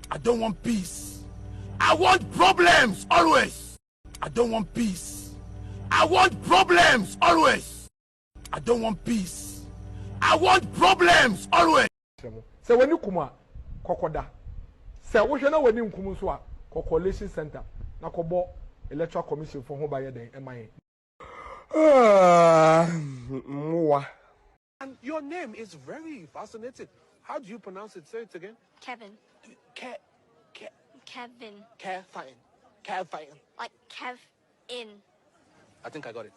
I don't want peace. I want problems always. I don't want peace. I want problems always. I don't want peace. I want problems always. So when you come kokoda. So we na when you come so Coalition Center na kobo electoral commission for ho ba yeden emai. And your name is very fascinating. How do you pronounce it? Say it again. Kevin. Kevin. Kevin. Like Kev in. I think I got it.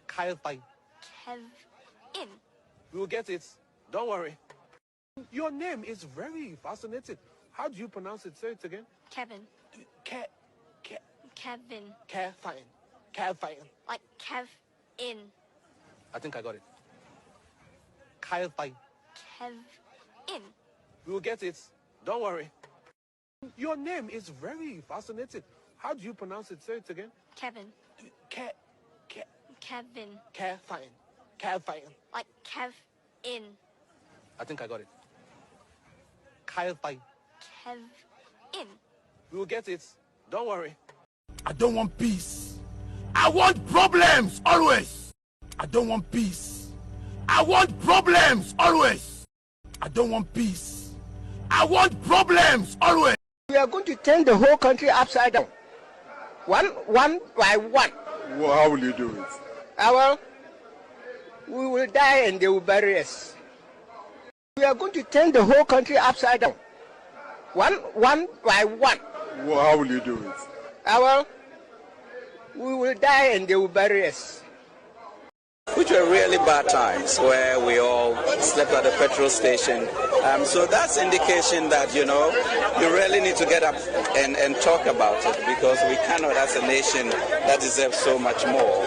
Kevin. Kev in. We will get it. Don't worry. Your name is very fascinating. How do you pronounce it? Say it again. Kevin. Kevin. Kevin. Like Kev in. I think I got it. Kevin. Kev in. We will get it. Don't worry. Your name is very fascinating. How do you pronounce it? Say it again. Kevin. Kevin. Kevin. Like Kev in. I think I got it. Kevin. Kev in. We will get it. Don't worry. I don't want peace. I want problems always. I don't want peace. I want problems always. I don't want peace. I want problems always. We are going to turn the whole country upside down. One by one. Well, how will you do it? Well, we will die and they will bury us. We are going to turn the whole country upside down. One by one. Well, how will you do it? Well, we will die and they will bury us. Which were really bad times where we all slept at the petrol station. So that's indication that, you really need to get up and talk about it, because we cannot, as a nation that deserves so much more,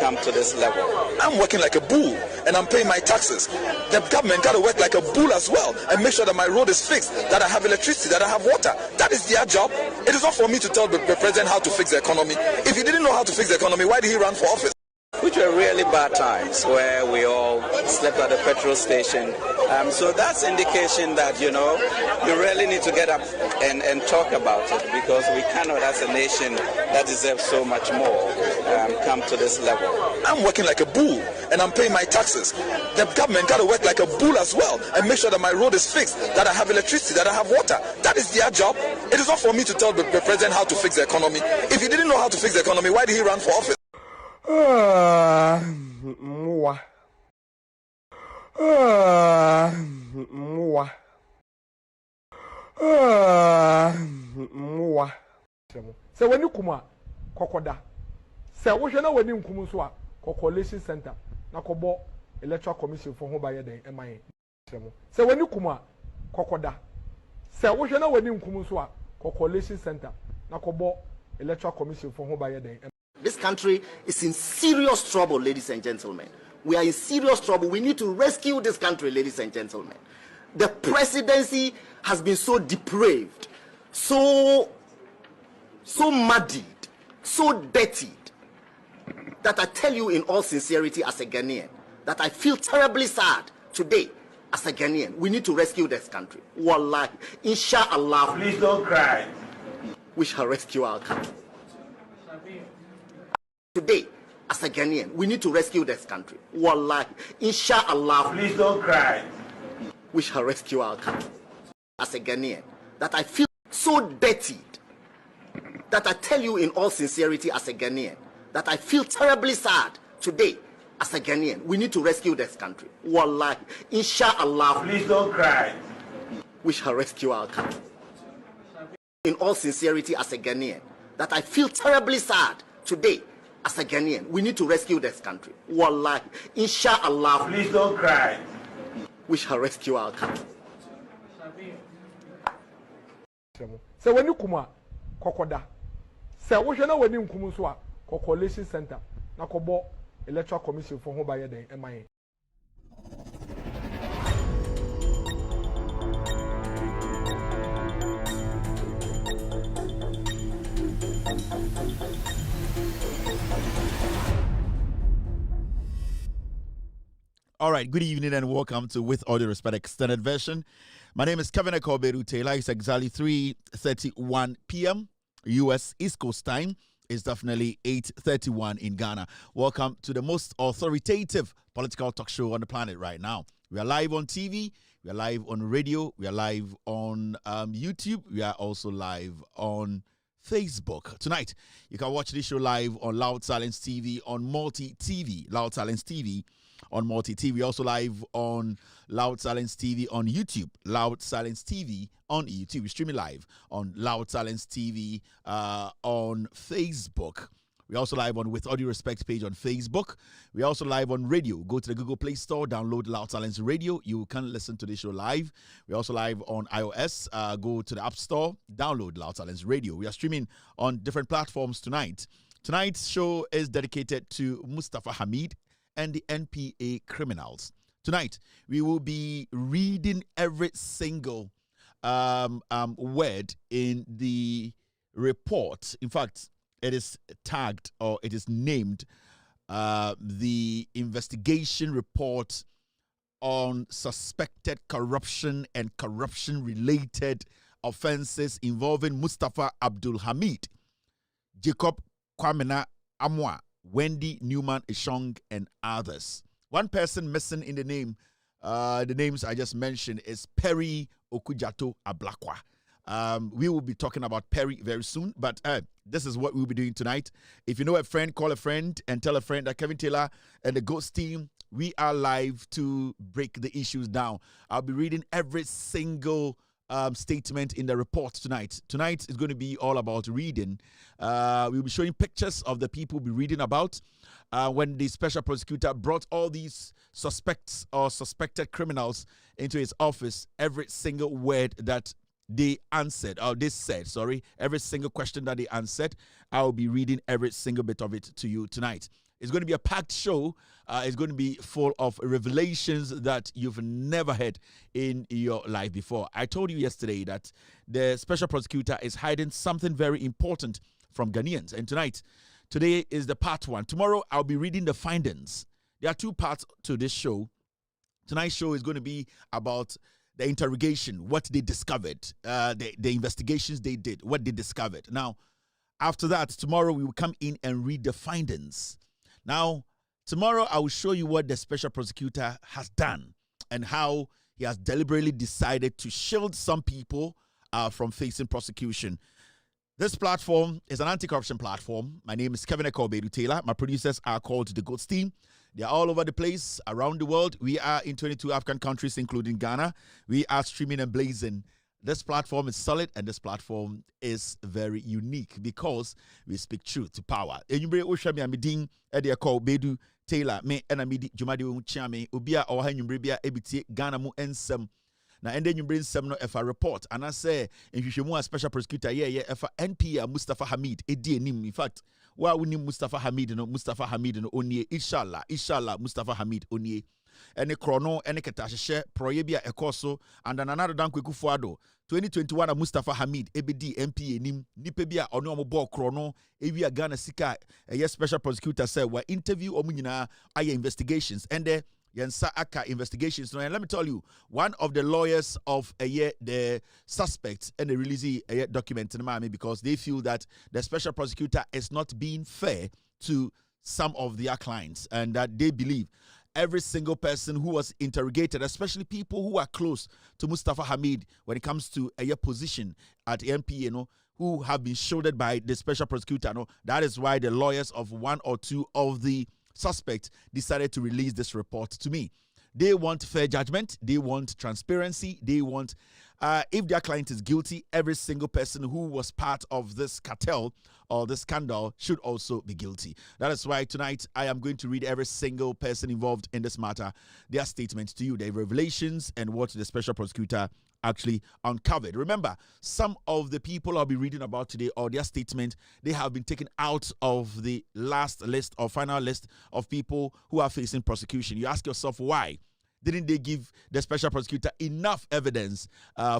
come to this level. I'm working like a bull and I'm paying my taxes. The government got to work like a bull as well and make sure that my road is fixed, that I have electricity, that I have water. That is their job. It is not for me to tell the president how to fix the economy. If he didn't know how to fix the economy, why did he run for office? Which were really bad times where we all slept at the petrol station. So that's indication that, you really need to get up and talk about it, because we cannot, as a nation that deserves so much more, come to this level. I'm working like a bull and I'm paying my taxes. The government got to work like a bull as well and make sure that my road is fixed, that I have electricity, that I have water. That is their job. It is not for me to tell the president how to fix the economy. If he didn't know how to fix the economy, why did he run for office? So when you come kokoda. So we na when you come so Coalition Center na kobo electoral commission for ho ba yeden emai. So when you come kokoda. So we na when you come so Coalition Center na kobo electoral commission for ho ba yeden. This country is in serious trouble, ladies and gentlemen. We are in serious trouble. We need to rescue this country, ladies and gentlemen. The presidency has been so depraved, so muddied, so dirtied, that I tell you in all sincerity as a Ghanaian, that I feel terribly sad today as a Ghanaian, we need to rescue this country. Wallahi, inshallah. Please don't cry. We shall rescue our country. Today, as a Ghanaian, we need to rescue this country. Wallahi, inshallah. Please don't cry. We shall rescue our country. As a Ghanaian, that I feel so dirtied, that I tell you in all sincerity as a Ghanaian, that I feel terribly sad today. As a Ghanaian, we need to rescue this country. Wallahi, inshallah. Please don't cry. We shall rescue our country. In all sincerity, as a Ghanaian, that I feel terribly sad today. As a Ghanaian, we need to rescue this country. Wallahi, inshallah. Please don't cry. We shall rescue our country. So when you come, kokoda. So what you know when you come so Coalition Center, na kobo Electoral Commission for home by the MIA. All right, good evening and welcome to With All Due Respect Extended Version. My name is Kevin Ekobedu Taylor. It's exactly 3:31 p.m. U.S. East Coast time. It's definitely 8:31 in Ghana. Welcome to the most authoritative political talk show on the planet right now. We are live on TV. We are live on radio. We are live on YouTube. We are also live on Facebook. Tonight, you can watch this show live on Loud Silence TV, on Multi TV, Loud Silence TV. On Multi TV, also live on Loud Silence TV on YouTube, Loud Silence TV on YouTube. We're streaming live on Loud Silence TV on Facebook. We're also live on With All Due Respect page on Facebook. We're also live on radio. Go to the Google Play Store, download Loud Silence Radio. You can listen to this show live. We're also live on iOS. Go to the App Store, download Loud Silence Radio. We are streaming on different platforms tonight. Tonight's show is dedicated to Mustafa Hamid and the NPA criminals. Tonight, we will be reading every single word in the report. In fact, it is tagged or it is named the investigation report on suspected corruption and corruption-related offenses involving Mustafa Abdul Hamid, Jacob Kwamena Amwa, Wendy Newman Ishong, and others. One person missing in the name, the names I just mentioned, is Perry Okujato Ablakwa. We will be talking about Perry very soon, but this is what we'll be doing tonight. If you know a friend, call a friend and tell a friend that Kevin Taylor and the Ghost team, we are live to break the issues down. I'll be reading every single statement in the report tonight. Tonight is going to be all about reading. We'll be showing pictures of the people we'll be reading about. When the special prosecutor brought all these suspects or suspected criminals into his office, every single word that they answered, or they said, sorry, every single question that they answered, I'll be reading every single bit of it to you tonight. It's going to be a packed show. It's going to be full of revelations that you've never heard in your life before. I told you yesterday that the special prosecutor is hiding something very important from Ghanaians. And today is the part one. Tomorrow, I'll be reading the findings. There are two parts to this show. Tonight's show is going to be about the interrogation, what they discovered, the investigations they did, what they discovered. Now, after that, tomorrow we will come in and read the findings. Now, tomorrow I will show you what the special prosecutor has done and how he has deliberately decided to shield some people from facing prosecution. This platform is an anti-corruption platform. My name is Kevin Ekobedu Taylor. My producers are called the Goats Team. They are all over the place, around the world. We are in 22 African countries, including Ghana. We are streaming and blazing. This platform is solid and this platform is very unique because we speak truth to power. Enyumbre Oshami Amidin Edia call Bedu Taylor me enamidi Jumadi Unchame Ubia or Hanyumbre Bia Ebiti Ghana mu ensem. Na ende nyumbre nsem no efa report and I say nhwehwemu a special prosecutor efa NPA Mustafa Hamid edi enim. In fact, wa woni Mustafa Hamid no onie inshallah Mustafa Hamid onie. Ene krono ene ketahye proye bia ekoso and another dan kwekufuado 2021 Mustafa Hamid ebedi MPA nim nipa bia ono omo krono ewia Ghana sika special prosecutor say we interview omunyina aye investigations and Yensa Aka investigations. And let me tell you, one of the lawyers of the suspects and they release a document in Miami because they feel that the special prosecutor is not being fair to some of their clients, and that they believe every single person who was interrogated, especially people who are close to Mustafa Hamid when it comes to a position at NPA, who have been shielded by the special prosecutor. That is why the lawyers of one or two of the suspects decided to release this report to me. They want fair judgment. They want transparency. They want, if their client is guilty, every single person who was part of this cartel or this scandal should also be guilty. That is why tonight I am going to read every single person involved in this matter, their statements to you, their revelations, and what the special prosecutor actually uncovered. Remember, some of the people I'll be reading about today or their statement, they have been taken out of the last list or final list of people who are facing prosecution. You ask yourself, why? Didn't they give the special prosecutor enough evidence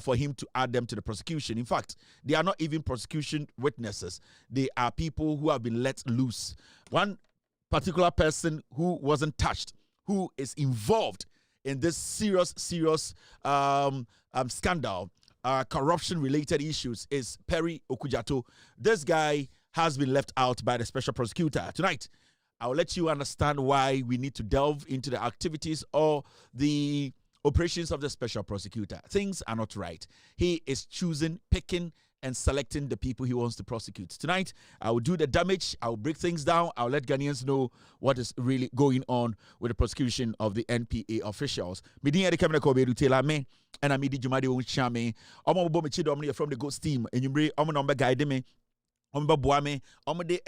for him to add them to the prosecution? In fact, they are not even prosecution witnesses. They are people who have been let loose. One particular person who wasn't touched, who is involved in this serious scandal, corruption-related issues, is Perry Okujato. This guy has been left out by the special prosecutor. Tonight, I'll let you understand why we need to delve into the activities or the operations of the special prosecutor. Things are not right. He is choosing, picking, and selecting the people he wants to prosecute. Tonight, I will do the damage. I will break things down. I'll let Ghanaians know what is really going on with the prosecution of the NPA officials. Midin Kamina Kobedu Taylor me and Amidi Jumadi Unchame. Omo Bo Michido from the Ghost team. And you bring Omo number guide me. Omba Boame, Omade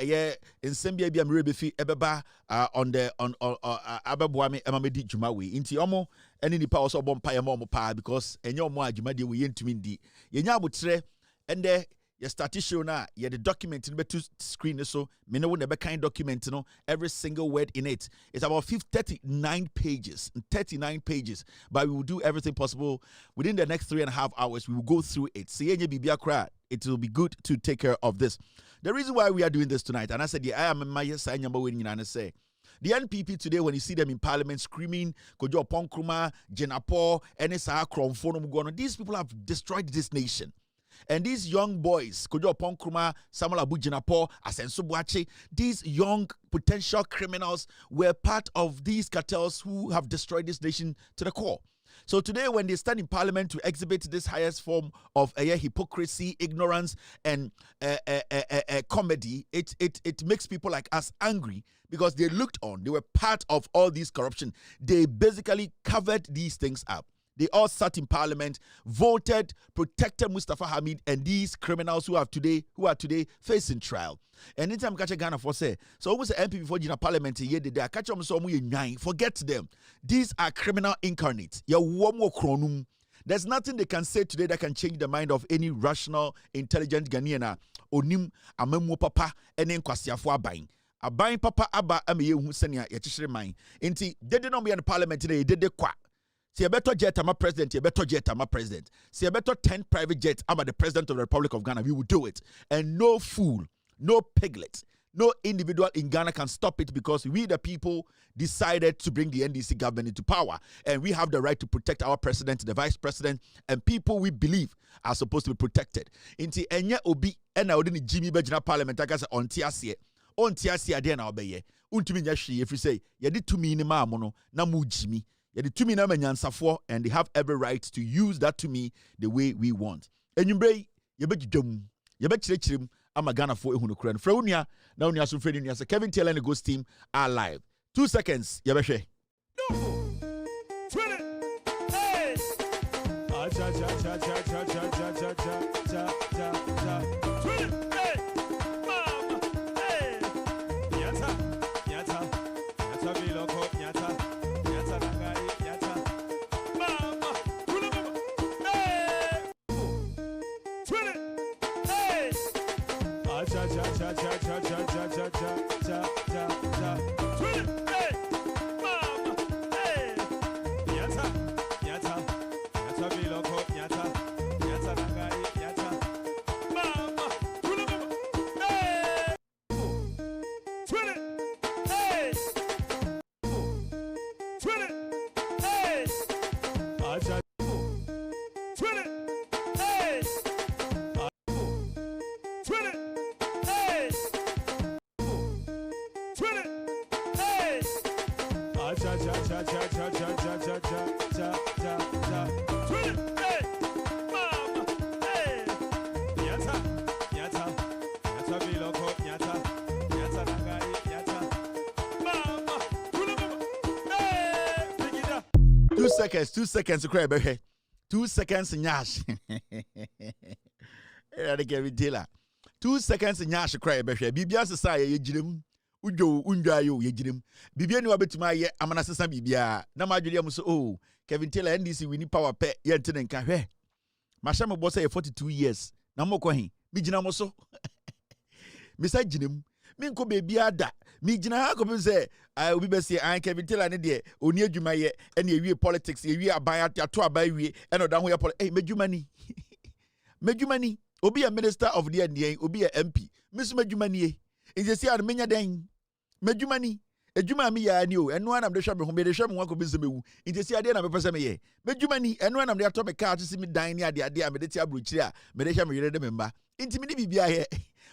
in Sembia Bia Mrebefi Ebeba on Ababuame Emamedi Jumawi. Inti Omo and in the power of Bompire Momo Pa because and your more Jumadi we yen to Mindi. Yenya Butre and there you start to show now, you the document in the screen so me know never kind document, every single word in it. It's about 39 pages. But we will do everything possible within the next 3.5 hours. We will go through it. See Bibia cry. It will be good to take care of this. The reason why we are doing this tonight, and I said, I am my sign number winning and I say the NPP today, when you see them in parliament screaming, Kojo Ponkruma, Jenapo, NSA, Kromfono, these people have destroyed this nation. And these young boys, Kojo Ponkruma, Samuel Abu Jenapo, Asenso Boache, these young potential criminals were part of these cartels who have destroyed this nation to the core. So today, when they stand in parliament to exhibit this highest form of hypocrisy, ignorance, and comedy, it makes people like us angry because they looked on. They were part of all this corruption. They basically covered these things up. They all sat in parliament, voted, protected Mustafa Hamid and these criminals who are today facing trial. And anytime catch a Ghana for say, so almost an MP before Gina Parliament here, they catch them so forget them. These are criminal incarnates. There's nothing they can say today that can change the mind of any rational, intelligent Ghanaian. Onim amemu papa ene nkwasiafo aban. Aban papa aba ame yehu senia yechire man. Enti they did not be in the parliament today, they did kwa. See a better jet, I'm a president. See a better jet, I'm a president. See a better 10 private jets, I'm the president of the Republic of Ghana. We will do it. And no fool, no piglet, no individual in Ghana can stop it because we, the people, decided to bring the NDC government into power. And we have the right to protect our president, the vice president, and people we believe are supposed to be protected. Inti enye obi ena odini Jimmy Bejina Parliament akasa on tiasie ade na obeye. Untumi nya hwe if you say ye di tumi ni ma amono na mu Jimmy. Yeah, the to me and they have every right to use that to me the way we want. And you bray, you bet you bet chim, I'm a Ghana for Ehunukran. Fraunia, now you are so friendly as a Kevin Taylor and the Ghost team are live. 2 seconds, Yabeshe. Two seconds to cry, baby. 2 seconds in yash. Dealer. 2 seconds in yash cry, baby. Bibia society, Jim. Ujo, unjayo, Yejim. Bibia no abetima ye amanasesa bibia. Na majulia muso, oh, Kevin Taylor NDC, we need power pet, yet and can. Mashama boss 42 years. Na mo kwahi. Bijina moso. Misa Jim. Minko baby ada. Mi jina ha ko say I obi be say an Kevin Taylor ne de oni adwuma ye e na ewie politics ewie aban ato aban wie e no da ho ye medwumani medwumani obi a minister of the NDA obi a MP miss medwumani e nje say an menya den medwumani adwuma mi ya ni o eno anam de hwa me ho me de hwa me wa ko be semewu nje say ade na me pese me ye medwumani eno anam de ato me car to see me dan ni ade a me de ti abrochiri a me de hwa me yere de me mba intimi ni bibia ye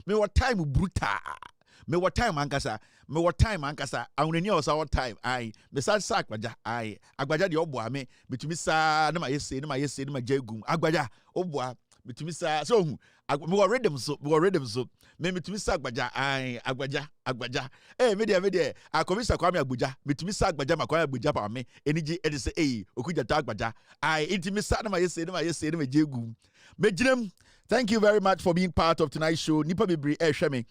me what time brutal. Me what time ankasa me what time ankasa awunani osa what time ai me sa agbaja ai agbaja de oboa me betumi sa na ma yese na ma jagum agbaja oboa betumi sa so hu me wa rhythm so me betumi sa agbaja ai agbaja me de akomisa kwa me agbaja betumi sa agbaja makwa agbaja pa me eniji e de say okuja ta agbaja ai intimi sa na ma yese na ma jagum me jinem. Thank you very much for being part of tonight's show. Nipa bibri hweme.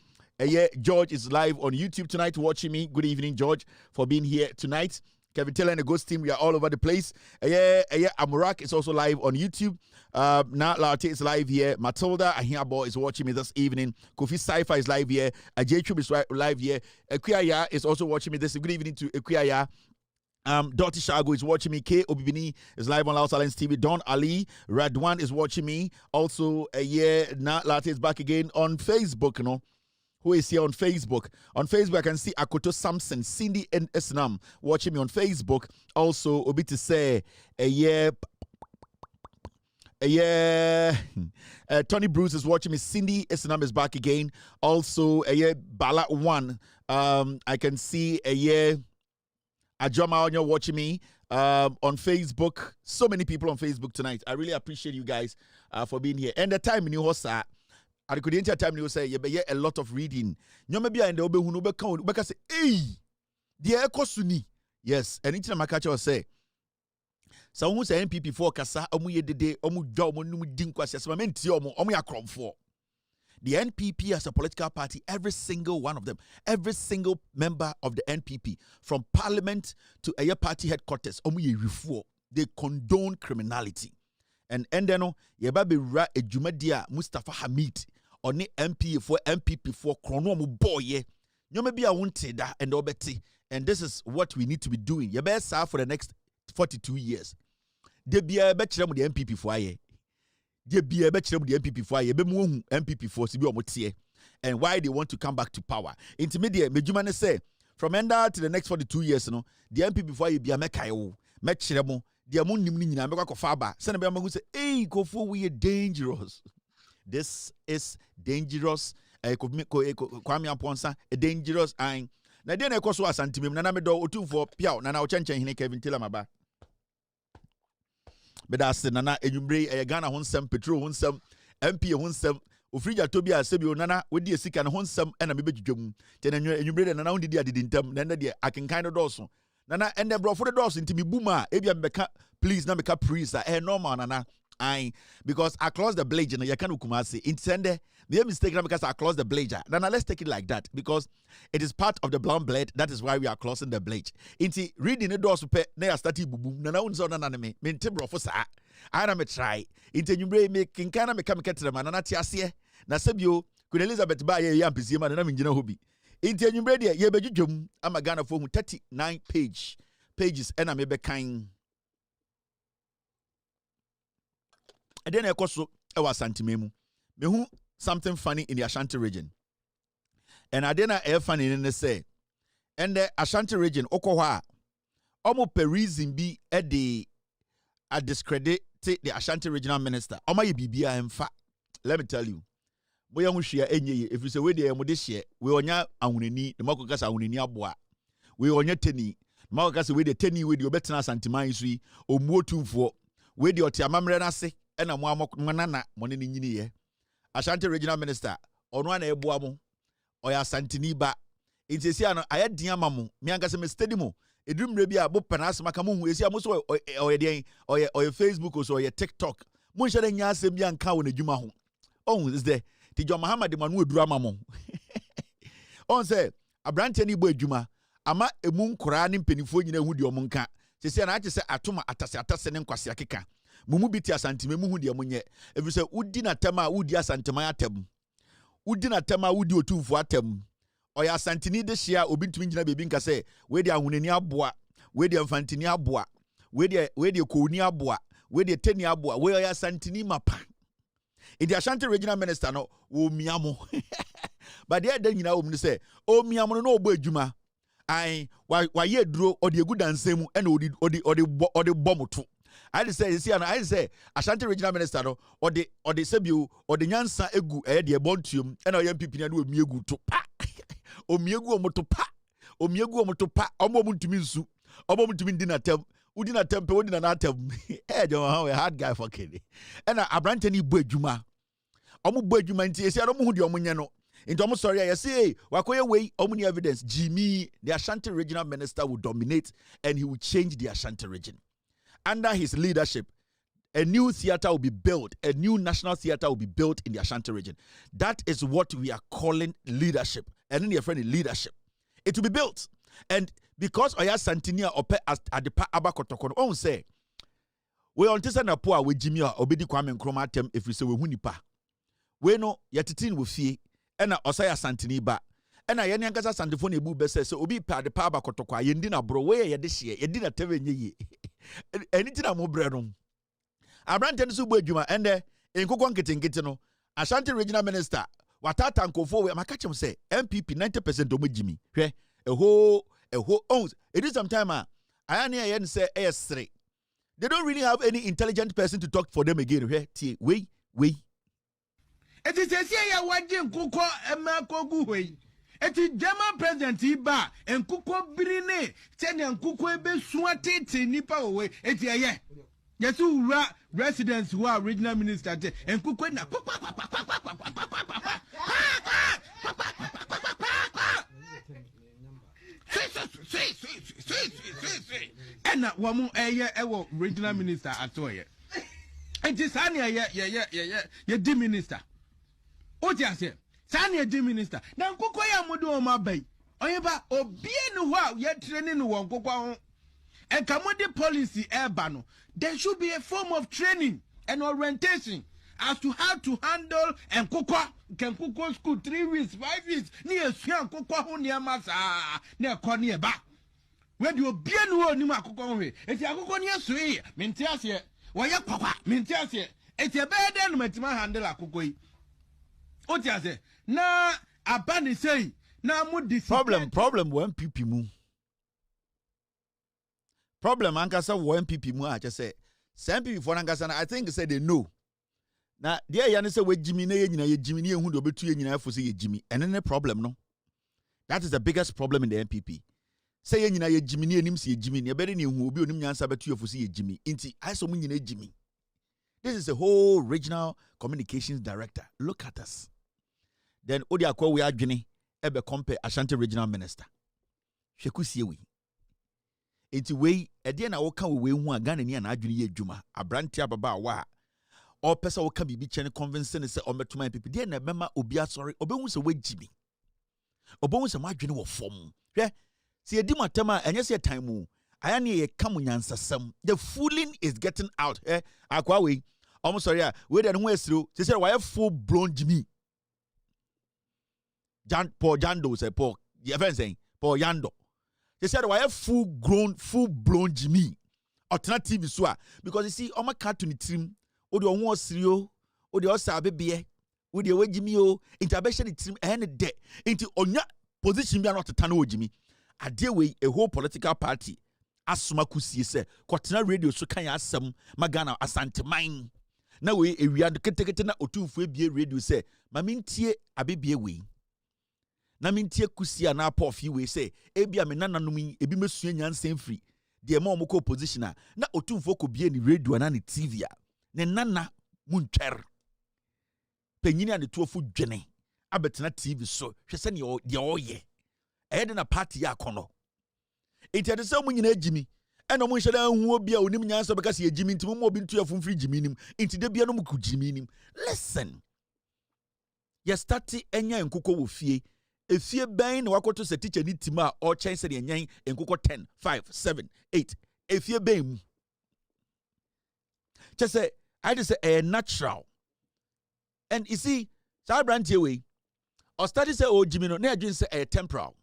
George is live on YouTube tonight watching me. Good evening, George, for being here tonight. Kevin Taylor and the Ghost Team, we are all over the place. Amurak is also live on YouTube. Nat Latte is live here. Matilda Ahiabo is watching me this evening. Kofi Saifa is live here. Ajay is live here. Equiaya is also watching me this evening. Good evening to Equiaya. Dottie Shago is watching me. K Obibini is live on Loud Silence TV. Don Ali Radwan is watching me. Also, Nat Latte is back again on Facebook, you know. Who is here on Facebook? On Facebook, I can see Akoto Samson, Cindy and Esnam watching me on Facebook. Also, Obi to say, Tony Bruce is watching me. Cindy Esnam is back again. Also, Bala One. I can see Ajoma Onyo watching me on Facebook. So many people on Facebook tonight. I really appreciate you guys for being here. And the time in your house. I could enter time you say you be a lot of reading. You may be and the obe who no be count because hey the echo suni. Yes, anything my catcher say. So who say NPP for kasa omu ye dede omu dwa omu numu din kwasi asema menti omu ya krom for. The NPP as a political party, every single one of them, every single member of the NPP, from parliament to a party headquarters, omu ye refuo. They condone criminality. And then yeba be ra ejumadia Mustafa Hamid on the MPP for chrono boy. You may be a wanted that and obeti. And this is what we need to be doing. You better serve for the next 42 years. There be a better with the MPP for ye. There be a better with the MPP for ye. Be more MPP for Sibi Omotie. And why they want to come back to power. Intermediate, Mejumane say, from enda to the next 42 years, you know, the MPP for ye be a mekayo, mechiremo, the amon nimina, meka kofaba. Send a who say, hey, Kofo, we are dangerous. This is dangerous. Kwame Aponsa, a dangerous ein. Na den e koso asantimem na me do otumfo piaw na ochenchen hene Kevin Taylor maba be da se na enwumbre e Ghana ho nsem petrol ho nsem MP ho nsem ofrija to bia se bi onana wodi esika ne ho nsem na me bedwudwum te na enwumbre de na wodi adidi ntam na de akenkan do doso na ende brofo de doso ntimi buma e bia mbeka please na meka please normal nana because I close the blade, you can Kumasi. Intende, the mistake because I close the blade. Now let's take it like that because it is part of the blood blade. That is why we are closing the blade. Inti reading the doors pe na start boom. Na unzo na me. Mentebro for sa. I am a try. Inti nyumbre me kinkana me kam ketre man na tiasie. Na sebio Queen Elizabeth ba ye yam pisi man na minjina hobi. Inti nyumbre de ye bedwudwum ama Ghana for 39 pages and me be kind. And then I also Santimemu. Me something funny in the Ashanti region. And I didn't air funny in the say. And the Ashanti region, Okoha, Omo Perizin be at the discredit the Ashanti regional minister. Oma Bibia and fa. Let me tell you. If you say we de this year, we onya awuneni, the Mokokasa awuneni abwa. We onya teni. ma ka se we de tani we de obetena santiman so yi omuo tumfo we de ote amamre na se na mo amonana mo ne nyini ye Ashanti regional minister ono ana eboa mo oya santini ba intesi ano ayedian mamu mi anka se me steady mo edumre bi a bo panas maka mo hu esi amoso oyeden oye Facebook or so oye TikTok mo nhye nya asem bi anka wo n'adwuma ho oh is there ti John Muhammad manu eduru amamo on say abrante ni bo adwuma ama emu nkora ne mpenifo nyina hu de omo nka sesi na ache se atoma atase ne nkwase akeka mumu biti asantime mu hu de omo nye efi se udi na tema udi asantema atem udi na tema udi otumfo atem oya asantini de hia obi ntumi ngina bebi nka se we de ahunani aboa we de mfantini aboa we de kouni aboa we de teni aboa we oya asantini mapa in the Ashanti regional minister no o miamo but there then nyina o mu say o miamo no obo adwuma ai wa ye duro odi egu dansemu e na odi bomoto I say Ashanti regional minister no odi sebio odi nyansa egu e de bontuom e na MPP na o miegu to pa o miegu omoto pa o miegu omoto pa omo ntumi nsu omo ntumi ndinatem udina tempe wodina na atem we hard guy for kid e na abrante ni bo adwuma omo bo adwuma nti esi ado mo hu de omo nye no nti omo sorry I say wakoye we omo ni evidence Jimmy the Ashanti regional minister will dominate and he will change the Ashanti region under his leadership. A new theater will be built. A new national theater will be built in the Ashanti region. That is what we are calling leadership. And then your friend leadership. It will be built. And because Oya Santinia ope at the Abakotokono, on say, we on tisa na poa we Jimmy obedi Kwame Nkrumah atem if we say we hunipa. We no yatitin we fie. Ena Osaya Santini ba. Ena yeni ankasa santifo na ebu bese so obi pa de pa Abakotoko yendi na bro we ye de hye yedi na teve nye. Anything na mo bre no. Abrante nso bu adwuma ende enkokon ketenkete no Ashanti regional minister watata nkofo we makachem say MPP 90% omo Jimmy hwe eho owns it is some time aya ne yen say esre they don't really have any intelligent person to talk for them again hwe tie we it is say ya waje nkoko emakogu hwe eti German president iba enkuko birine tene enkuko ebe suatete nipa owe eti aye yesu ura residents who are regional minister enkuko na ena wamu eye ewo regional minister atoye eti sani ye di minister oti ase Sani edi minister. Na nkukwa ya mudu o mabai. Oyeba obie no ho ye training no nkukwa ho. And kamodi policy ebano. There should be a form of training and orientation as to how to handle nkukwa. Nkukwa school 3 weeks, 5 weeks. Ni esua nkukwa ho ni amasa. Na ekoni eba. We di obie no ho ni makukwa ho he. Eti akukwa ni esui. Minti ase. Wa ye kwakwa. Minti ase. Eti ebede no matima handle akukwa yi. Otiase na abani say na mu problem when MPP mu problem ankasa when MPP mu a say MPP for ankasa I think say they know na there ya ne say we Jimmy na ye nyina ye Jimmy ne ehu de obetu ye nyina afo say ye Jimmy ene problem no that is the biggest problem in the MPP say ye nyina ye Jimmy ne enim say ye Jimmy ne bere ne ehu obi onim nyansa betu afo say ye Jimmy inti I so mu nyina Jimmy. This is a whole regional communications director. Look at us. Then odi akwa we adwene ebe compare Ashanti regional minister. Hweku sie we. Enti we ede na wo ka we hu agana ni na adwene ye adwuma. Abrante ababa wa. O pesa wo ka bibi chene convince ne se o metuma pipi. De na bema obi asori. Obehu se we Jimmy. Obehu se ma adwene wo fom. Hwe se edi matema enye se time mu. Aya ne ye ka mu nyansasam. The fooling is getting out. Akwa we. I'm sorry, we dey no esiro. Se say why full blown Jimmy. Paul Jando say Paul. The friend saying Paul Yando. They said why full blown Jimmy. Alternative so because you see, my cartoon team. O de won osiro. O de osa bebe. O de we Jimmy o. Intervention team and de. Into onya position be not tano Jimmy. Ade we a whole political party. Asuma kusie se. Kwatena radio so kan ya asem magana asante mine. Na we ewia ketekete na otumfo ebie radio se mamintie abebie we na mentie kusia na apɔ fi we say ebia me nananom yi ebi mesua nyansen free de ma omko position a na otumfo ko bie ni radio na ni TV a ne nana muntwer panyini a ne tuofo dwene abetena TV so hwese ne de oyɛ ɛde na party ya kono enti ade sɛ mu nyina agimi ɛna mo nhwɛ hu obi a onim nyansa bɛka sɛ agimi enti mo obi ntu afumfiri gimi nim enti de bia no mu ku gimi nim. Listen, ye start enya nkukɔ wɔ fie efie bɛn na wakoto sɛ teacher ni tima or chance de enyan nkukɔ 10 5 7 8 efie bɛn mu just say I just say a natural. And you see sa brand way or study say oh Jimmy no na adwin say a temporal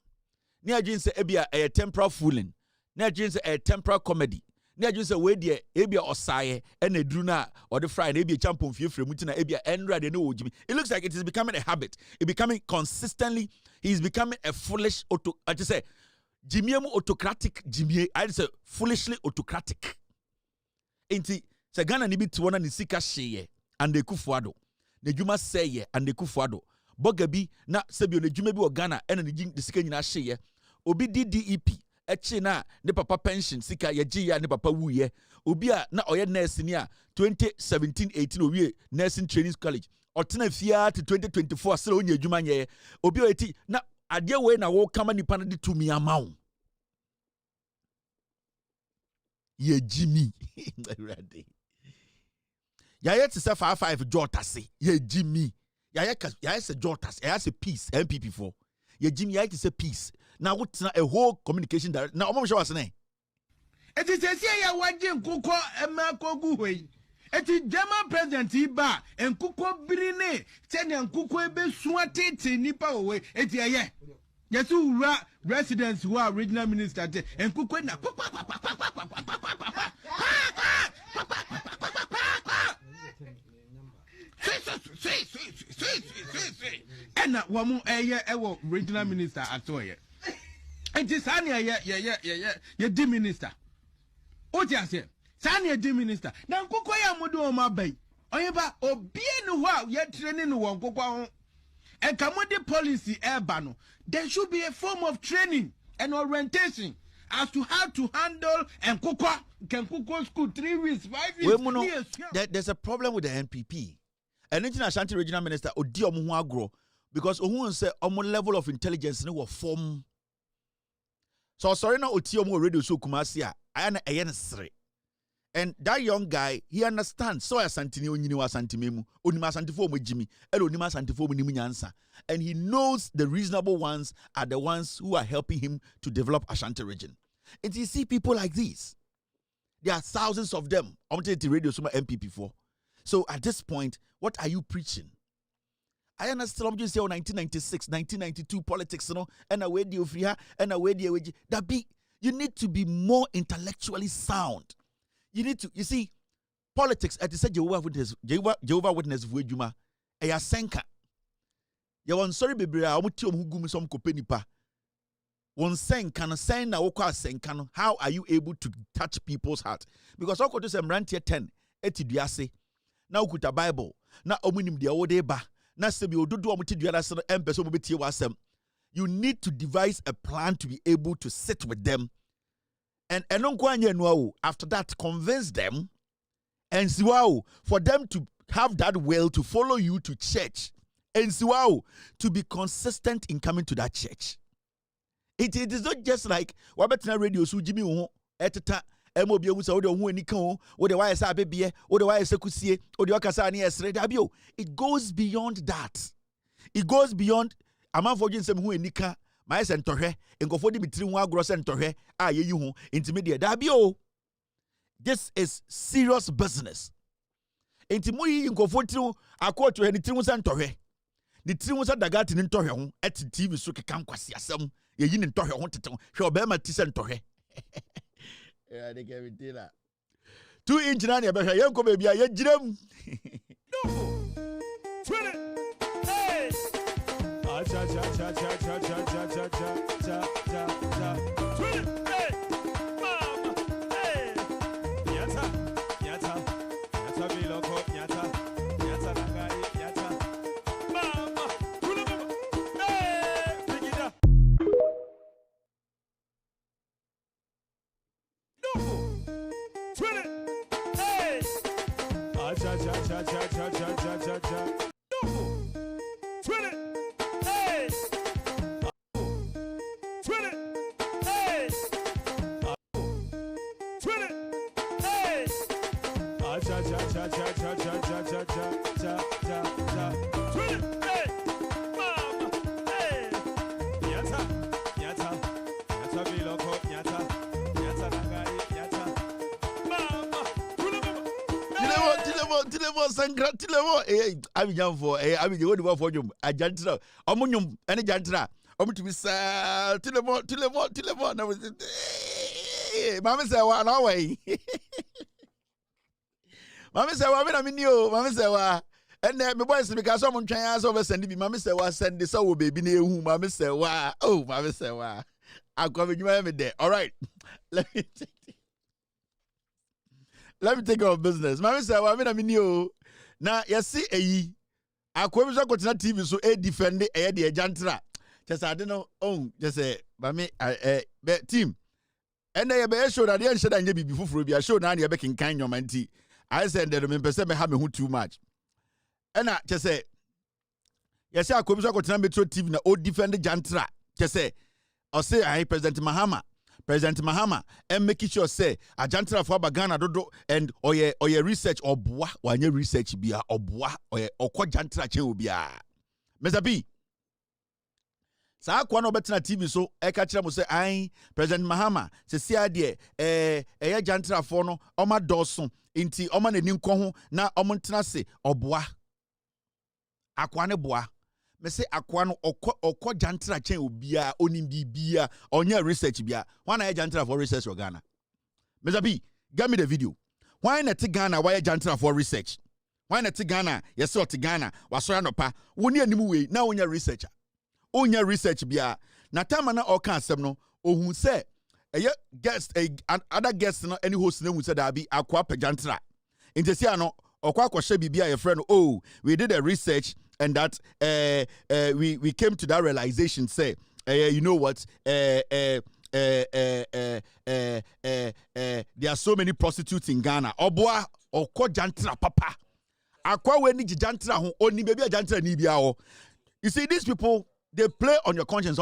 na adwin say ebia a temporal fooling na adwin say a temporal comedy na adwin say we de ebia osaye and edru na or the Friday ebia champion fie frɛ muti na ebia enra de no Jimmy. It looks like it is becoming a habit. It becoming consistently. He is becoming a foolish I just say Jimmy autocratic Jimmy. I just say foolishly autocratic. Enti se Ghana ni bi tuona ni sika sheye and the kufuado. Ne juma seye and the kufuado. Bogabi na sebio ne juma bi o Ghana ena ni the sika nyina sheye. Obi DDEP eche na ne papa pension sika yeji ya ne papa wuye. Obi a na oye nurse ni a 2017-18 owie nursing training college. Otena fia to 2024 sele onye juma nye. Obi o eti na ade we na wo kama nipa na de tumi amawo. Ye Jimmy. Ready. Yaya to say 5 Jotase. Ye Jimmy. Yaya say Jotas. Yaya say peace. MPP for. Ye Jimmy. Yaya to say peace. Now what's a whole communication direct. Now I'm sure what's name. It is a say ya watching Kuko and Marco Guwe. It is German President Iba and Kuko Brine. Send and Kuko be swatted nipa away. It yeah. Yes, who residents who are regional minister and Kuko na. And one more regional minister at all. And this yeah, the minister. What you say? Sanya the minister. Now Kukoya Modu my bay. Oyeba Obienu wa yet training one Koko. And commodity policy urbano. There should be a form of training and orientation as to how to handle and can Kuko school 3 weeks, 5 years. There's a problem with the NPP. And National Ashanti regional minister Odi Omu agro because Omu say omu level of intelligence no form. So sorry na Oti Omu radio so Kumasi a ayana eyenesre. And that young guy, he understands. So Asantini onyini wa Asantimemu, onima Asantifo omu Jimmy, elo onima Asantifo omu nimu nyansa. And he knows the reasonable ones are the ones who are helping him to develop Ashanti region. And you see people like these. There are thousands of them. I'm telling you, radio Suma MPP for. So at this point, what are you preaching? I understand. I'm just saying 1996, 1992 politics, you know, and away the Ofria, and away the away. That be, you need to be more intellectually sound. You need to, you see, politics, as I said, Jehovah Witness, Vujuma, a senka. You want sorry, baby, I want to gum some kopenipa. One senka, sen na woka senkano. How are you able to touch people's heart? Because I go to some rantier 10, etidiase. Na ukuta Bible, na omunim dia wodeba, na sebi odudu omuti duara se empeso mobetie wasem. You need to devise a plan to be able to sit with them. And after that, convince them and see for them to have that will to follow you to church and see to be consistent in coming to that church. It is not just like Wabetina radio so Jimmy eteta MOB usa ode hu anika o ode wa esa abebie ode wa esa kusie ode wakasa na esre dabio. It goes beyond that. It goes beyond amanfo ginsem hu anika my sentohe enkofo di mitri hu agro sentohe a ye yi hu intermediate dabio. This is serious business. Enti mu yi enkofo tri akoto he ni tri hu sentohe ni tri hu sa dagati ni ntohe ho et TV so keka nkwase asem ye yi ni ntohe ho tete hwe obema ti sentohe. Yeah, they gave it dinner. 2 inch na ya be hwe yenko baby ya giram. Hey! Cha cha cha cha cha cha cha cha cha cha cha. Hey! Mama! Hey! Nyata, nyata. Nyata biloko, nyata. Nyata nagai, nyata. Mama! Hey! Abidjan for Abidjan what do for you? A jantra, Omunium, any jantra. To be sad, Tilemo. Now, Mamma said, one away. Mamma said, I mean, you, Mamma said, and then my boys because someone trying to send me. Mamma said, send this old baby near whom Mamma said, oh, Mamma said, I'll come with you every day. All right, let me take our business. Mamma said, I mean, you. Now, you see, I come to TV so defend the jantra. Just I don't know, just say, Mammy, team. And they be sure that they should not be before be sure now you're making kind of manti. I said that the person may have me too much. And I just say, yes, I come to TV na o defend the jantra. Just say, or say I President Mahama, and make sure say a jantra for Bagana dodo and or your research or bois or your research be or bois or quoi jantra che ubia. Mr. B. Sa akwa no betina TV so e ka kire mo se ai President Mahama se sia de ya jantrafo no oma doso nti oma nani nko ho na omo ntena se oboa akwa ne boa me se akwa no okọ jantra chen obia onim bibia onya research bia wana ya jantra for research for Ghana. Mr. B, give me the video. Why not Ghana why jantra for research? Why not Ghana yes so Ghana waso no pa woni animu we na onya researcher. Onya research bia na time na oka asem no ohun se guest other guest no any host na hu se da bi akwa pajantra intesi ano okwa akwhye bibia your friend we did a research and that we came to that realization say you know what there are so many prostitutes in Ghana oboa okọ jantra papa akwa we ni jantra ho oni bebia jantra ni bia ho. You see these people they play on your conscience.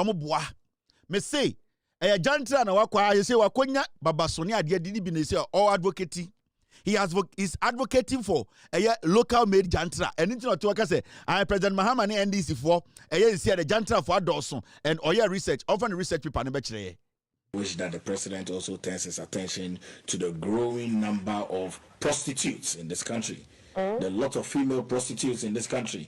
Me say, jantra na wakwa. You say wakonya babasoni ade didi bi na say or advocating. He's advocating for a local made jantra. And into not to say, I President Mahama ni NDC for you see the jantra for Dawson and oya research. Often research people ne wish that the president also turns his attention to the growing number of prostitutes in this country. There are a lot of female prostitutes in this country,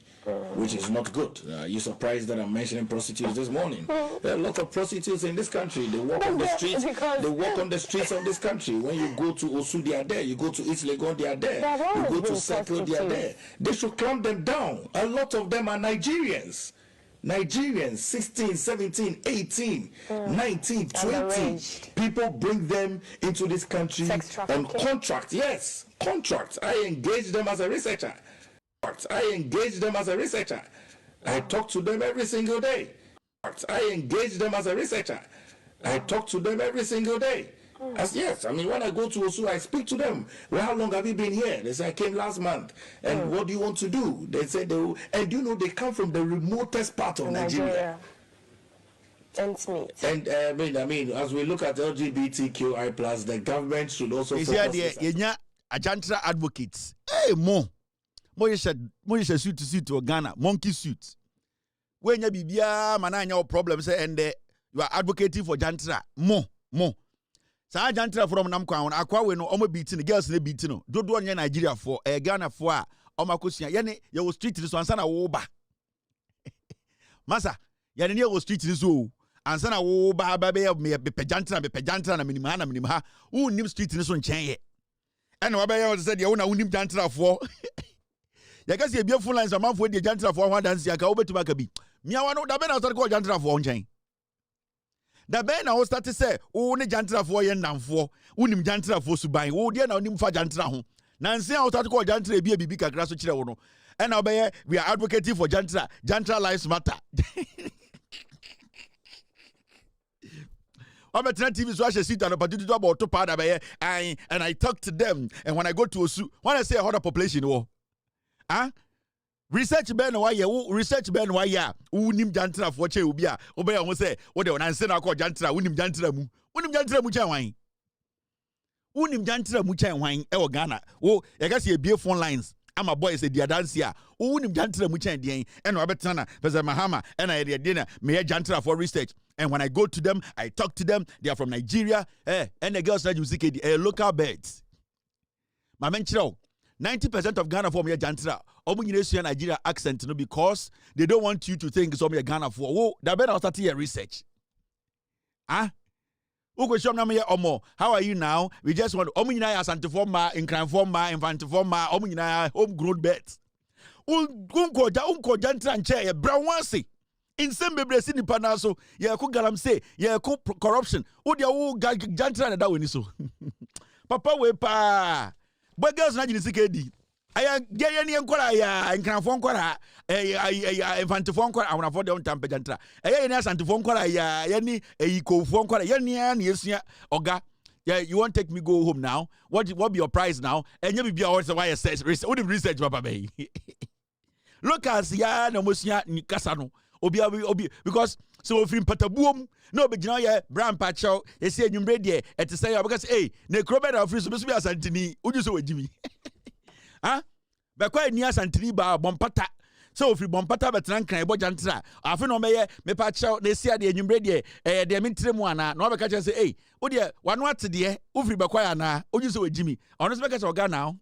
which is not good. You're surprised that I'm mentioning prostitutes this morning. There are a lot of prostitutes in this country. They walk on the streets. They walk on the streets of this country. When you go to Osu, they are there. You go to East Legon, they are there. You go to Circle, they are there. They should clamp them down. A lot of them are Nigerians. 16, 17, 18, 19, 20. People bring them into this country on contract. Yes, contract. I engage them as a researcher. I talk to them every single day. Yes, I mean, when I go to Osu, I speak to them. Well, how long have you been here? They say, I came last month. And what do you want to do? They say, and you know, they come from the remotest part of Nigeria. And I mean, as we look at LGBTQI+, the government should also focus. A jantra advocates. Hey, mo you should suit to Ghana, monkey suit. When you be mananya problems and you are advocating for jantra, mo. Sa jantra from Namkwa akwa we no omo beating the girls na beating no dodo nya Nigeria for Ghana for a omakosia ye ne ye wo street so ansa na wo ba masa ye ne wo street so ansa na wo ba be pe jantra na minima ha unnim street so nchen ye ena wa be ye say de wo na unnim jantra for ye ka say be full lines amanfo de jantra for ho dance ya ka wo betima ka bi miawa no da be na so ko jantra for nchen. Da ben na wo start say wo ne jantra for ye namfo unim jantra for suban wo de na unim fa jantra ho nanse wo start ko jantra bi bibi kakra so kire wo no and now we are advocating for jantra lives matter. I'm at TV so I should sit on a particular about to part and I talk to them and when I go to Osu when I say a whole population Ah? Research ben why you research ben why ya unim jantra for che obi a obey won say wo de na nse na akọ jantra unim jantra mu chen wan unim jantra mu chen wan e wo Ghana wo ye ga se ebie phone lines ama boys e dia dance a unim jantra mu chen den e na obetana na President Mahama e na ye de na me jantra for research. And when I go to them, I talk to them. They are from Nigeria. And the girls that you see, local birds. My man, 90% of Ghana for me jantra. Omunyesi Nigeria accent, no, because they don't want you to think it's only a Ghana for. Whoa, that better start here research. Ah, omo. How are you now? We just want omunyina asante forma, incline forma, infant forma, omunyina homegrown birds. Unko jantra nche brown one. In some bebre si nipa na so ye ko galamse ye ko corruption o dia wo jantra na da woni so papa we pa boy girls na jinisi kedi aya ye ne nkora ya nkranfo nkora infantfo nkora awona fo de on tampe jantra ye ne asantfo nkora ya ye ni eyikofo nkora ye ne na esua oga. Yeah, you won't take me go home now. What be your price now? And you be always why research papa be. Look as ya na mosia ni kasano. Obi because so if in patabuom no be gina ye brand pacho ye say nwumre de et say because hey na krobe na ofri so be asantini uju so wajimi ha be kwa ni asantini ba bompata so ofri bompata betran kan e boja ntra afi no meye me pacho na sia de nwumre de de mentremu ana no be ka say hey wo de wano ate de ofri be kwa ya na uju so wajimi ono so be ka say oga now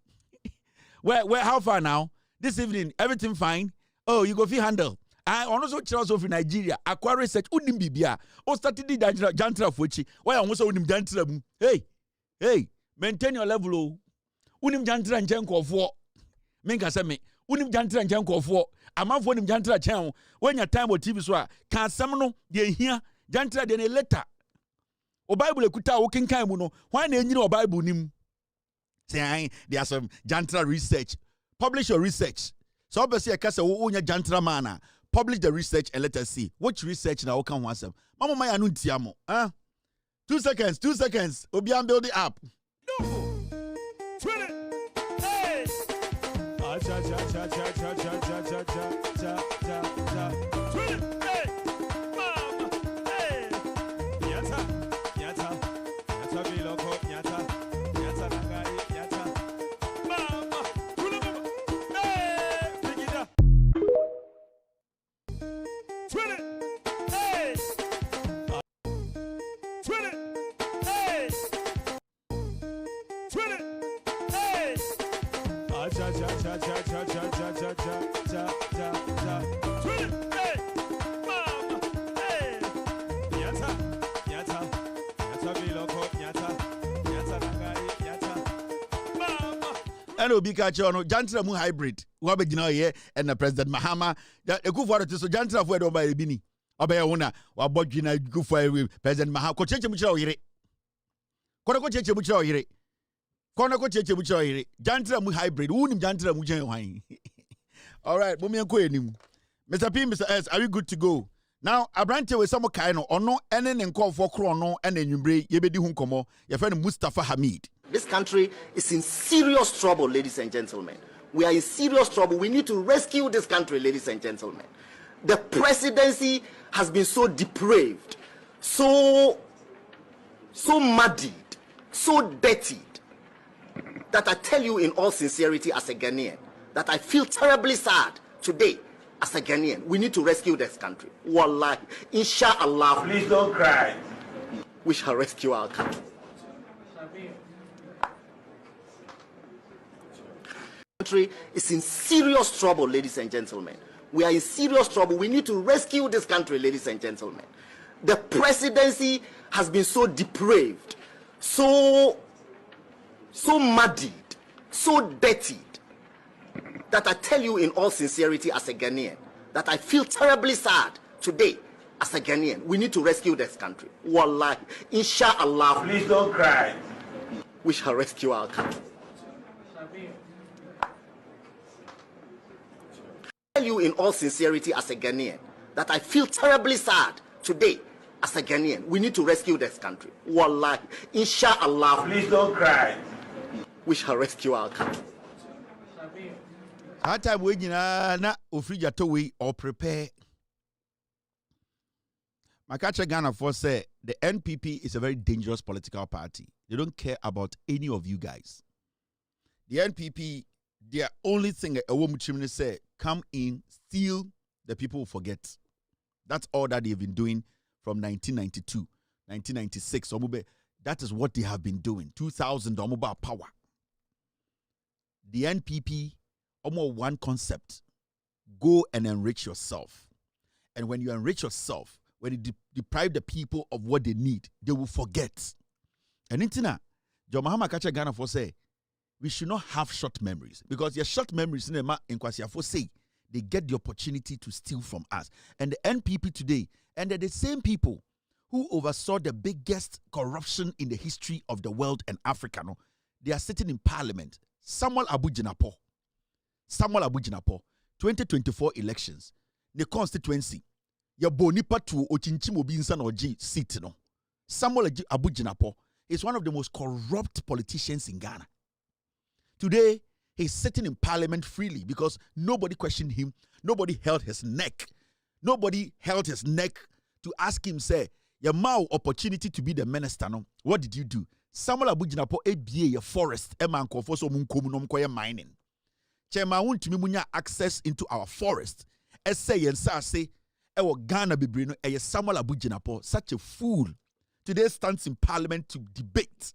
where how far now this evening everything fine oh you go fi handle. I also tell of Nigeria, acquire research, unim bibia, or started the jantra fuchi. Why I also unim jantra. Hey, maintain your level. Unim jantra and janko for Minka Semi, unim jantra and janko for a month for him jantra channel. When your time or TV swa can't summon ye here, jantra then a letter. O Bible kuta walking kaimuno, why they know Bible nim? Say, there are some jantra research. Publish your research. So obviously a case of unya jantra mana. Publish the research and let us see which research now can want some. Mama Maya Nuntiamo. 2 seconds. Obian build the app. And Obi Kachono, Jantra Mu hybrid, Wabagina here, and the President Mahama, that a good for it so Jantra for by the Bini, Obayona, or Bogina, good for President Mahama, Coach Mucho here. Konako Cheche Mucho here. Konako Cheche Mucho here. Jantra Mu hybrid, Unim Jantra Mujo wine. All right, Mumian Quenim. Mr. P, Mr. S, are we good to go? Now, I branch with some kind or no, and then call for Chrono and then you bring Yebedi Hunkomo, your friend Mustafa Hamid. This country is in serious trouble, ladies and gentlemen. We are in serious trouble. We need to rescue this country, ladies and gentlemen. The presidency has been so depraved, so muddied, so dirtied, that I tell you in all sincerity as a Ghanaian, that I feel terribly sad today as a Ghanaian. We need to rescue this country. Wallahi, inshallah. Please don't cry. We shall rescue our country. Country is in serious trouble, ladies and gentlemen. We are in serious trouble. We need to rescue this country, ladies and gentlemen. The presidency has been so depraved, so muddied, so dirtied, that I tell you in all sincerity as a Ghanaian, that I feel terribly sad today as a Ghanaian. We need to rescue this country. Wallahi, inshallah. Please don't cry. We shall rescue our country. I tell you in all sincerity as a Ghanaian, that I feel terribly sad today as a Ghanaian. We need to rescue this country. Wallahi, inshallah. Please don't cry. We shall rescue our country. That time when you na ofrija to we or prepare. Makacha Ghana for say the NPP is a very dangerous political party. They don't care about any of you guys. The NPP, their only thing a woman chimney say, come in, steal, the people will forget. That's all that they've been doing from 1992, 1996. That is what they have been doing. 2000 power. The NPP, almost one concept. Go and enrich yourself. And when you enrich yourself, when you deprive the people of what they need, they will forget. And intina, John Mahama Kacha Ghana for say, we should not have short memories. Because your short memories in Kwasiafo say, they get the opportunity to steal from us. And the NPP today, and they're the same people who oversaw the biggest corruption in the history of the world and Africa. No? They are sitting in parliament. Samuel Abu Jinapor, 2024 elections, the constituency, ya bonipa to ochinchim obi nsa na oji seat no. Samuel Abu Jinapor is one of the most corrupt politicians in Ghana. Today, he's sitting in parliament freely because nobody questioned him. Nobody held his neck. Nobody held his neck to ask him, say, your mau opportunity to be the minister, no? What did you do? Samuel Abu Jinapor ABA your forest, eman kofo so munkomu no mkoye mining. Chema wuntumi munya access into our forest. Ese yensa say, ewo Ghana bibri no eye Samuel Abu Jinapor, such a fool. Today stands in parliament to debate.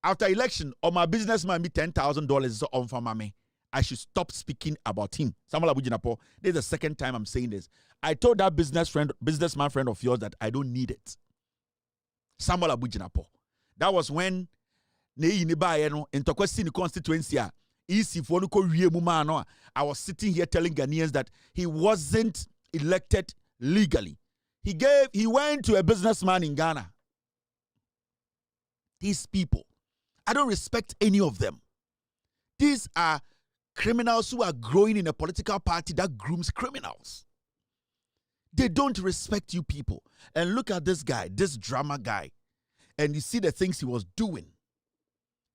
After election, my businessman be $10,000 so on for me. I should stop speaking about him. Samuel Abu Jinapor. This is the second time I'm saying this. I told that businessman friend of yours that I don't need it. Samuel Abu Jinapor. That was when in the constituency. I was sitting here telling Ghanaians that he wasn't elected legally. He went to a businessman in Ghana. These people, I don't respect any of them. These are criminals who are growing in a political party that grooms criminals. They don't respect you people. And look at this guy, this drama guy. And you see the things he was doing.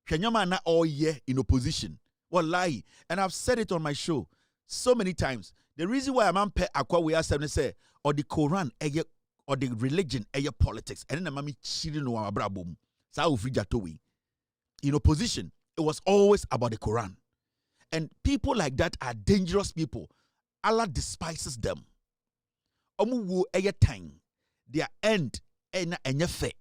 Kenyama na all year in opposition. Wallahi. And I've said it on my show so many times. The reason why I'm unpe akwa we are say or the Quran or the religion politics. And then mami chiri no abrabum. Sa ufrija towi. In opposition, it was always about the Quran. And people like that are dangerous people. Allah despises them. Omu eye time. Their end enya fe.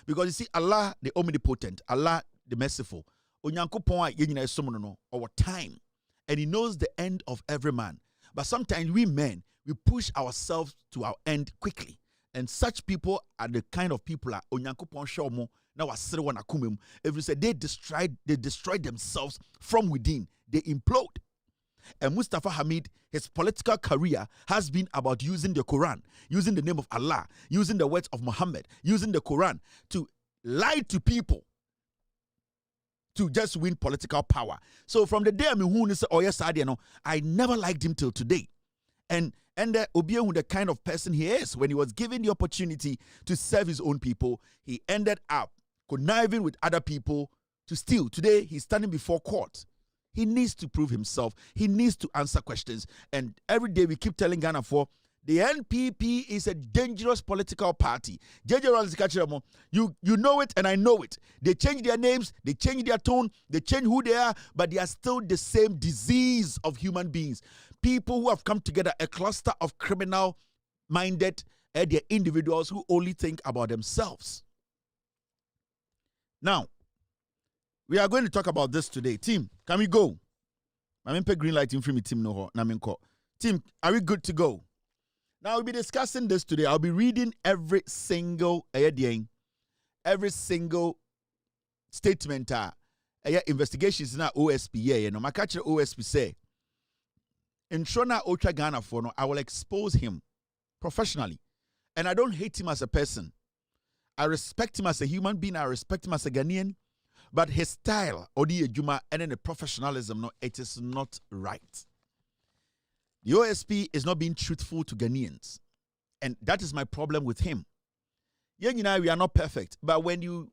Because you see, Allah the omnipotent, Allah the merciful, Onyankopon yenyina esomo no our time. And he knows the end of every man. But sometimes we men, we push ourselves to our end quickly. And such people are the kind of people that Onyankopon shomo now every say they destroy themselves from within. They implode. And Mustafa Hamid, his political career has been about using the Quran, using the name of Allah, using the words of Muhammad, using the Quran to lie to people to just win political power. So from the day I never liked him till today. And Obiang, the kind of person he is, when he was given the opportunity to serve his own people, he ended up conniving with other people to steal. Today, he's standing before court. He needs to prove himself. He needs to answer questions. And every day we keep telling Ghana for the NPP is a dangerous political party. You know it and I know it. They change their names, they change their tone, they change who they are, but they are still the same disease of human beings. People who have come together, a cluster of criminal-minded they're individuals who only think about themselves. Now, we are going to talk about this today. Team, can we go? I'm in green light in free me team no Team, are we good to go? Now we'll be discussing this today. I'll be reading every single statement investigations na OSP no makache OSP say in Shona Ocha Ghana for no I will expose him professionally. And I don't hate him as a person. I respect him as a human being. I respect him as a Ghanaian. But his style, Odi Ejuma, and then the professionalism, no, it is not right. The OSP is not being truthful to Ghanaians. And that is my problem with him. Yeah, you know, we are not perfect. But when you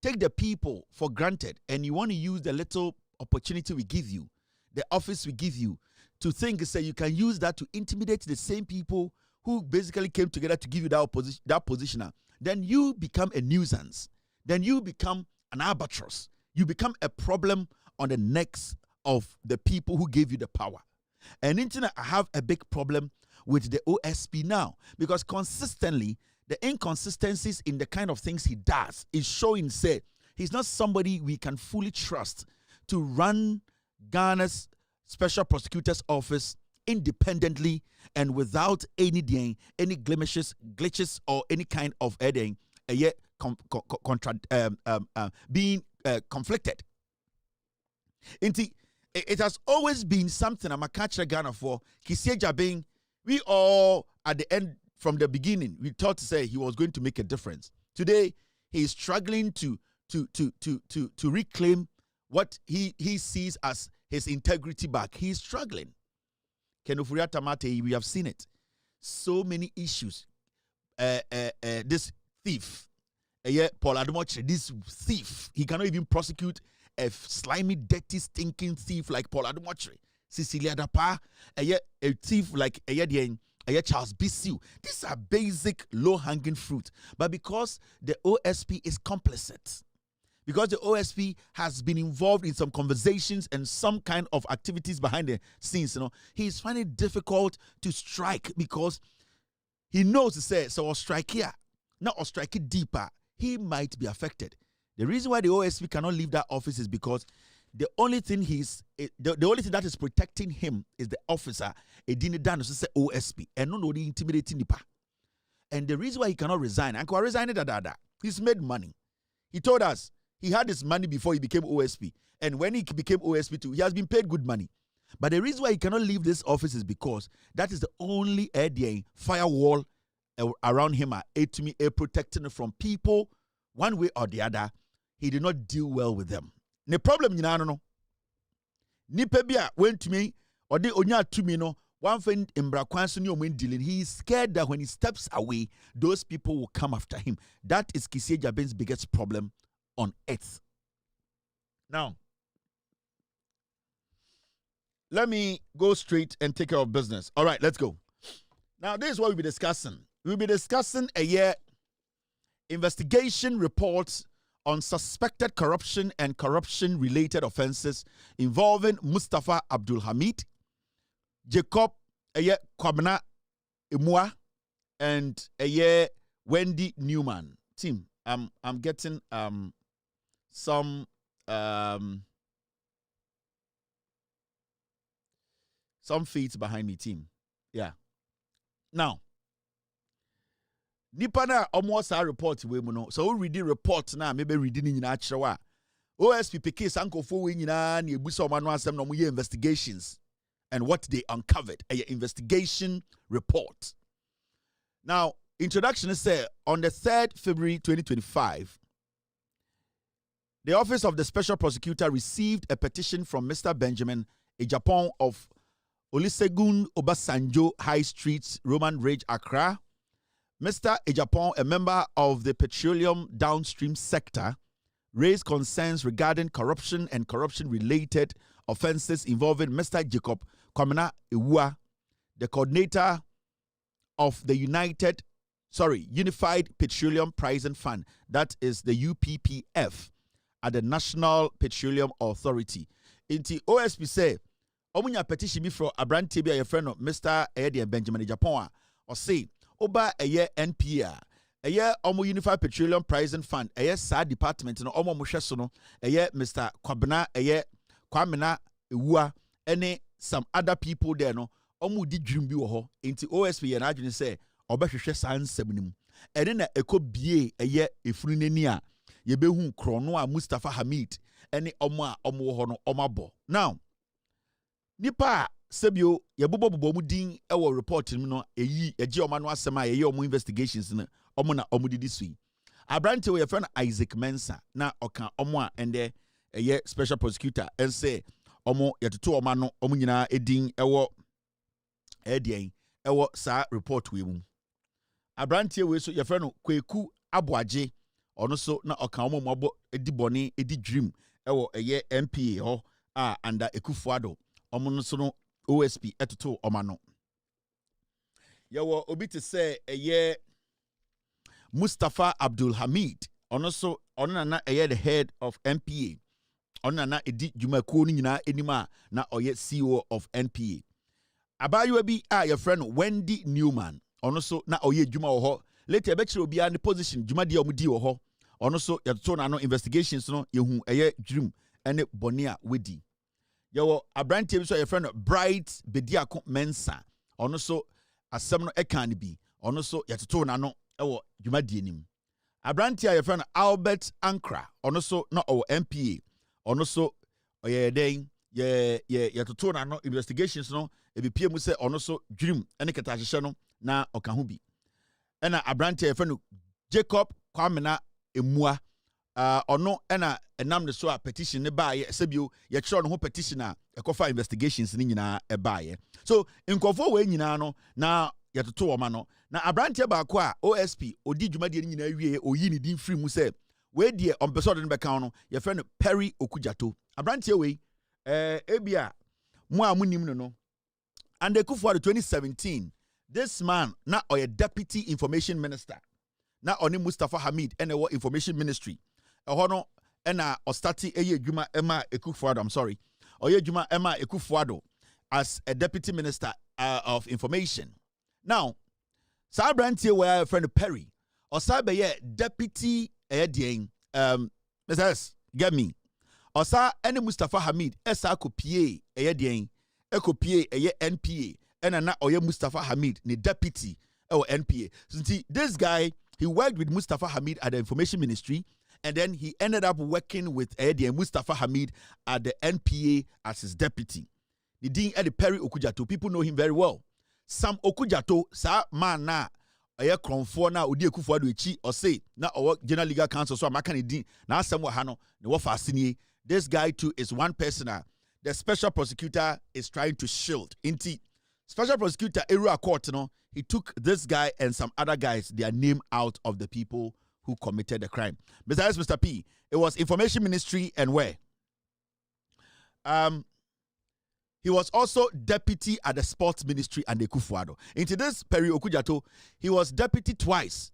take the people for granted and you want to use the little opportunity we give you, the office we give you, to think say you can use that to intimidate the same people who basically came together to give you that position, then you become a nuisance. Then you become an albatross. You become a problem on the necks of the people who gave you the power. And internet, I have a big problem with the OSP now, because consistently the inconsistencies in the kind of things he does is showing, say, he's not somebody we can fully trust to run Ghana's Special Prosecutor's Office independently and without any blemishes, glitches, or any kind of being conflicted. It has always been something I'm a catcher Ghana for. Kisie Jabing, we all at the end, from the beginning, we thought to say he was going to make a difference. Today, he is struggling to reclaim what he sees as his integrity back. He is struggling. Kenofuri Tamate, we have seen it. So many issues. This thief, Paul Adumoche, this thief, he cannot even prosecute a slimy, dirty, stinking thief like Paul Adumoche. Cecilia Dapa, a thief like Charles Bissiu. These are basic, low-hanging fruit. But because the OSP is complicit, because the OSP has been involved in some conversations and some kind of activities behind the scenes, he's finding it difficult to strike, because he knows to say, so I'll strike here, now I'll strike it deeper, he might be affected. The reason why the OSP cannot leave that office is because the only thing the only thing that is protecting him is the officer. OSP and not the intimidating nipa. And the reason why he cannot resign, Uncle resigned he's made money. He told us he had his money before he became OSP, and when he became OSP too, he has been paid good money. But the reason why he cannot leave this office is because that is the only firewall around him, protecting him from people one way or the other. He did not deal well with them. The problem, no. Nipebia went to me, or they onya to me, no. One friend in Brakwansu when dealing, he is scared that when he steps away, those people will come after him. That is Kisie Jabing's biggest problem on earth. Now, let me go straight and take care of business. All right, let's go. Now, this is what we'll be discussing. We'll be discussing a investigation reports on suspected corruption and corruption-related offenses involving Mustafa Abdul Hamid, Jacob Kwabena Imua, and Wendy Newman. Team, I'm getting some feeds behind me, team. Yeah. Now, nipa na almost a report we no. So we read the report na maybe reading in actual. OSP PK sankofo we nyina na ebusa omano asem na mo ye investigations and what they uncovered. A investigation report. Now, introduction is said on the 3rd February 2025. The Office of the Special Prosecutor received a petition from Mr. Benjamin Ejapon of Olusegun Obasanjo High Street, Roman Ridge, Accra. Mr. Ejapon, a member of the petroleum downstream sector, raised concerns regarding corruption and corruption-related offenses involving Mr. Jacob Kwabena Imua, the coordinator of the Unified Petroleum Pricing Fund, that is the UPPF, at the National Petroleum Authority. Inti OSP say, Omunya petition me from Abrante be a friend of Mr. Benjamin Ejapon, or say, Oba eye NPA, eye Omo Unified Petroleum Pricing Fund, eye sa department no Omo Muhweso no, eye Mr. Kwabena Kwabena Imua, ene some other people there no, Omo di dream bi wo ho. Inti OSP ye na adwene say, obehwehwe sa nsem nim. Ene na ekobie eye efunu nani a ye behu krono a Mustafa Hamid ene Omo a Omo ho no omabo. Now, nipa sebio ye bobo mu din e wo report nim no eyi eje omano asema ye omo investigations no omo na omo didi sui abrante we friend Isaac Mensah na oka omo a ende eye special prosecutor and say omo yetoto omano omo nyina edin ewo edien ewo sa report we mu abrante we so ye friend Kweku Aboaje ono so na oka omo mobo edi boni edi dream ewo eye MPA ho under Ekufuado ɔmo no so no OSP etoto ɔma no yɛwɔ obi te sɛ ɛyɛ Mustafa Abdul Hamid ɔno na ɛyɛ the head of NPA ɔno na edi dwumakuo no nyinaa anim a na ɔyɛ CEO of NPA abayewa bi a yɛfrɛ no Wendy Newman ɔno na ɔyɛ dwuma wɔ hɔ later ɛbɛkyerɛ obiara ne position dwumadeɛ a ɔmo di wɔ hɔ ɔno yɛtoto na no investigations no yɛhu ɛyɛ dwirim ɛne bɔne a wedi yɛwɔ abranteɛ bi so yɛfrɛ no Bright Bediako Mensa ɔno asɛm no ɛka ne bi ɔno yɛtoto na no ɛwɔ dwumadie nim abranteɛ a yɛfrɛ no Albert Ankra ɔno na ɔwɔ NPA ɔno ɔyɛ dɛn yɛtoto na no investigations no ebipie mu sɛ ɔno dwirim ɛne ketahyehyɛ no na ɔka ho bi ɛna abranteɛ yɛfrɛ no Jacob Kwamena Emua ɔno ɛna ɛnam ne so a petition ne baayɛ sɛbio yɛkyerɛ no ho petition a ɛkɔfa investigations ne nyinaa ɛbaayɛ so nkɔfoɔ wɔ nyinaa no na yɛtoto wɔma no na abranteɛ baako a OSP odi dwumadie ne nyinaa wie oyi ne din firi mu sɛ wei deɛ ɔmpɛ sɛ ɔde no bɛka no yɛfrɛ no Perry Okudjato abranteɛ wei ebia mo a monim no and Ekufuado 2017 this man na ɔyɛ deputy information minister na ɔne Mustafa Hamid ɛna ɛwɔ information ministry ɛhɔ no ɛna ɔstati ɛyɛ adwuma ɛma Ekufuado ɔyɛ adwuma ɛma Ekufuado as a deputy minister of information now saa abranteɛ wɔ a friend Perry ɔsa bɛyɛ deputy ɛyɛ deɛn Mrs. get me ɔsa ɛne Mustafa Hamid ɛsa akɔpie ɛyɛ deɛn ɛkɔpie ɛyɛ NPA ɛna na ɔyɛ Mustafa Hamid ne deputy ɛwɔ NPA so this guy he worked with Mustafa Hamid at the information ministry and then he ended up working with Mustafa Hamid at the NPA as his deputy. The Dean Eddie Perry Okudjato, people know him very well. Sam Okudjato, sa man na aye kronfo na odi Ekufuado echi or say na our General Legal Counsel so amaka ne din na asem wa ha no ne wo fa asenie. This guy too is one person the special prosecutor is trying to shield. Inti special prosecutor Erua Court no he took this guy and some other guys their name out of the people who committed the crime. Besides Mr. P, it was information ministry and where? He was also deputy at the sports ministry and the Ekufuado. Into this Perry Okudjato, he was deputy twice.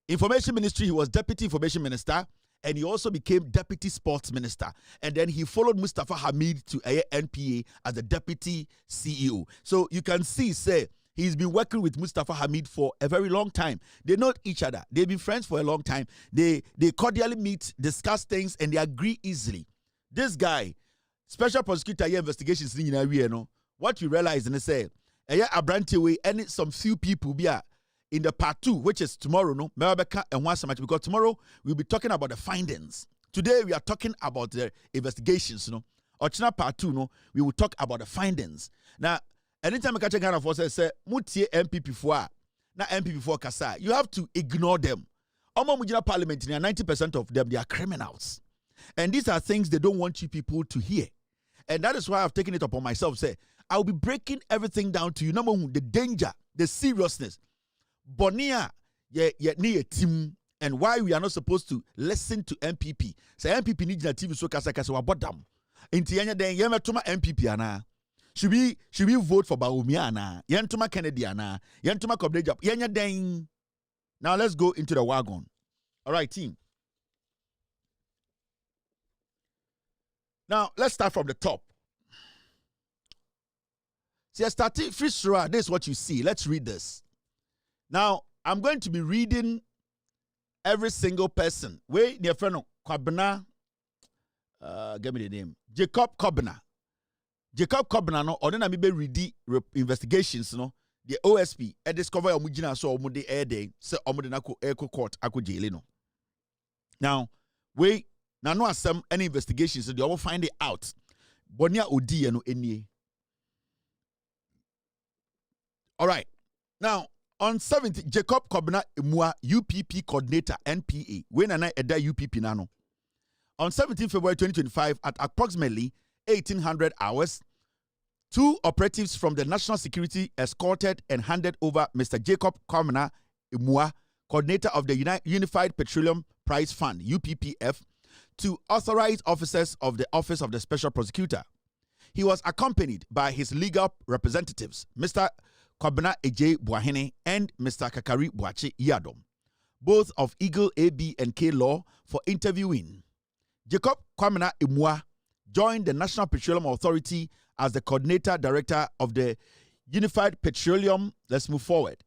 Information ministry, he was deputy information minister, and he also became deputy sports minister. And then he followed Mustafa Hamid to NPA as the deputy CEO. So you can see, say, he's been working with Mustafa Hamid for a very long time. They know each other. They've been friends for a long time. They cordially meet, discuss things, and they agree easily. This guy, special prosecutor investigations, what you realize and they say, and some few people be in the part 2, which is tomorrow, no, and once so much because tomorrow we'll be talking about the findings. Today we are talking about the investigations, Or part 2, no, we will talk about the findings. Now, anytime I catch a kind of force, say, mutie MPP for na MPP for kasa, you have to ignore them. Omo mujina parliament, 90% of them, they are criminals. And these are things they don't want you people to hear. And that is why I've taken it upon myself, say, I'll be breaking everything down to you. Number one, the danger, the seriousness. Bonia, near team, and why we are not supposed to listen to MPP. Say MPP needs a TV so kasa wa bottom. Intianya den yema tuma MPP ana. Should we vote for Baumiana? Yentuma Canadiana. Yentuma Kobdejap. Yenya dang. Now let's go into the wagon. All right, team. Now let's start from the top. See, I started first. This is what you see. Let's read this. Now I'm going to be reading every single person. Wait, dear friend, Kobna. Give me the name. Jacob Kobna. Jacob Kobna no ɔne na mebe ready investigations no the OSP discover omugina so omude day say omude na ko court ako jail no. Now we na no asem any investigations they will find it out. Bonia odi no enie. All right. Now on 7th Jacob Kobna Emua UPP coordinator NPA. We na eda UPP na no. On 17 February 2025 at approximately 1800 hours, 2 operatives from the National Security escorted and handed over Mr. Jacob Kwamena Emua, coordinator of the Unified Petroleum Price Fund, UPPF, to authorized officers of the Office of the Special Prosecutor, He was accompanied by his legal representatives, Mr. Kwabena Ejay Buahene and Mr. Kakari Buachi Yadom, both of Eagle AB and K Law, for interviewing. Jacob Kwamena Imua joined the National Petroleum Authority as the coordinator director of the Unified Petroleum. Let's move forward.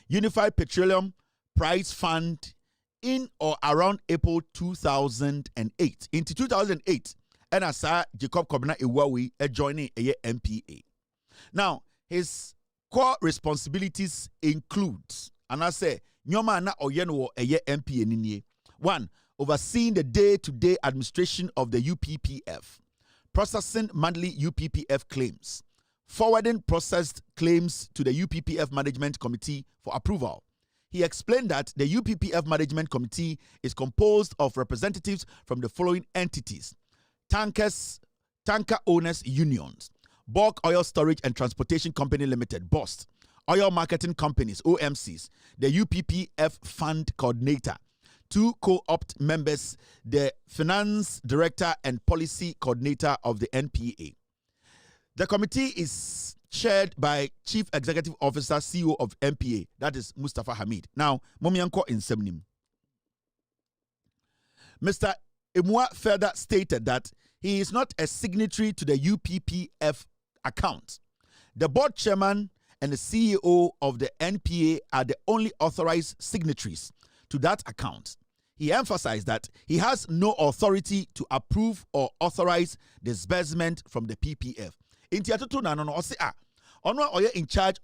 Unified Petroleum Price Fund in or around April 2008. Into 2008, and as Jacob Kwabena Iwawi joining a MPA. Now, his core responsibilities include, and I say, Nyoma na oyeno eye MPA ninye. 1. Overseeing the day-to-day administration of the UPPF, processing monthly UPPF claims, forwarding processed claims to the UPPF Management Committee for approval. He explained that the UPPF Management Committee is composed of representatives from the following entities: Tanker Owners Unions, Bulk Oil Storage and Transportation Company Limited, BOST, Oil Marketing Companies, OMCs, the UPPF Fund Coordinator, 2 co-opt members, the Finance Director and Policy Coordinator of the NPA. The committee is chaired by Chief Executive Officer, CEO of NPA, that is Mustafa Hamid. Now, Momianko in Semnim. Mr. Imua further stated that he is not a signatory to the UPPF account. The board chairman and the CEO of the NPA are the only authorized signatories to that account. He emphasized that he has no authority to approve or authorize disbursement from the PPF. In charge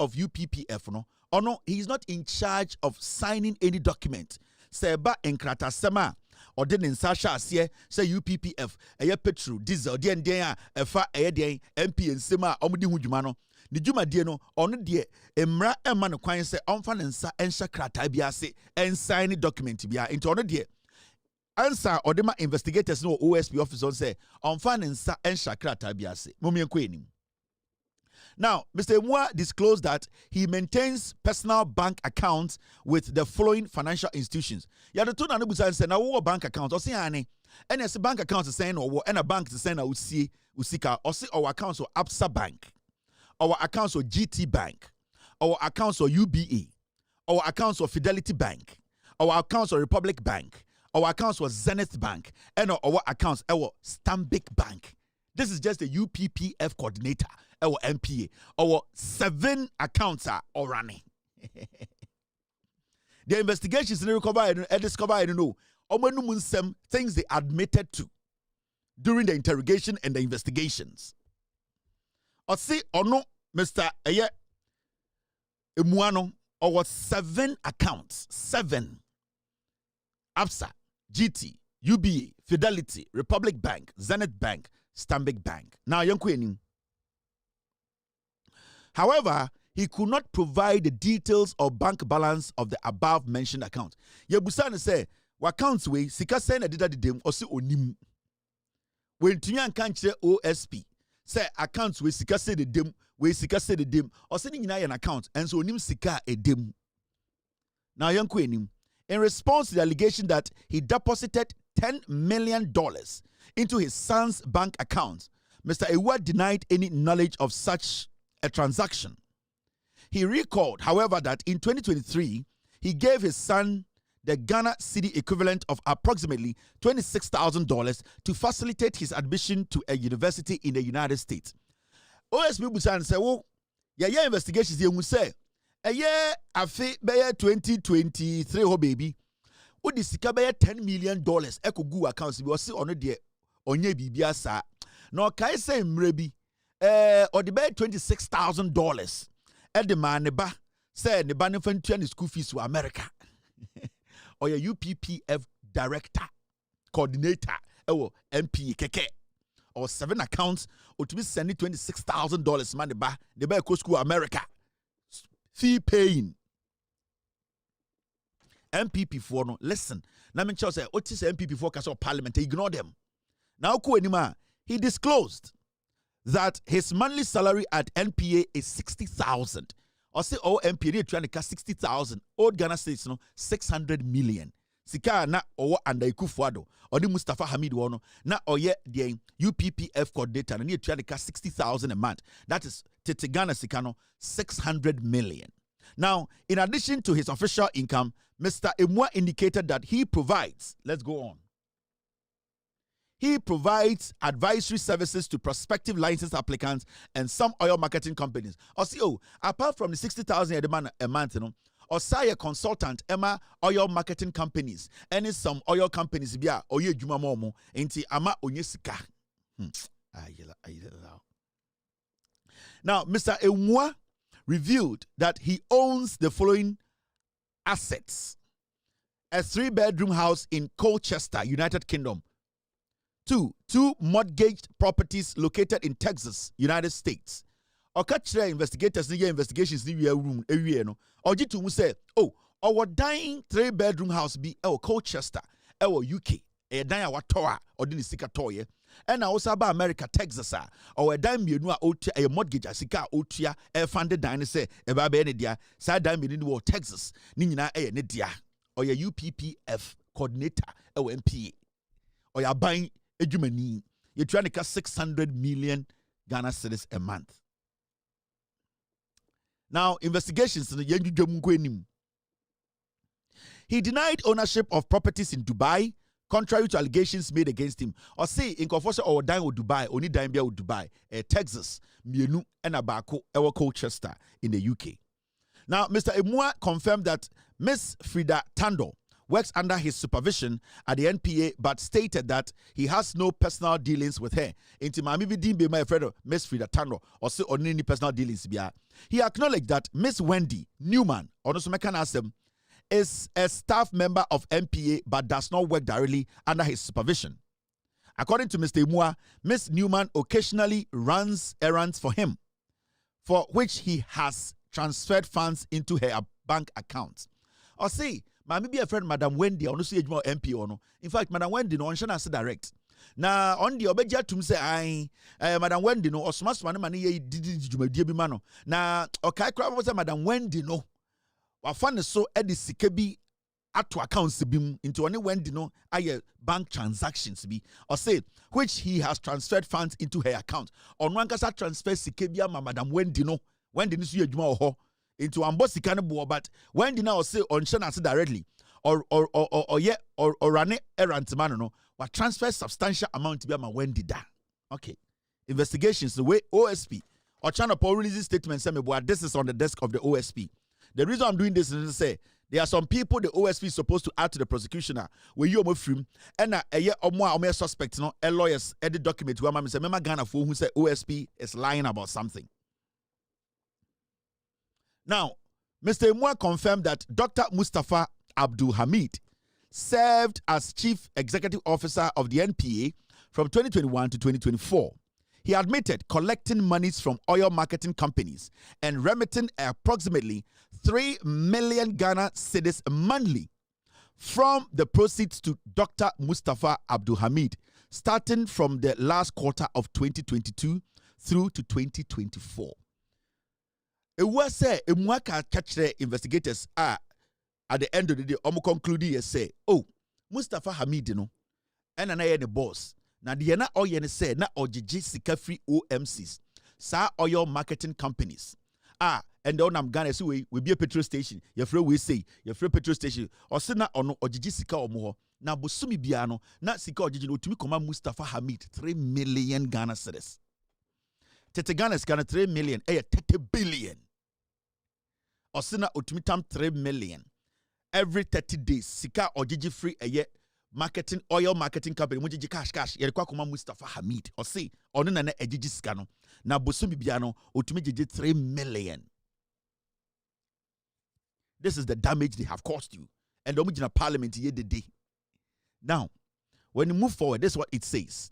of UPPF, he is not in charge of signing any document. Seba enkrata sema or den in Sasha say UPPF, petrol, diesel, efa MP and Sema omudi hujumano. Ni juma die no ono de emra ema no kwan se onfa ne nsa enhye krata bia se ensign document bia into ono de answer odema investigators no OSP officer say onfa ne nsa enhye krata bia se momienko enim. Now, Mr. Imua disclosed that he maintains personal bank accounts with the following financial institutions. Yadoto na nebusa say na wo bank account osi ane and as bank account is saying or and a bank is saying na usika osi our accounts or Absa Bank. Our accounts of GT Bank, our accounts of UBA, our accounts of Fidelity Bank, our accounts of Republic Bank, our accounts of Zenith Bank, and our accounts our Stanbic Bank. This is just the UPPF coordinator, our MPA. Our 7 accounts are all running. The investigations discovered things they admitted to during the interrogation and the investigations. Osi ono Mr. Imuano or 7 accounts, 7. Absa, GT, UBA, Fidelity, Republic Bank, Zenith Bank, Stanbic Bank. Now, however, he could not provide the details or bank balance of the above mentioned account. Yebusane say, "Wa accounts we sika say na dida dem osi onim." When tunya kanche OSP say accounts we sika say the dem, we sika say the dem, osi ni nyina an account and so onim sika e dem. Now yanko enim. In response to the allegation that he deposited $10 million into his son's bank account, Mr. Ewa denied any knowledge of such a transaction. He recalled, however, that in 2023, he gave his son the Ghana cedi equivalent of approximately $26,000 to facilitate his admission to a university in the United States. OSP Busan said, "Oh, yeah, investigations here will say, a year afe be 2023 ho baby. Wo di sika be $10 million ekogu accounts bi o se ono de onye bibia sa. Na kai say mre bi or the be $26,000 e de man ne ba say ne ba ne fa ntua ne school fees to America." Or your UPPF director, coordinator, MP keke, or 7 accounts, or to be sending $26,000 money back, the back school America, fee paying. MPP for no listen. Now me say what is MPP for case of parliament? Ignore them. Now he disclosed that his monthly salary at NPA is $60,000. Or say MPA trying to 60,000. Old Ghana states 600 million. sika na owo Andai Kufuado or the Mustafa Hamid wono na oye the UPPF coordinator na near 60,000 a month. That is Ghana Sikano 600 million. Now, in addition to his official income, Mr. Emwa indicated that he provides, let's go on. He provides advisory services to prospective license applicants and some oil marketing companies. Or see, apart from the 60,000 a month, or say a consultant, Emma oil marketing companies, and some oil companies, bia oye juma momo, enti ama onyesika. Now, Mr. Emwa revealed that he owns the following assets: a 3-bedroom house in Colchester, United Kingdom. Two mortgaged properties located in Texas, United States. Okachre investigators need investigations in your room area no. Oji to say, our dying 3-bedroom house be Colchester, UK. A dying our tower or didn't sika toy. And also about America, Texas, or a dime you know a mortgage sika otia a funded dine say a baby dia side dime in the Texas, Nina a nedia or your UPPF coordinator or MP or you're buying a Germany. You're trying to cost 600 million Ghana cedis a month. Now, investigations in the Yenju. He denied ownership of properties in Dubai, contrary to allegations made against him. Or say in Confucius or dying with Dubai, only dying with Dubai, Texas, Mienu, and Abako, Colchester in the UK. Now, Mr. Emwa confirmed that Miss Frida Tando works under his supervision at the NPA, but stated that he has no personal dealings with her. Into my my friend Miss Frida Tando, or say on any personal dealings. He acknowledged that Miss Wendy Newman, is a staff member of NPA, but does not work directly under his supervision. According to Mr. Emwa, Miss Newman occasionally runs errands for him, for which he has transferred funds into her bank account. Or say, maybe a friend, Madam Wendy, I want to see more MP or no. In fact, Madam Wendy, no one shall answer direct. Now, on the obeja to say, Madam Wendy, no, or smash money, did mano. Now, okay, crab was a Madam Wendy, no. Wa fan so edi sikebi ato accounts bim into only Wendy, no, aye bank transactions be, or say, which he has transferred funds into her account. On one case, transfer sikebia, Madam Wendy, no, Wendy, this year, ho. Into ambosi kind of but when did now say on Shana directly or run errant man no what transfer substantial amount to be when did that. Okay. Investigations the way OSP or China Paul releases statement say this is on the desk of the OSP. The reason I'm doing this is to say there are some people the OSP is supposed to add to the prosecution where you are free and a year or more suspect no a lawyers edit document where mama say Mama Ghana for who say OSP is lying about something. Now, Mr. Emwa confirmed that Dr. Mustafa Abdul Hamid served as Chief Executive Officer of the NPA from 2021 to 2024. He admitted collecting monies from oil marketing companies and remitting approximately 3 million Ghana cedis monthly from the proceeds to Dr. Mustafa Abdul Hamid, starting from the last quarter of 2022 through to 2024. It was said, Emwaka catch the investigators at the end of the day, concluded say, Mustafa Hamid, no, and an the boss. Now, the na oil say, na ojiji sika free OMCs, sa oil marketing companies. And then I'm gonna say, we be a petrol station. Your friend we say, your free petrol station, or sena ono ojiji sika omo. Na busumi biano, na sika ojiji no to me command Mustafa Hamid 3 million Ghana cedis. Tete Ghana is Ghana 3 million, 30 billion. Osina Utumitam 3 million. Every 30 days, Sika or Gigi free a year marketing oil marketing company, Mujiji cash, Yerquakuma Mustafa Hamid, or say, Onana a Gigi Scano. Now Busumi Biano, Utumiji 3 million. This is the damage they have caused you. And the original parliament here the day. Now, when you move forward, this is what it says.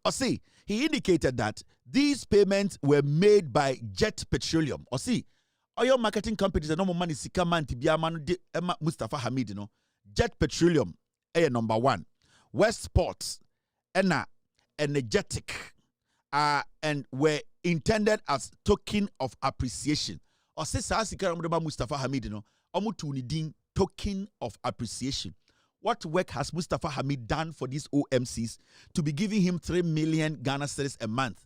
Or see, he indicated that these payments were made by Jet Petroleum. Or see, oil marketing companies are no more money. Sikaman Tibiaman Mustafa Hamid, you know. Jet Petroleum, number 1. Westport, energetic, and were intended as token of appreciation. ɔse saa sika no ba Mustafa Hamid no ɔmo to ne din token of appreciation. What work has Mustafa Hamid done for these OMCs to be giving him 3 million Ghana cedis a month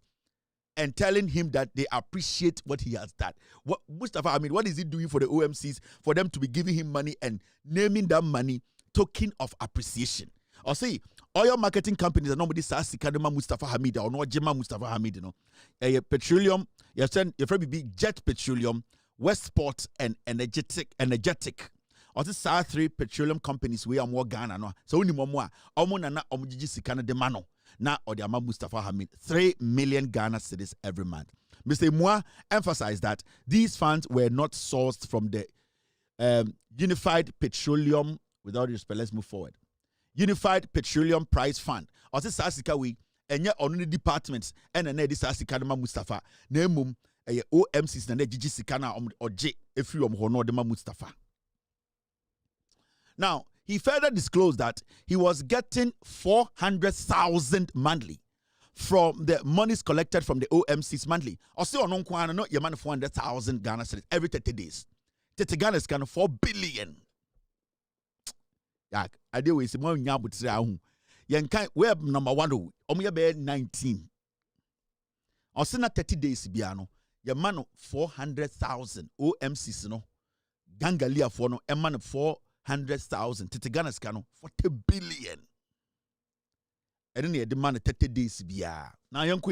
and telling him that they appreciate what he has done? What Mustafa Hamid, what is he doing for the OMCs for them to be giving him money and naming that money token of appreciation? Or say oil marketing companies are normally Kadema Mustafa Hamid or no Jema Mustafa Hamid, you know. Petroleum, you send your friend be Jet Petroleum, Westport, and Energetic. Or the SAR 3 petroleum companies we are more Ghana no. So only more na omujiji sikana de mano na or the ama Mustafa Hamid 3 million Ghana cedis every month. Mr. Moa emphasized that these funds were not sourced from the Unified Petroleum. Without respect, let's move forward. Unified Petroleum Price Fund. Or the Sasika we enye only departments and an edis Sasika Mustafa. Nemum OMCs na jiji sikana or J if you honor de Mustafa. Now, he further disclosed that he was getting 400,000 monthly from the monies collected from the OMCs monthly. Or say on Kwana, no, your man 400,000 Ghana cedis every 30 days. 30 Ghana is kind of 4 billion. Yak, I do is more nyabut say Yankai web number 1 omuya 19. Or say na 30 days biano. Your man 400,000 OMCs no. Gangalia for no, a man 400,000. Titiganas cano 40 billion. And then the demand 30 days biya. Now young.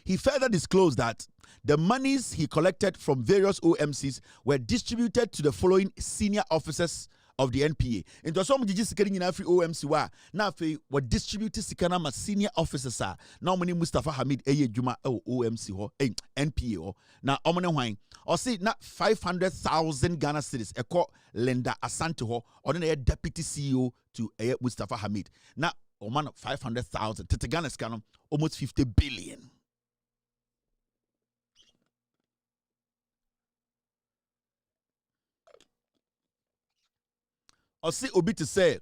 He further disclosed that the monies he collected from various OMCs were distributed to the following senior officers of the NPA. Into some jiji sikering in every OMC wa na fe were distributed sikana ma senior officers are now many Mustafa Hamid eye juma OMC ho NPA ho na omone hwan or say na 500,000 Ghana cedis eko Linda Asante ho or na deputy CEO to Mustafa Hamid na oman 500,000 tete Ghana scanom almost 50 billion. Or see Obi to say,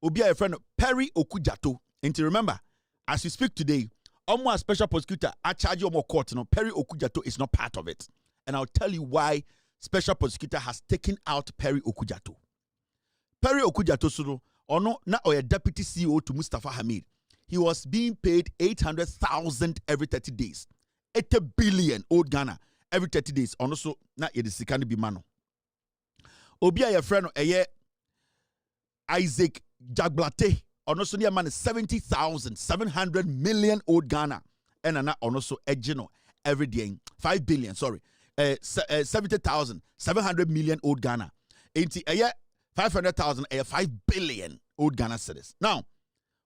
Obi a friend Perry Okujato. And to remember, as we speak today, Omo special prosecutor, I charge you more court. No, Perry Okujato is not part of it. And I'll tell you why special prosecutor has taken out Perry Okujato. Perry Okujato Suru, or no, now a deputy CEO to Mustafa Hamid. He was being paid 800,000 every 30 days. 80 billion old Ghana every 30 days. And also, now it is can be mano. Obi a friend Isaac Jagblate, also near man 70,700 million old Ghana, and an also ejino every day 5 billion, 70,700 million old Ghana. Ain't a year 500,000 a 5 billion old Ghana cedis. Now,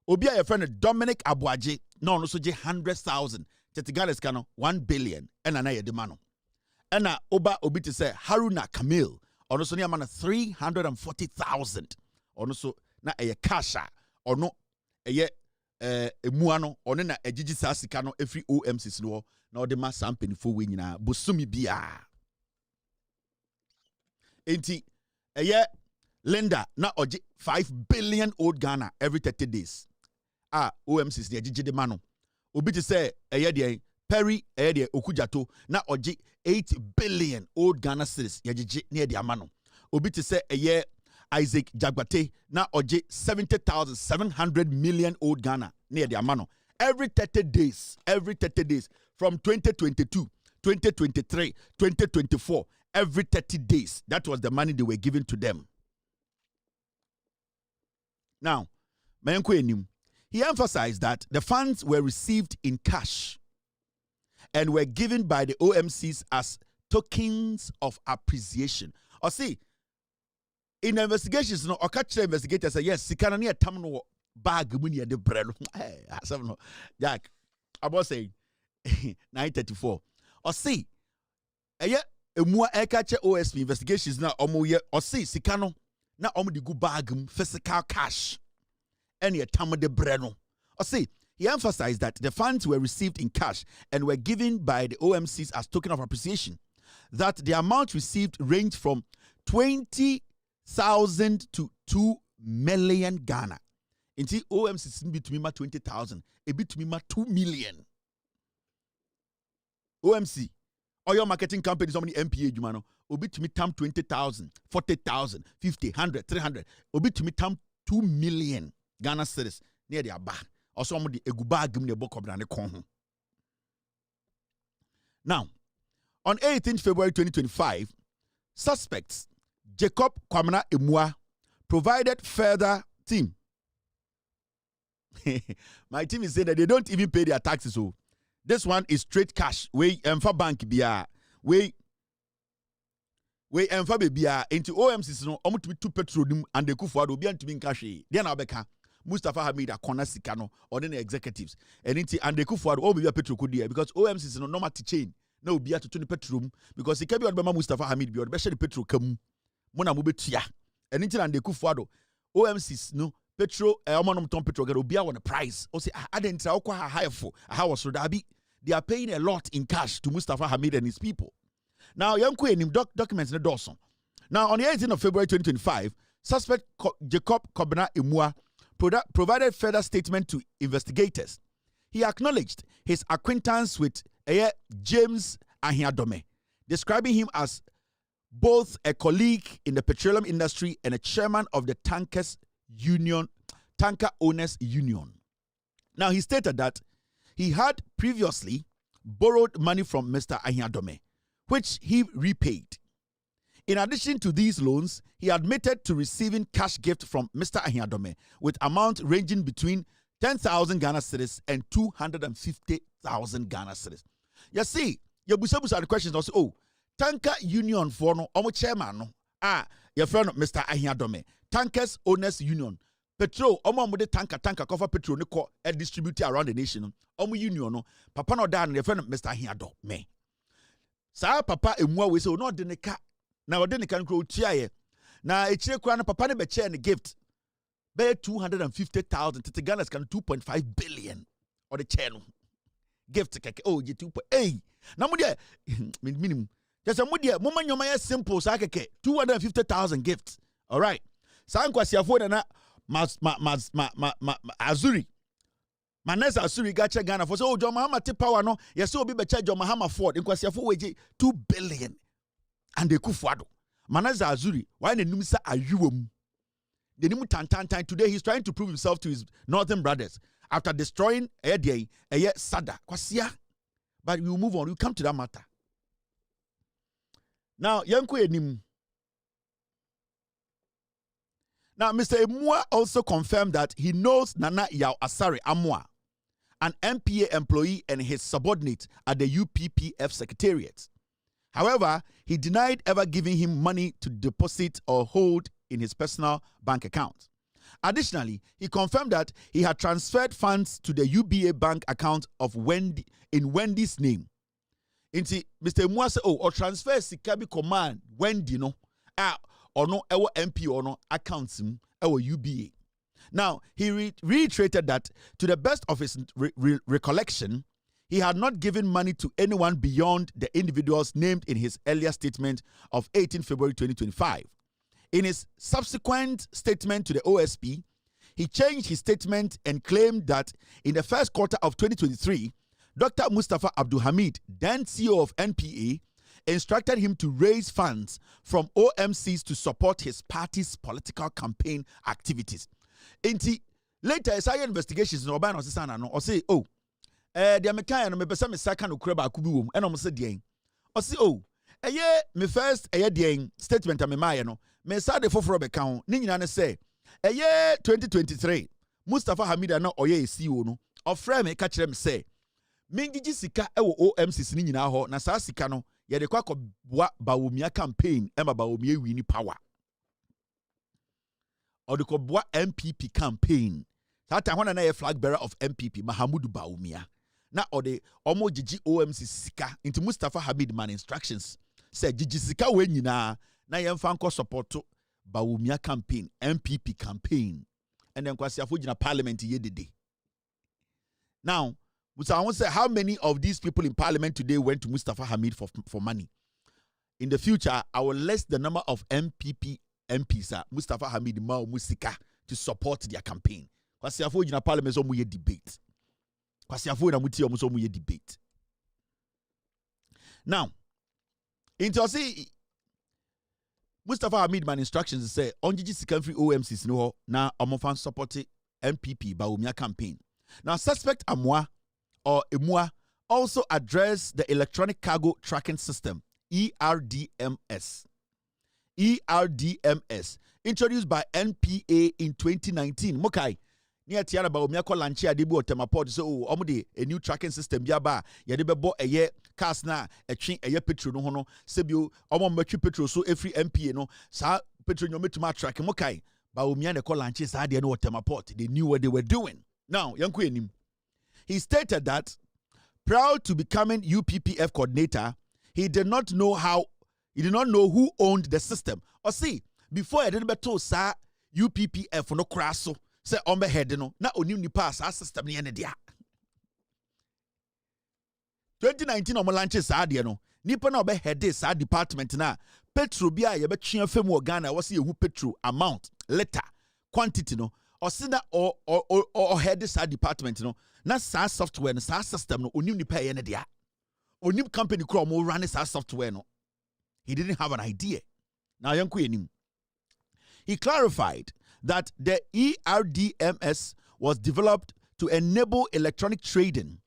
Obi a friend Dominic Abuaje, no also 100,000. Ghana is 1 billion, and an demano. And Oba Obi to say Haruna Kamil, also near man 340,000. Also na kasha or no muano or na ejiji sasika no every OMCs no na the ma sampeni fo we nyina bosumi bia enti Linda na oje 5 billion old Ghana every 30 days OMCs de ejiji de mano obi to say de Perry de Okujato na oje 8 billion old Ghana cedis ejiji near de amano obi to say Isaac Jagbate na oje 70,700 million old Ghana near the amano every 30 days from 2022 2023 2024 every 30 days that was the money they were giving to them. Now he emphasized that the funds were received in cash and were given by the OMCs as tokens of appreciation. Or see, in investigations, no, or catch the investigators say, yes, Sikana near Tamno bag money at the bread. Jack, I was saying 934. Or see, a more air catcher OSP investigations now, or see, Sikano, now the good bag physical cash. Any time of the bread. Or see, he emphasized that the funds were received in cash and were given by the OMCs as token of appreciation. That the amount received ranged from 20,000 to 2 million Ghana. Inti OMCs between 20,000, a bit to 2 million. OMC, oil marketing companies, so many MPA, Jumano, obi to me tam 20,000, 40,000, 50, 100, 300, obi to me tam 2 million Ghana cedis near their bar. Or some of the Eguba give me the book of the Konho. Now, on 18th February 2025, suspects Jacob Kwamina Emua provided further team. My team is saying that they don't even pay their taxes. So this one is straight cash. We Emfa Bank biya. We Emfa biya into OMCs no omo to be 2 petroleum and the Kufuado obi and to be cash. Then Abeka Mustafa Hamid a corner sikano or the executives. And the Kufuado all be a petrol could because OMCs no normal to chain. No be to 20 petroleum because he can be on Mustafa Hamid be on the petrol come. Mona mubetia. And and the Kufuado OMCs no petrol omonom ton petrol get obi on the price. O say I didn't say high for how was Dabi. They are paying a lot in cash to Mustafa Hamid and his people. Now, Yanko and him documents in the Dawson. Now, on the 18th of February 2025, suspect Jacob Kwamina Emua provided further statement to investigators. He acknowledged his acquaintance with James Ahiadome, describing him as both a colleague in the petroleum industry and a chairman of the Tanker Owners Union. Now, he stated that he had previously borrowed money from Mr. Ahiadome, which he repaid. In addition to these loans, he admitted to receiving cash gift from Mr. Ahiadome with amount ranging between 10,000 Ghana cedis and 250,000 Ghana cedis. You see, you busa the questions also. Oh, Tanker Union for no, omo chairman no. Your friend Mr. Ahiadome, Tankers Owners Union. Petrol, omo mo de tanker cover petrol no distribute around the nation. Omo union no, papa no dan your friend Mr. Ahiadome. Sa papa Emua we say no de ne ka na ode ne kan kro tia na echire kra na papa ne be chair ne gift be 250,000 to Ghana's can 2.5 billion or the chair no gift keke oh je 2.8 na mo de minimum just mo de mo manyoma simple sa keke 250,000 gifts. All right, sa nkwasiafo na Azuri Manesa Asuri gacha Ghana for so John Mahama te power no yes obi be charge John Mahama Ford nkwasiafo weje 2 billion and the Kufuado Manesa Azuri why na num sa ayuwom the nimu tantan today he's trying to prove himself to his northern brothers after destroying Sada kwasia, but we will move on, we come to that matter now. Yanko enim. Now, Mr. Emua also confirmed that he knows Nana Yao Asare Amwa, an MPA employee and his subordinate at the UPPF Secretariat. However, he denied ever giving him money to deposit or hold in his personal bank account. Additionally, he confirmed that he had transferred funds to the UBA bank account of Wendy in Wendy's name. Mr. Emua said, or transfer Sikabi command Wendy no. Or no, our MP or no accounts him, our UBA. Now, he reiterated that to the best of his recollection, he had not given money to anyone beyond the individuals named in his earlier statement of 18 February 2025. In his subsequent statement to the OSP, he changed his statement and claimed that in the first quarter of 2023, Dr. Mustafa Abdul Hamid, then CEO of NPA, instructed him to raise funds from OMCs to support his party's political campaign activities. Later, as I investigations no ban osisana no, or say, oh, the American no me pesa me saka no kreba akubi wom, and almost said, or say, oh, me first statement me my no, me sa de foforo be kan, ni nyina say, 2023, Mustafa Hamida no oye CEO no, or frame me catch them say, Mingiji sika ewo OMCs ni nyina ho, na sa sika no, ye de kwa Bawumia campaign ema Bawumia wini power or the Kobwa MPP campaign that time when I flag bearer of MPP Mahamudu Bawumia na or the omo jiji OMC sika into Mustafa Hamid man instructions say jiji sika we nyina na yemfa nko support to Bawumia campaign MPP campaign and then kwasiafo jina parliament ye dede. Now so I want to say how many of these people in parliament today went to Mustafa Hamid for money. In the future, I will list the number of MPP MPs, Mustafa Hamid Mao Musika, to support their campaign. Because in a parliament, so we debate. Because na muti so we debate. Now, into see Mustafa Hamid man instructions say on GG free OMCs no na omofan support MPP Bawumia campaign. Now suspect Amwa or Emua also address the electronic cargo tracking system ERDMS. ERDMS introduced by NPA in 2019. Mokai near Tiana Bawumia ko lanchi adebu otemapod so omude a new tracking system biaba yede bebo eye cars na etwen eye petrol no ho no sebio omo metwi petrol so every MPA no sa petrol nyo metuma track Mokai Bawumia ne ko lanchi sa de no otemapod. They knew what they were doing. Now yanku enim. He stated that proud to becoming UPPF coordinator, he did not know who owned the system. Or see, before I didn't beto sa UPPF no crasso, say on the head no, na onim ni pass our system ni ene dia. 2019 omo launch sa de no, nipa na obe head sa department na petrol bia ye be twen fam wo Ghana wo se yehu petrol amount, liter, quantity no, or sina or head sa department no. Na sa software no sa system no onim nipa ye ne dia. Onim company kro mo run sa software no. He didn't have an idea. Now yanku enim. He clarified that the ERDMS was developed to enable electronic trading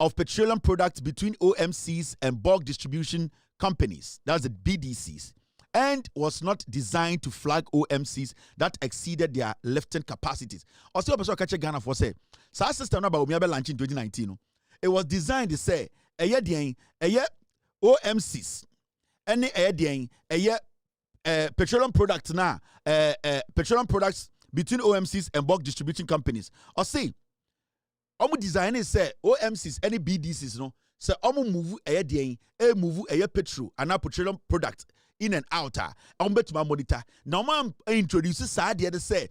of petroleum products between OMCs and bulk distribution companies, that's the BDCs, and was not designed to flag OMCs that exceeded their lifting capacities. Also, person catch Ghana for say, sa system na ba omi abe launch in 2019. It was designed to say, OMCs, any petroleum products na, petroleum products between OMCs and bulk distributing companies. Or say, omu design is say OMCs, any BDCs no, say omu move petrol and petroleum product in and out. Betuma monitor. Now man introduces side the say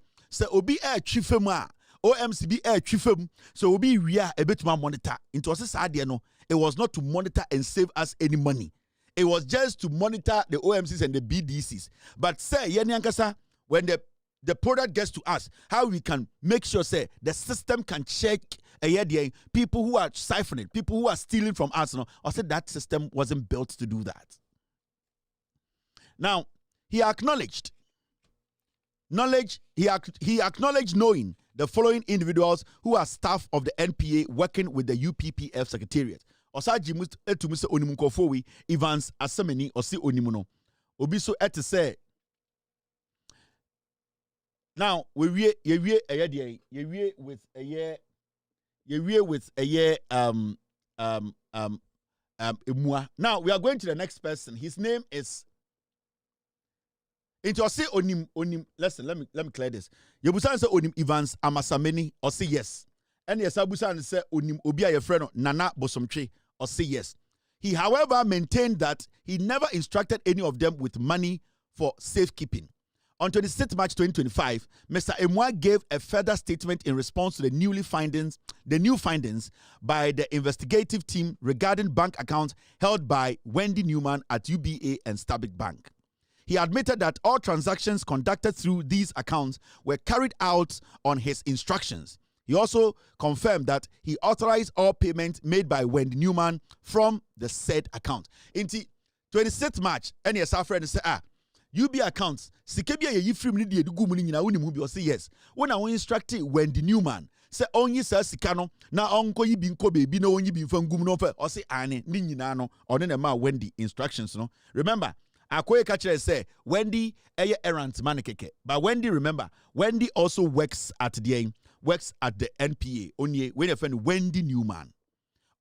obi chifema OMC be chifem so obi we are a bit more monitor. Into us side no. It was not to monitor and save us any money. It was just to monitor the OMCs and the BDCs. But say Yankasa, when the product gets to us, how we can make sure say the system can check people who are siphoning, people who are stealing from us. No, I said that system wasn't built to do that. Now, he acknowledged knowing the following individuals who are staff of the NPA working with the UPPF Secretariat. Osaji must etumuse onimunkofowi Evans Asemeni osi onimuno. Obiso say. Now we with a year Now we are going to the next person. His name is into say onim. Listen, let me clear this. Yebusan say onim Evans Amasameni or say yes. And yes, Abusan say onim obi a friend Nana Bosomtwe or say yes. He, however, maintained that he never instructed any of them with money for safekeeping. On 26 March 2025, Mr. Emwa gave a further statement in response to the new findings by the investigative team regarding bank accounts held by Wendy Newman at UBA and Stanbic Bank. He admitted that all transactions conducted through these accounts were carried out on his instructions. He also confirmed that he authorized all payments made by Wendy Newman from the said account. In 26th March, any friend say, UB accounts, Sikebia ye free money de gumu ni nyina woni mu bi o say yes. When I instructed Wendy Newman, say onyi sa sika no na onko yi bi nko bebi na onyi bi mfa ngum no fa o say ane ni nyina no one na ma Wendy instructions no. Remember, Akoye Kachere say Wendy eye errant man keke. But Wendy, remember, Wendy also works at the NPA. Onye when your friend Wendy Newman.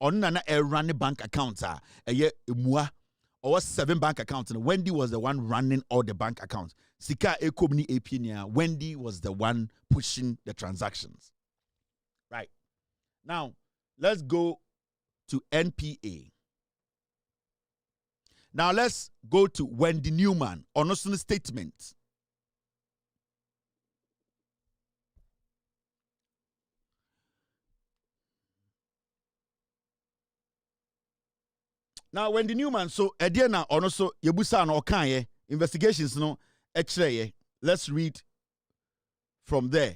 On na run bank accounts eye emua or 7 bank accounts, and Wendy was the one running all the bank accounts. Sika Ekomni Epinia, Wendy was the one pushing the transactions. Right. Now, let's go to NPA. Now, let's go to Wendy Newman on a statement. Now, Wendy Newman, so Ediana or also Yebusa no Okanye investigations no X-ray. Let's read from there.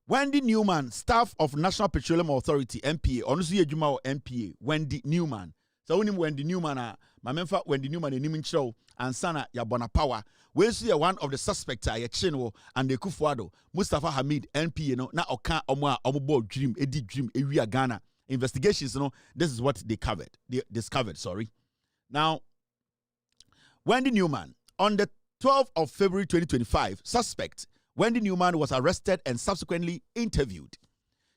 Wendy Newman, staff of National Petroleum Authority (NPA), Onusu Yejuma or NPA. Wendy Newman, So Wendy Newman, my member Wendy Newman and Nimin Show and Sana Yabona Power. We see one of the suspects Chinwo and the Kufuado, Mustafa Hamid, NP, na Oka Omo Dream, Eddie Dream, Area Ghana. Investigations, this is what they discovered, sorry. Now, Wendy Newman, on the 12th of February 2025, suspect Wendy Newman was arrested and subsequently interviewed.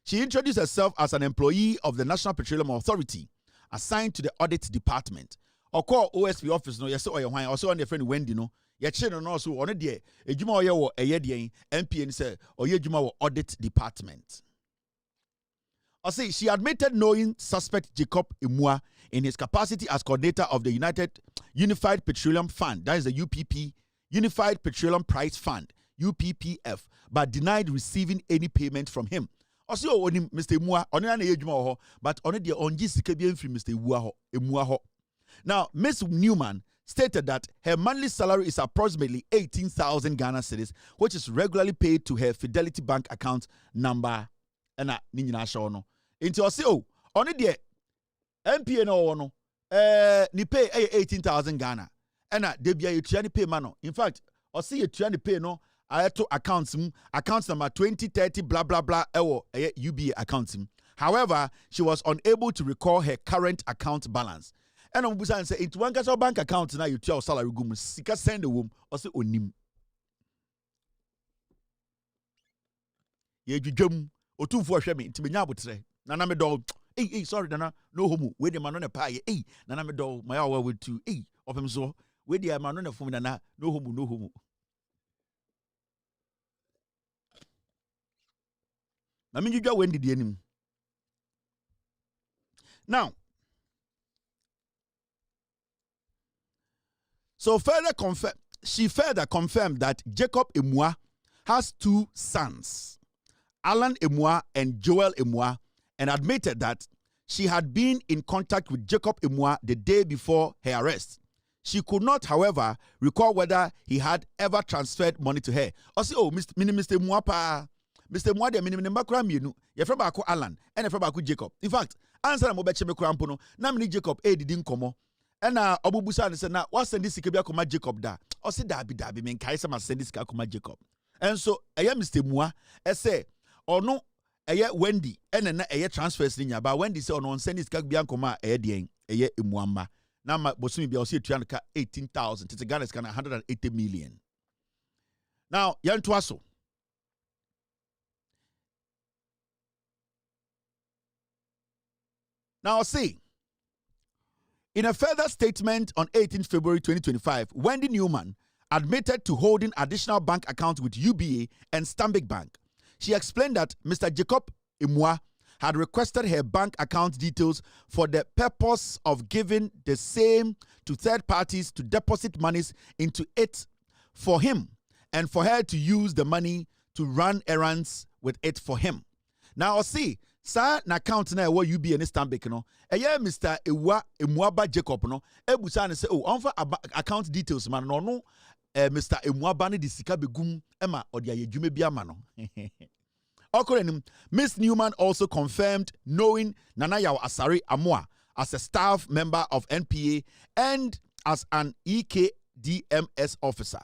She introduced herself as an employee of the National Petroleum Authority, assigned to the audit department. Or call OSP office, no, yes, or your wine, also on your friend Wendy, no, your children also on a day, a Juma or a Yedian, MPN, say, or your Juma audit department. I say she admitted knowing suspect Jacob Imua in his capacity as coordinator of the Unified Petroleum Fund, that is the UPP, Unified Petroleum Price Fund, UPPF, but denied receiving any payment from him. Also, Mr. Imua, on an age, but on the on Jessica from Mr. Imua. Now, Ms. Newman stated that her monthly salary is approximately 18,000 Ghana cedis, which is regularly paid to her Fidelity Bank account number. And Nina Shono. Into a CEO, only the MPN no, ni pay 18,000 Ghana. And they be a trying pay mano. In fact, or see a trying pay no, I had to accounts number 2030 blah blah blah UBA accounts. However, she was unable to recall her current account balance. And on Busan say into one bank account now you tell salary gum sika send the womb or say onim. Ye jujum otu fo hwe me ntibenya abotre nana me do sorry nana no homo we de ma no ne pa ye nana me do my awa we tu opem so we de ma no ne fom nana no homo na me jujwa we ndidi anim. Now, so she further confirmed that Jacob Imua has two sons, Alan Imua and Joel Imua, and admitted that she had been in contact with Jacob Imua the day before her arrest. She could not, however, recall whether he had ever transferred money to her. I say, Mr. Imua pa, Mr. Imua de minimum bakra mienu, ye from bako Alan, and ye from bako Jacob. In fact, answer na mo beche me krampo no, na mini Jacob didn't come. And Obubusa and said, now what's this Sikabia Koma Jacob da? Or say dabi men kaisa ma send this Kakuma Jacob. And so Mr. Mua, say, or no, Wendy, and then transfers in ya, but Wendy say on send this Kakbian Koma dien, Muamba. Now my Bosumi be also 18,000. It's a Ghana is kind of 180 million. Now, Yan Twaso. Now see. In a further statement on 18 February 2025, Wendy Newman admitted to holding additional bank accounts with UBA and Stanbic Bank. She explained that Mr. Jacob Imua had requested her bank account details for the purpose of giving the same to third parties to deposit monies into it for him and for her to use the money to run errands with it for him. Now, see, sa na account na ewo UBA and Stanbic no Mr. Emuaba Jacob no ebusa ne say onfa account details man no Mr. Emuaba ne de sika begum ema odi ayedwuma bi ama no. Ms. Newman also confirmed knowing Nana Yaw Asare Amoa as a staff member of NPA and as an EKDMS officer.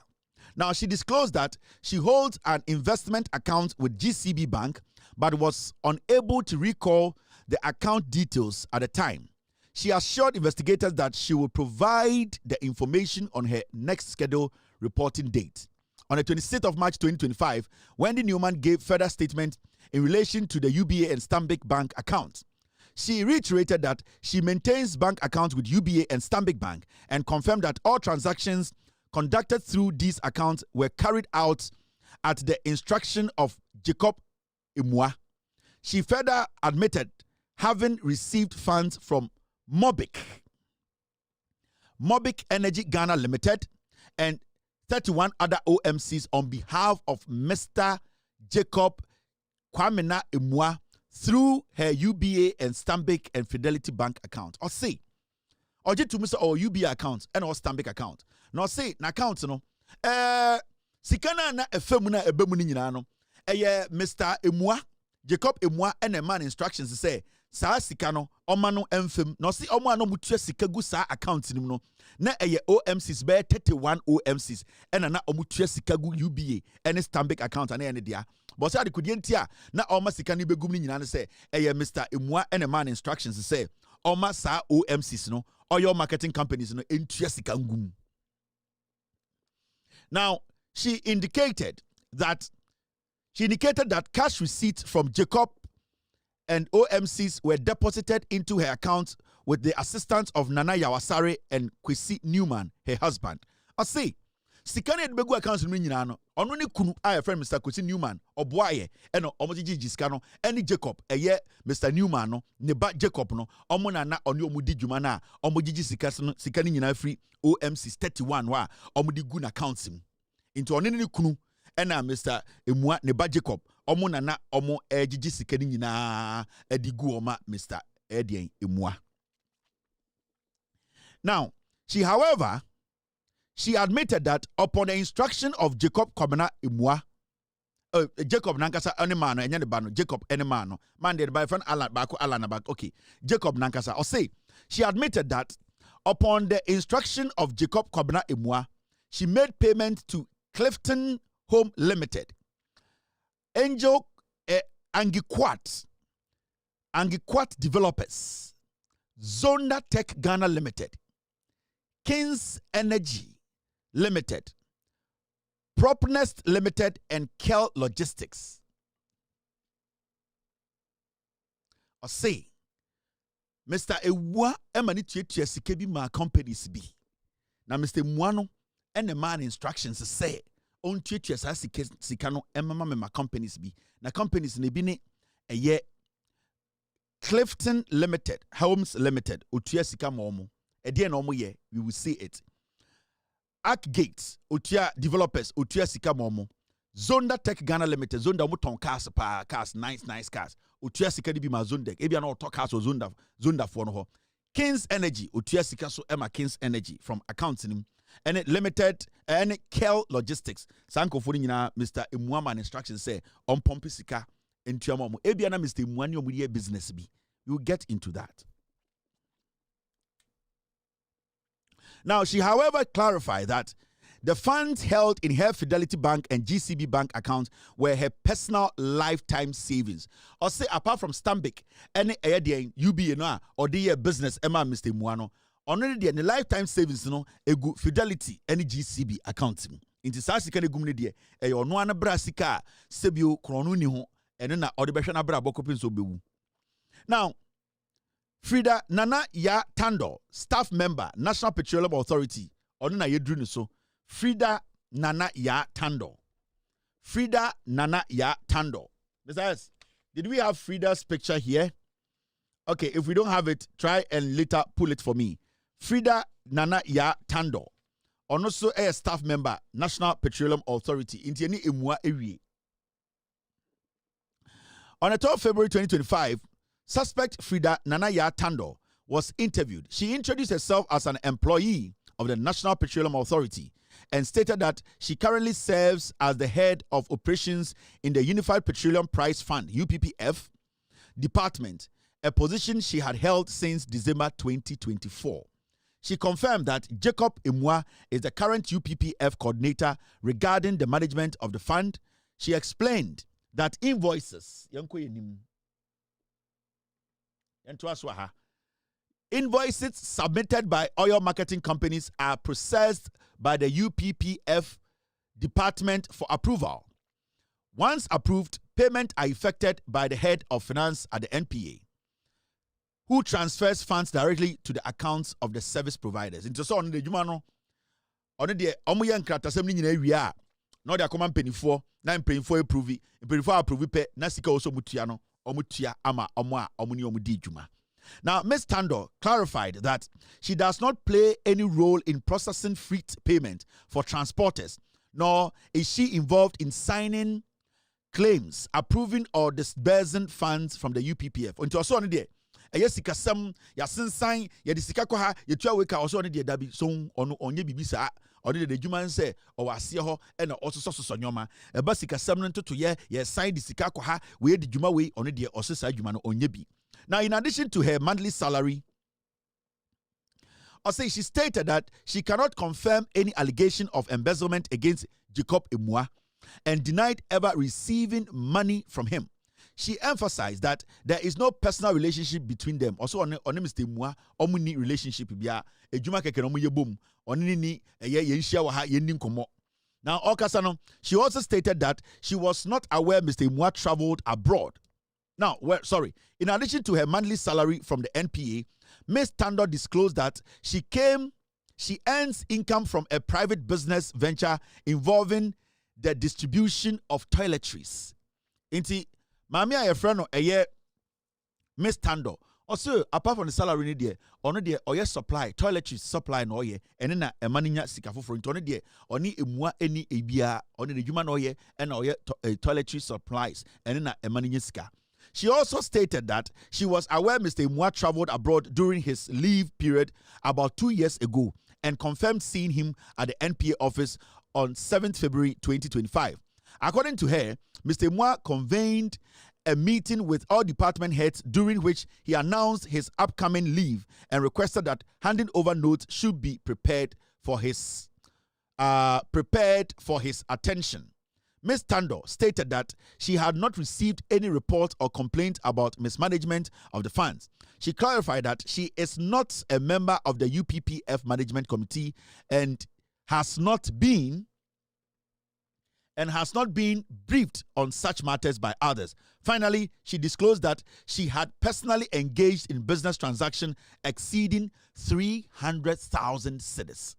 Now, she disclosed that she holds an investment account with GCB Bank but was unable to recall the account details at the time. She assured investigators that she will provide the information on her next scheduled reporting date. On the 26th of March 2025, Wendy Newman gave further statement in relation to the UBA and Stanbic Bank accounts. She reiterated that she maintains bank accounts with UBA and Stanbic Bank and confirmed that all transactions conducted through these accounts were carried out at the instruction of Jacob Imua. She further admitted having received funds from Mobic Energy Ghana Limited, and 31 other OMCs on behalf of Mr. Jacob Kwamena Imua through her UBA and Stanbic and Fidelity Bank account. Or say, or just to Mr. or UBA account and or Stanbic account. Now say, na account no. Sikana na efemuna ebemuni nyina no. Mr. Imua, Jacob Imua and a man instructions to say, saa sika no ɔma no emfem na ɔsi ɔmo ano mutua sika gu saa account nim no na ɛyɛ OMCs bɛyɛ 31 OMCs ɛna na ɔmo tua sika gu UBA ɛne Stanbic account ana ɛne dia but say adekudie ntia na ɔma sika no begum ni nyina no sɛ ɛyɛ Mr. Emua ɛne man instructions sɛ ɔma saa OMCs no oil marketing companies no entua sika ngum. Now she indicated that cash receipts from Jacob and OMCs were deposited into her account with the assistance of Nana Yawasare and Kwesi Newman, her husband. I say, Sikane Begu accounts in Minano, only Kunu, I friend Mr. Kwesi Newman, or Boye, and Omojiji Giscano, any Jacob, a year Mr. Newman, no, Neba Jacob, no, Omonana, on your Mudi Jumana, Omojiji Sikani in free OMCs 31, wa, Omodi Gun accounts him. Into only Kunu, and Mr. Emua Neba Jacob. Omo nana omo ejiji sikani nyina edigu oma Mr. Edien Emua. Now, she admitted that upon the instruction of Jacob Kwabena Emua, Jacob Nankasa Anemano, and Yanibano, Jacob Enemano, mandate by friend Alan Bako Alanabak, okay, Jacob Nankasa, or say, she admitted that upon the instruction of Jacob Kwabena Emua, she made payment to Clifton Home Limited, Angel Angiquat Developers, Zonda Tech Ghana Limited, Kings Energy Limited, Propnest Limited, and Kel Logistics. I say, Mr. Ewa emani tuetua sika bi ma companies bi. Na Mr. Muano and the man instructions say on tuetua sa sika no emama me companies bi. Na companies ne bi ne eye Clifton Limited, Homes Limited, otua sika ma omo. E de na omo ye, we will see it. Arc Gates, otua developers, otua sika ma omo. Zonda Tech Ghana Limited, Zonda omo ton cars pa cars, nice cars. Otua sika di bi ma Zonda. Ebia na oto cars o Zonda for no ho. Kings Energy, otua sika so ema Kings Energy from accounts nim. And it limited and Kel Logistics. Sanko for nyina Mr. Emuaman instructions say on pompi sika entua mo. Ebia na Mr. Emuani omuye business bi. We will get into that. Now, she, however, clarified that the funds held in her Fidelity Bank and GCB Bank accounts were her personal lifetime savings. Or say, apart from Stanbic, any UBA no, or the business, Emma Mr. Muano, already the lifetime savings, no, a good Fidelity, any GCB accounts. Into Sasika Gumni, a or no brasika, Sebio, Kronuniho, and then Odebashana Brabokopin so bewu. Now, Frida Nana Ya Tando, staff member, National Petroleum Authority, Onina Yedrunu so, Frida Nana Ya Tando. Frida Nana Ya Tando. Besides, did we have Frida's picture here? Okay, if we don't have it, try and later pull it for me. Frida Nana Ya Tando. Also a staff member, National Petroleum Authority, Intiani Emua Ewie. On the 12th of February 2025, suspect Frida Nana Ya Tando was interviewed. She introduced herself as an employee of the National Petroleum Authority and stated that she currently serves as the head of operations in the Unified Petroleum Price Fund, UPPF, department, a position she had held since December 2024. She confirmed that Jacob Emua is the current UPPF coordinator regarding the management of the fund. She explained that invoices submitted by oil marketing companies are processed by the UPPF department for approval. Once approved, payments are effected by the head of finance at the NPA, who transfers funds directly to the accounts of the service providers. Into so on the Jumano, on the Omoyan Kratasem in area, not the command penny for 9 penny for approve, approve pe, Nasika also Mutiano, Omutia Ama Omwa Omuni Omudi Juma. Now, Ms. Tando clarified that she does not play any role in processing freight payment for transporters, nor is she involved in signing claims, approving or disbursing funds from the UPPF. Until so on the Yesika Sam, Yasin sign, Yadisika Koha, Yatuaweka also on the Dabi song on Onye Bibisa, or the Juman say, or Asiaho, and also Sonyoma, a Basika Sam to ye, sign the Sika Koha, where the Juma way on the Osisa Jumano Onyebi. Now, in addition to her monthly salary, she stated that she cannot confirm any allegation of embezzlement against Jacob Imua and denied ever receiving money from him. She emphasized that there is no personal relationship between them. Also, on Mr. Imua, omuni relationship bia ejuma keke no ye bom oni ni ye yenhia wa ha yenim komo. Now, Okasano, she also stated that she was not aware Mr. Imua traveled abroad. Now, in addition to her monthly salary from the NPA, Ms. Tando disclosed that she earns income from a private business venture involving the distribution of toiletries. Inti, Mami a friend of Ms. Tando. Also, apart from the salary, oye supply, toiletries supply no ye, and then a maninya sikafu for intone de, oni emua eni ebia, oni the human oye, and oye toiletry supplies, and then a maninya sika. She also stated that she was aware Mr. Imua traveled abroad during his leave period about 2 years ago and confirmed seeing him at the NPA office on 7th February 2025. According to her, Mr. Imua convened a meeting with all department heads during which he announced his upcoming leave and requested that handing over notes should be prepared for his attention. Ms. Tando stated that she had not received any report or complaint about mismanagement of the funds. She clarified that she is not a member of the UPPF Management Committee and has not been briefed on such matters by others. Finally, she disclosed that she had personally engaged in business transaction exceeding 300,000 cedis.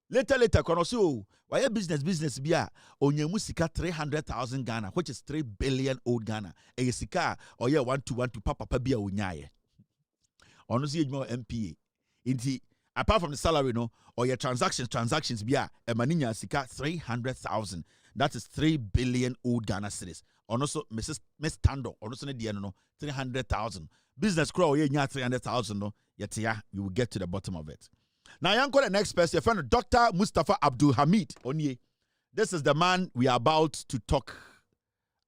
Later, Konosu, why business biya onyemu sika 300,000 Ghana, which is 3 billion old Ghana. E sika oye 1 papa biya onyaye. Ono si ejmo MPA. Inti apart from the salary no, or your transactions biya e maninya sika 300,000. That is 3 billion old Ghana cedis. Also, Ms. Tando, also no 300,000. Business crow ye nya 300,000 no, yetia, you will get to the bottom of it. Now, I'm calling the next person, your friend Dr. Mustafa Abdul Hamid Onye. This is the man we are about to talk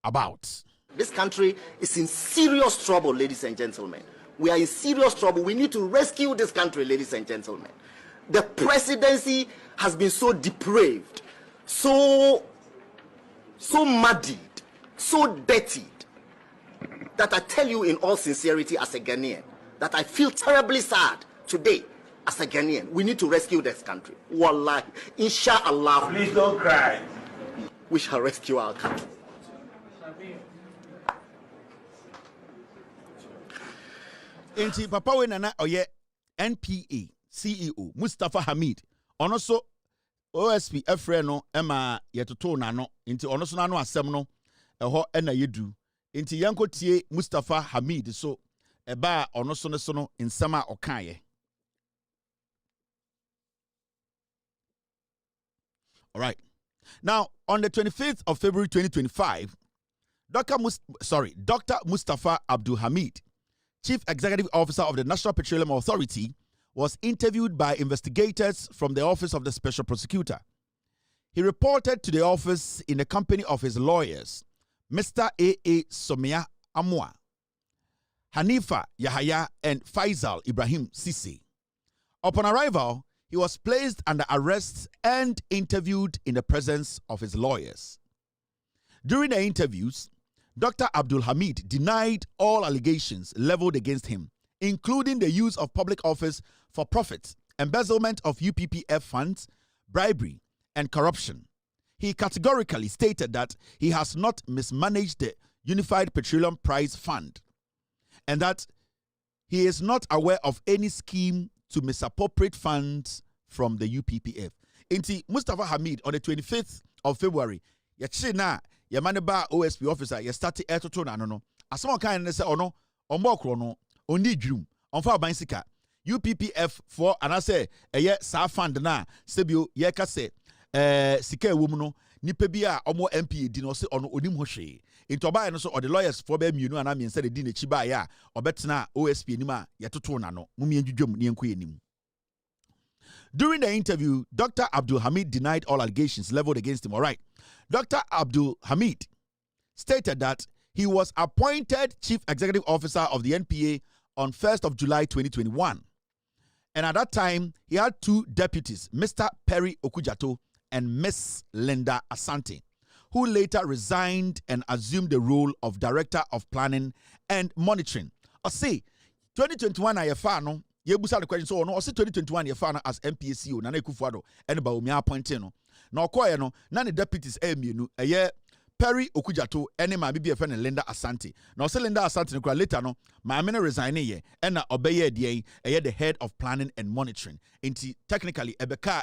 about. This country is in serious trouble, ladies and gentlemen. We are in serious trouble. We need to rescue this country, ladies and gentlemen. The presidency has been so depraved, so muddied, so dirtied, that I tell you in all sincerity as a Ghanaian, that I feel terribly sad today. As a Ghanaian, we need to rescue this country. Wallahi, inshallah. Please don't cry. We shall rescue our country. Enti papa we nana oye NPA CEO Mustafa Hamid. Onoso OSP efre no ema yetoto nano. Enti onoso nano asem no eho ena yedu. Enti yanko tie Mustafa Hamid so eba onoso ne so no nsema okaye. All right. Now, on the 25th of February 2025, Dr. Mustafa Abdul Hamid, Chief Executive Officer of the National Petroleum Authority, was interviewed by investigators from the Office of the Special Prosecutor. He reported to the office in the company of his lawyers, Mr. A.A. Somia Amwa, Hanifa Yahaya, and Faisal Ibrahim Sisi. Upon arrival, he was placed under arrest and interviewed in the presence of his lawyers. During the interviews, Dr. Abdul Hamid denied all allegations leveled against him, including the use of public office for profit, embezzlement of UPPF funds, bribery, and corruption. He categorically stated that he has not mismanaged the Unified Petroleum Price Fund and that he is not aware of any scheme to misappropriate funds from the UPPF. Inti Mustafa Hamid on the 25th of February, yachina yamaneba OSP officer yestati etoto na no. Asama kan ne se ono ombokro no oni dwum onfa bansika UPPF for anase eye sa fund na sebio ye ka se sika ewom no nipa bi a omo MP di no se ono onim ho hwe. Into ba no so or the lawyers for be mienu ana miensa de di na chi ba ya obetena OSP anim a yetoto na no mumie dwudwum ne enko anim. During the interview, Dr. Abdul Hamid denied all allegations leveled against him. All right. Dr. Abdul Hamid stated that he was appointed Chief Executive Officer of the NPA on 1st of July 2021. And at that time, he had 2 deputies, Mr. Perry Okudzato and Miss Linda Asante, who later resigned and assumed the role of Director of Planning and Monitoring. I say, 2021 ayefano, yebusa the question so no, I say 2021 ayefano as NPA CEO Nana Akufo-Addo and Bawumia appointing no. Na okoye no, na the deputies emienu, Perry Okudzato and my BBF and Linda Asante. Now, say Linda Asante no later no, my amena resigning ye, and na obeye the the head of planning and monitoring. Inti technically ebeka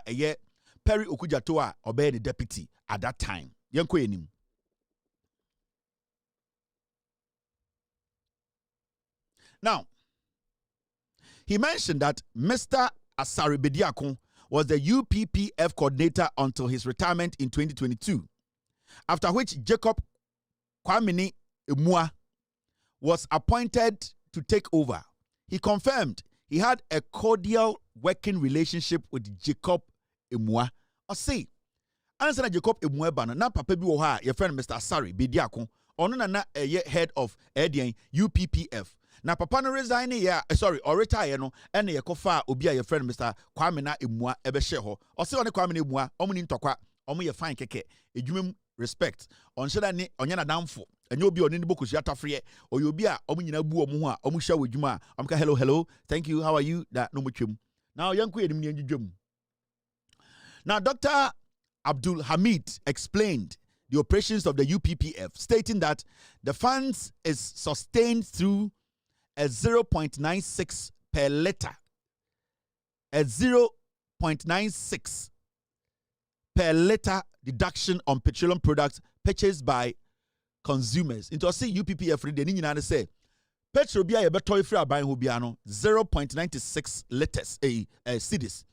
Perry Okudzato obey the deputy at that time. Yanko enim. Now, he mentioned that Mr. Asare Bediako was the UPPF coordinator until his retirement in 2022. After which Jacob Kwamini Emua was appointed to take over. He confirmed he had a cordial working relationship with Jacob Emua. I say, answer Jacob Emua bana na papa bi wo ha your friend Mr. Asare Bediako ono na head of UPPF. Na papa no resign or retire no and ye kofa obi a your friend Mr. Kwamina Emua ebehye ho. O se one Kwamina Emua omo ni ntokwa omo ye fine keke edwumem respect on sheda ni onya na damfo enye obi oni ni bokusu atafre o ye obi a omo nyina bu omo ho a omo hwa wadwuma a omo ka hello thank you how are you that no motwem now yanko yenim ni adwudwam. Now Dr. Abdul Hamid explained the operations of the UPPF, stating that the funds is sustained through a 0.96 per liter, a 0.96 per liter deduction on petroleum products purchased by consumers. Into see UPPF read the nyina say petrol bia ye beto ifri aban ho bia no 0.96 liters cedis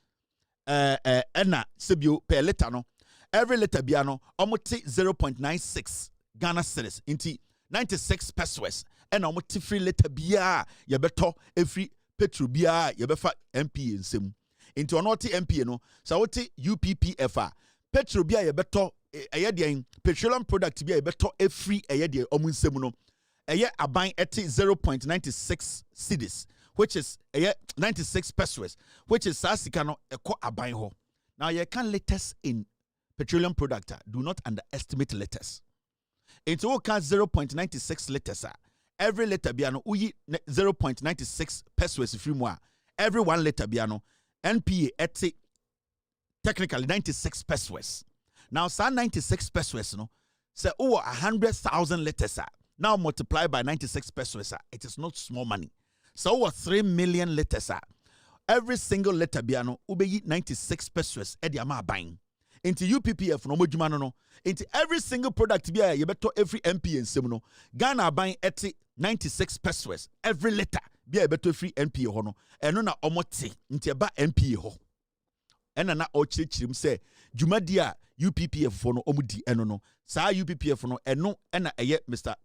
ena sebio per liter no every liter bia no omote 0.96 Ghana cedis into 96 pesos and omote free liter bia ye beto every petrol bia ye befa MP nsem into onoti MP no so wote UPPF petrol bia ye beto eye petroleum product bia ye beto every eye de omu nsem no eye aban eti 0.96 cedis which is 96 pesos which is sasika no eko aban ho. Now you can liters in petroleum product do not underestimate liters. Into all can 0.96 liters every liter biano uyi 0.96 pesos free more every 1 liter biano NPA eti technically 96 pesos. Now sa 96 pesos no say over 100,000 liters now multiply by 96 pesos it is not small money. So over 3 million liters every single liter biano ubeyi 96 pesos edi ama buying into UPPF no modjuma no into every single product bia ye beto every MP ensem no Ghana buying eti 96 pesos every liter bia ye beto free MP ho no eno na omote into eba MP ho ena na ochirichirim say dwumadi a UPPF for no omudi eno no saa UPPF no eno ena eye Mr.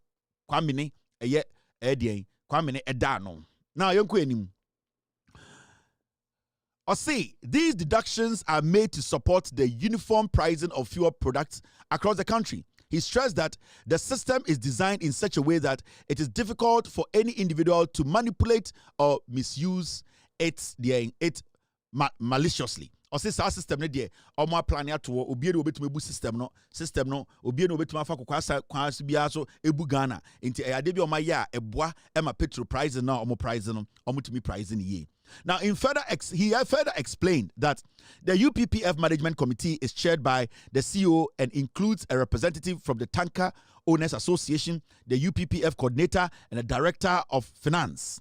Kwamini eye edien Kwamini eda no. Now yonko enim or see, these deductions are made to support the uniform pricing of fuel products across the country. He stressed that the system is designed in such a way that it is difficult for any individual to manipulate or misuse it maliciously. Or say our system ne dey omo plan to obi no obetuma ebu system no obi no obetuma fa kwasa bia so ebu Ghana nti ade bi oma ya eboa ema petrol price na omo price no omo tumi price ni ye. Now he further explained that the UPPF management committee is chaired by the CEO and includes a representative from the Tanker Owners Association, the UPPF coordinator and a director of finance.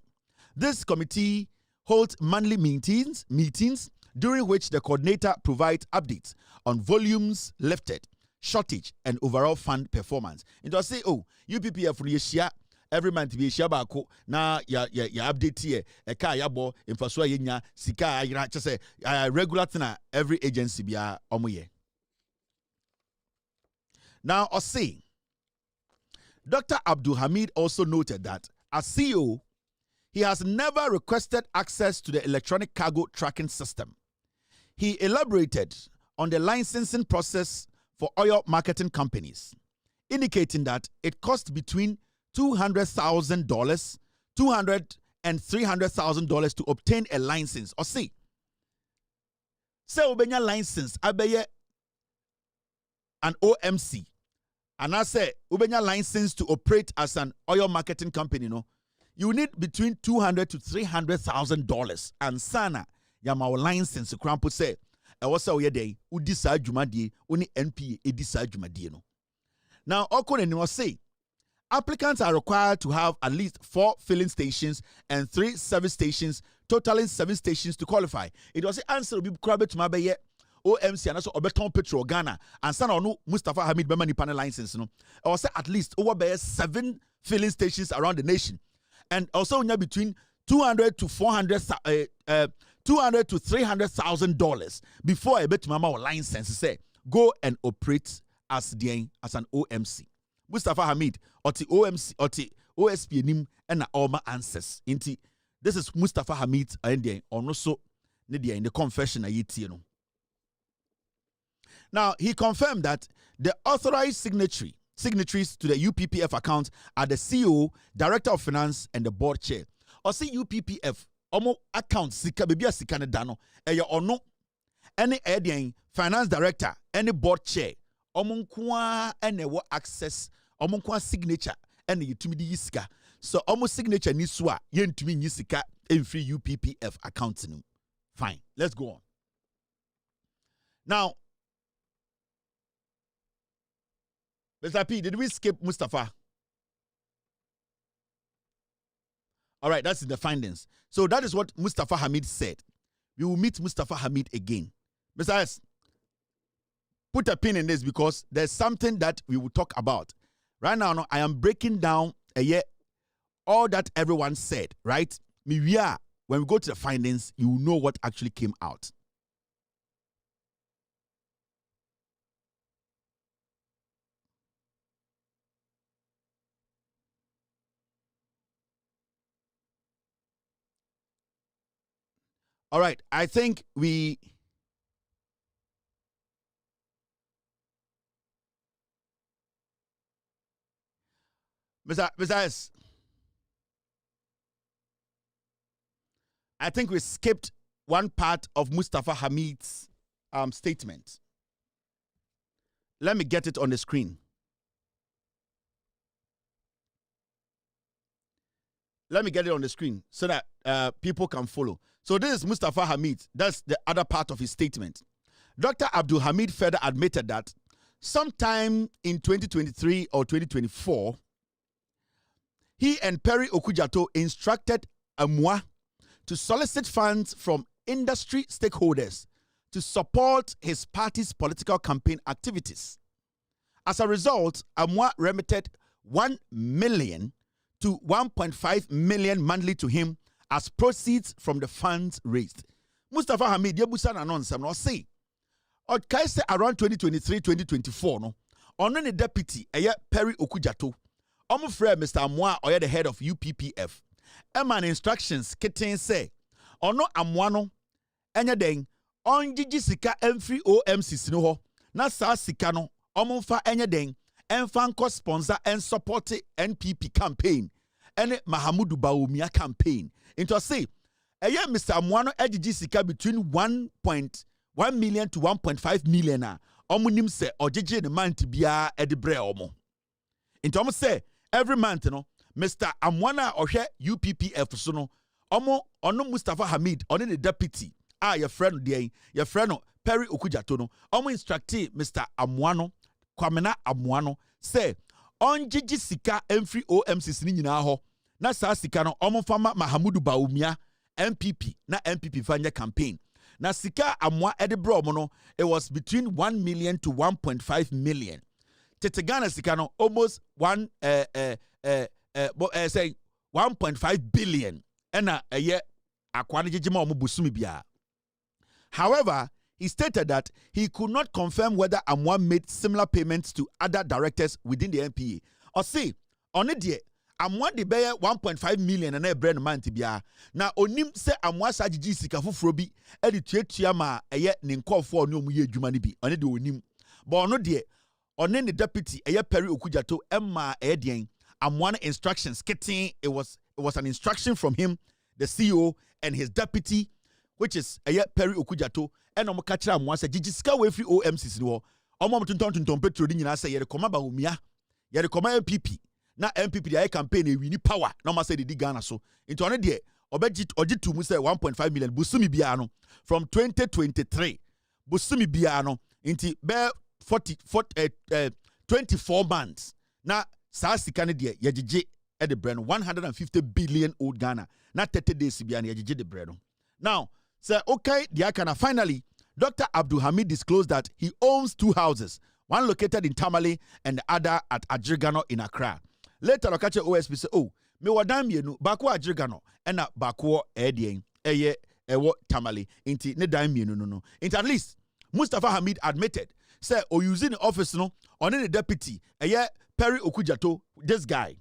This committee holds monthly meetings during which the coordinator provides updates on volumes lifted, shortage, and overall fund performance. And to say, UPPF re-share every month be share baako na ya update here e ka ya bo infraso yenya sika ayira che say regular thing every agency bia omoye. Now say Dr. Abdul Hamid also noted that as CEO he has never requested access to the electronic cargo tracking system. He elaborated on the licensing process for oil marketing companies, indicating that it costs between $200,000, $200,000 and $300,000 to obtain a license. Or say obenya license abeye an OMC. And I say ubenya license to operate as an oil marketing company, no. You need between $200,000 to $300,000 and sana yama license krampo say e wasa oye dey udi sa adwumadie oni NPA edi sa adwumadie no. Now okone ni say applicants are required to have at least 4 filling stations and 3 service stations, totaling 7 stations to qualify. It was the answer be crabbe to mabe OMC and also Obeton Petro Ghana and son or no Mustafa Hamid Bemani panel license. No, I was at least over 7 filling stations around the nation, and also between $200,000 to $300,000 before I bet mama or license say go and operate as an OMC. Mustafa Hamid or the OMC or the OSP nim and all my answers. Inti this is Mustafa Hamid and also in the confession I know. Now, he confirmed that the authorized signatories to the UPPF account are the CEO, Director of Finance, and the Board Chair. Or see UPPF, omo account sika bebia sika ne dano, eya ono, any Finance Director, any Board Chair, omo nkwa ene wo access, omo nkwa signature, ene yitumi di yisika. So, omo signature ni swa, yentumi yisika in free UPPF account. Fine, let's go on. Now, Mr. P, did we skip Mustafa? All right, that's in the findings. So that is what Mustafa Hamid said. We will meet Mustafa Hamid again. Mr. S, put a pin in this because there's something that we will talk about. Right now, I am breaking down all that everyone said, right? When we go to the findings, you will know what actually came out. All right, I think we... Mr. S, I think we skipped one part of Mustafa Hamid's statement. Let me get it on the screen. Let me get it on the screen so that people can follow. So this is Mustafa Hamid. That's the other part of his statement. Dr. Abdul Hamid further admitted that sometime in 2023 or 2024, he and Perry Okujato instructed Amwa to solicit funds from industry stakeholders to support his party's political campaign activities. As a result, Amwa remitted $1 million to $1.5 million monthly to him as proceeds from the funds raised. Mustafa Hamid, Yabusan announced, I'm not saying. Or Kaise around 2023-2024, no, on the deputy, Perry Okujato, friend Mr. Amwa, or the head of UPPF, Eman instructions, kitten say, or no Amwano, enya deng, on Gigi Sika M3 OMC Sinoho, na sa Sikano, fa enya deng, and Fanco sponsor and support NPP campaign, and Mahamudu Bawumia campaign. Into say, Mr. Amwano Gigi Sika between 1.1 million to 1.5 million. Omunim se or Gigi the man to be a edibre omo. Into almost say every month, you know, Mr. Amwana or UPPF so no ono Mustafa Hamid on the deputy your friend there your friend Perry Okujato no instructed Mr. Amwano Kwamena Amwano say on Gigi Sika M3 OMC ni nyina ho na sa sika no fama Mahamudu Bawumia MPP na MPP fanya campaign na sika Amwa edebro no it was between 1 million to 1.5 million. Tetegana sika no almost 1.5 billion. However, he stated that he could not confirm whether Amwa made similar payments to other directors within the NPA. Or see, on it yet, Amwa de bear 1.5 million and a brand man tibia. Now onim se Amwa sajiji sika fufrobi edituama a yet ninko for no muye jumanibi on it onim. But no dear. On the deputy, Perry Okujato, Emma Edian, one instructions. It was an instruction from him, the CEO, and his deputy, which is Perry Okujato, and Omokachra Mwasa, Jijiska Wefri OMCs no. Tunton Petro Dina say Yerekoma Baumia, Yerekoma MPP. Na MPP the campaign we need power. No ma say the Ghana so. Into one day, Ojitu mu say 1.5 million Busumi Biano from 2023. Busumi Biano into bear 24 months. Na saa sika ne de yagege e de brand 150 billion old Ghana. Na 30 days biano yagege de brand. Now, say okay, the Akana finally Dr. Abdul Hamid disclosed that he owns 2 houses, one located in Tamale and the other at Adjirgano in Accra. Later, Lokache OSP said, "Oh, me wadam yenu bako Adjirgano and na bako edien ewo Tamale inti ne dam yenu no. Inti at least Mustafa Hamid admitted, say, "Oh, using the office no on the deputy Perry Okujato, this guy."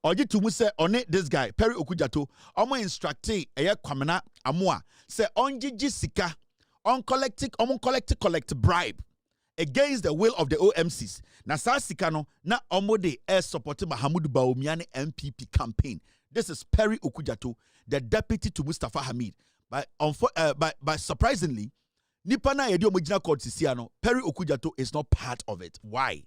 Oji tumu say on it this guy Perry Okujato omo instructe Kwamena Amua say onjiji sika on collect bribe against the will of the OMCs. Na sa sika no na omo de supporting Mahamudu Bawumia MPP campaign. This is Perry Okujato, the deputy to Mustafa Hamid. But surprisingly, Nipana Yedi Omojina Court Sisiano, Perry Okujato is not part of it. Why?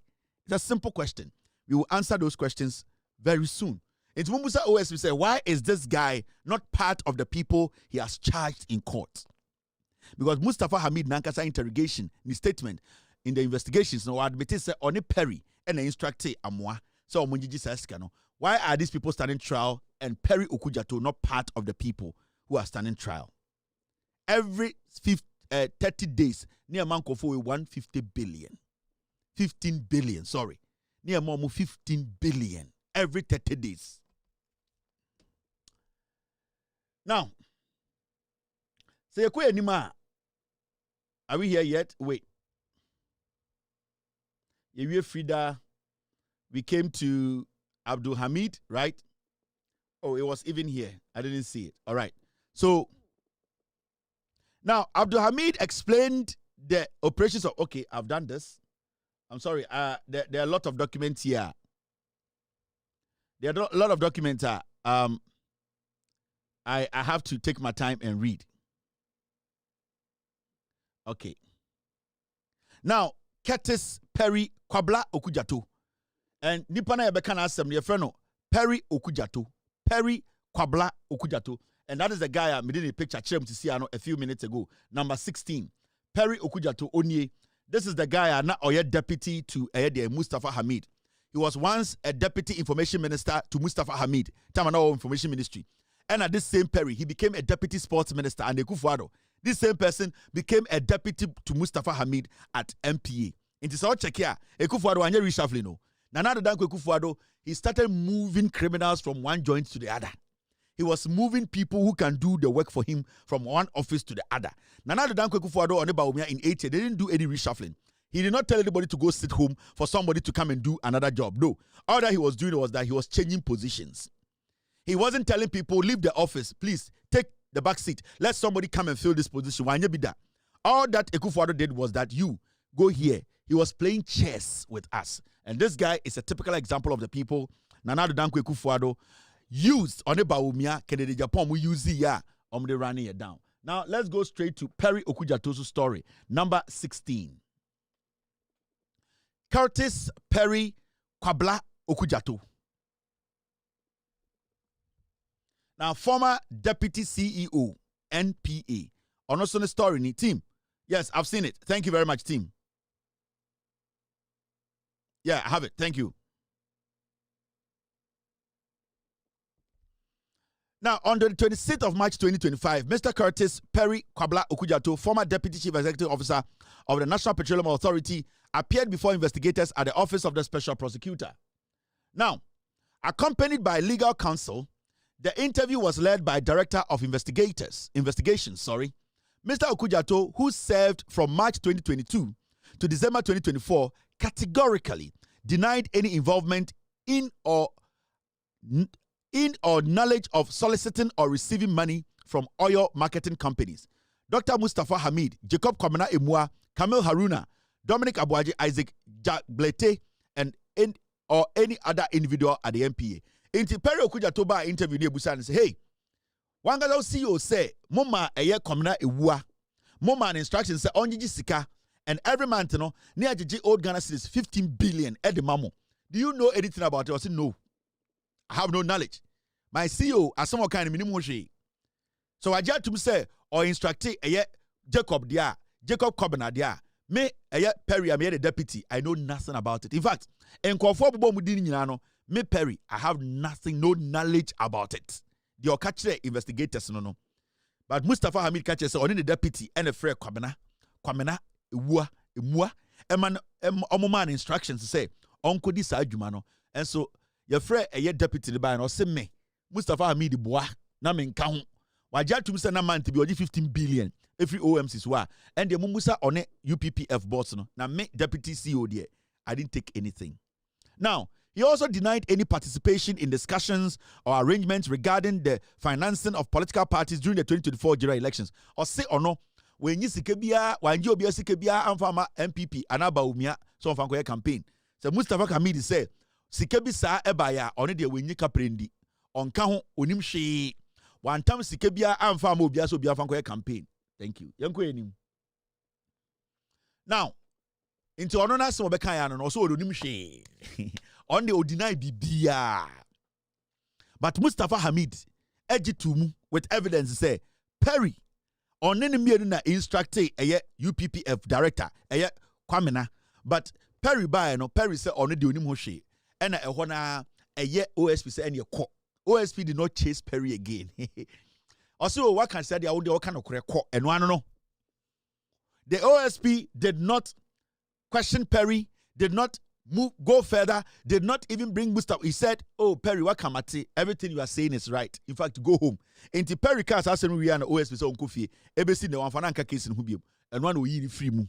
It's a simple question. We will answer those questions very soon. It's Mumusa OSP say, why is this guy not part of the people he has charged in court? Because Mustafa Hamid Nankasa interrogation, in the statement, in the investigations, no admitted say only Perry and the instructor Amwa. So Omunjiji says, why are these people standing trial and Perry Okujato not part of the people who are standing trial? Every 30 days, near Mankofo 150 billion. 15 billion, sorry. Near Momu 15 billion. Every 30 days. Now, say Anima. Are we here yet? Wait. Yewie Frida, we came to Abdul Hamid, right? Oh, it was even here. I didn't see it. All right. So, now Abdul Hamid explained the operations of, okay, I've done this. I'm sorry. There are a lot of documents here. There are a lot of documents. I have to take my time and read. Okay. Now, Curtis Perry Kwabla Okujato. And Nipana Yabekana Asem, your friend, Perry Okujato. Perry Kwabla Okujato. And that is the guy I made in a picture to see a few minutes ago. Number 16. Perry Okujato Onye. This is the guy now deputy to Mustafa Hamid. He was once a deputy information minister to Mustafa Hamid, Tamanawa Information Ministry. And at this same Perry, he became a deputy sports minister and Ekufuado. This same person became a deputy to Mustafa Hamid at MPA. Into South Czechia, Ekufuado and reshuffling. No. Nana Danko Ekufuado, he started moving criminals from one joint to the other. He was moving people who can do the work for him from one office to the other. Nana Danko Ekufuado on Baumia in 80, they didn't do any reshuffling. He did not tell anybody to go sit home for somebody to come and do another job. No. All that he was doing was that he was changing positions. He wasn't telling people, leave the office. Please, take the back seat. Let somebody come and fill this position. All that Ekufuado did was that you go here. He was playing chess with us. And this guy is a typical example of the people Nana Danko Ekufuado used on the Baumia, Kennedy Japan, we use here, they running it down. Now, let's go straight to Perry Okujato's story. Number 16. Curtis Perry Kwabla Okujato. Now, former deputy CEO, NPA. On also the story, ni team. Yes, I've seen it. Thank you very much, team. Yeah, I have it. Thank you. Now, on the 26th of March 2025, Mr. Curtis Perry Kwabla Okujato, former Deputy Chief Executive Officer of the National Petroleum Authority, appeared before investigators at the Office of the Special Prosecutor. Now, accompanied by legal counsel, the interview was led by Director of Investigations, Mr. Okujato, who served from March 2022 to December 2024, categorically denied any involvement in or knowledge of soliciting or receiving money from oil marketing companies. Dr. Mustafa Hamid, Jacob Kwamena Emua, Kamil Haruna, Dominic Abuaji, Isaac Jack Blete, and or any other individual at the NPA. Inti Perry Okudjatoba interview ni ebusa and say, hey, Wangala CEO say, Moma eye komina ewua. Moma an instruction say, onjiji sika. And every month, you know, near Gigi old Ghana cities 15 billion at the mamo. Do you know anything about it? I said, no. I have no knowledge. My CEO, as some kind of minimum. So I just to say, or instruct a Jacob dia, Jacob Kobana dia, me a Perry, I'm the deputy. I know nothing about it. In fact, in me Perry, I have nothing, no knowledge about it. The catch investigators, no. But Mustafa Hamid catches only the deputy and a friend Kwamena, Emua, Eman, Omoman instructions say, Uncle this adjumano. And so, your friend a deputy the ban or say me, Mustafa Hamid bois, Namin count. Wajat to send a man to be only 15 billion every OMC is wa. And the Mumusa on it UPPF boss no. Now me deputy CEO there. I didn't take anything. Now, he also denied any participation in discussions or arrangements regarding the financing of political parties during the 2024 general elections. Or say or no, when you sikebia, when you be a sikebia and farmer MPP, anaba umia, so on campaign. So Mustafa Kamidi say, Sikebi sa ebaya, only the when you caprendi, on kaho unim she. One time Sikebia and farmer be so be a fanko campaign. Thank you. Now, into honor some Bekayan and also unim she. On the deny bibia. But Mustafa Hamid, edgitumu with evidence say, Perry, on any mere instruct a UPPF director, a Kwamena, but Perry by no Perry say on the unim hoshi, and a hona a OSP say any court. OSP did not chase Perry again. Also, what can say the audio kind of correct and one no. The OSP did not question Perry, did not go further, did not even bring Mustafa. He said, oh, Perry, what can I say? Everything you are saying is right. In fact, go home. Into Perry cast as we are OSP so Kofi, every single one fananka case in Hubium, and one will eat free mu.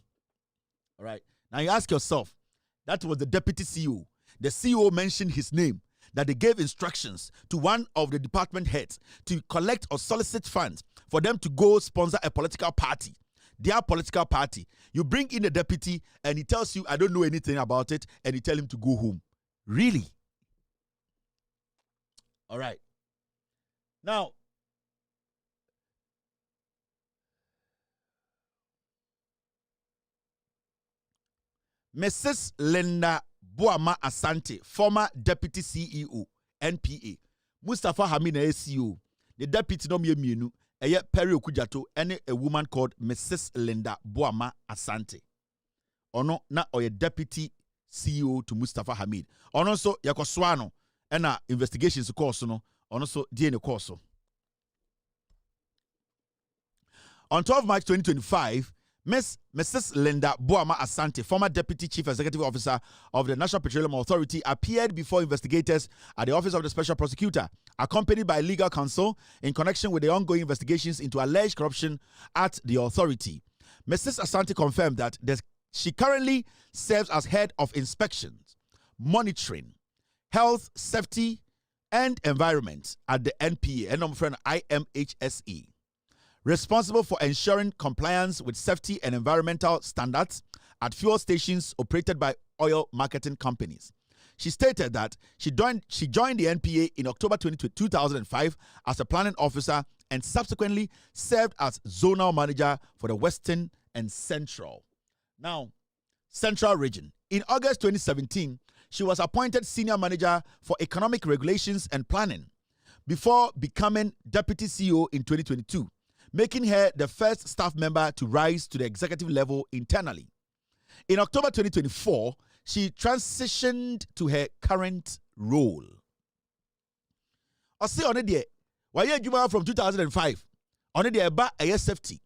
All right. Now you ask yourself, that was the deputy CEO. The CEO mentioned his name, that they gave instructions to one of the department heads to collect or solicit funds for them to go sponsor a political party. Their political party. You bring in a deputy and he tells you, I don't know anything about it, and you tell him to go home. Really? All right. Now, Mrs. Linda Boama Asante, former deputy CEO, NPA. Mustafa Hamid CEO. The deputy no mienu, Perry Okudjato, and a woman called Mrs. Linda Boama Asante. Ono na oye deputy CEO to Mustafa Hamid. Ono so yakoswano, and investigations course no, ono so DNA course. On 12 March 2025, Mrs. Linda Boama Asante, former Deputy Chief Executive Officer of the National Petroleum Authority, appeared before investigators at the Office of the Special Prosecutor, accompanied by legal counsel in connection with the ongoing investigations into alleged corruption at the authority. Mrs. Asante confirmed that she currently serves as head of inspections, monitoring, health, safety, and environment at the NPA, and I'm friend IMHSE. Responsible for ensuring compliance with safety and environmental standards at fuel stations operated by oil marketing companies. She stated that she joined the NPA in October 2005 as a planning officer and subsequently served as zonal manager for the Western and Central region. In August 2017, she was appointed senior manager for economic regulations and planning before becoming deputy CEO in 2022. Making her the first staff member to rise to the executive level internally. In October 2024, she transitioned to her current role. I say on the why you from 2005 on the eba a safety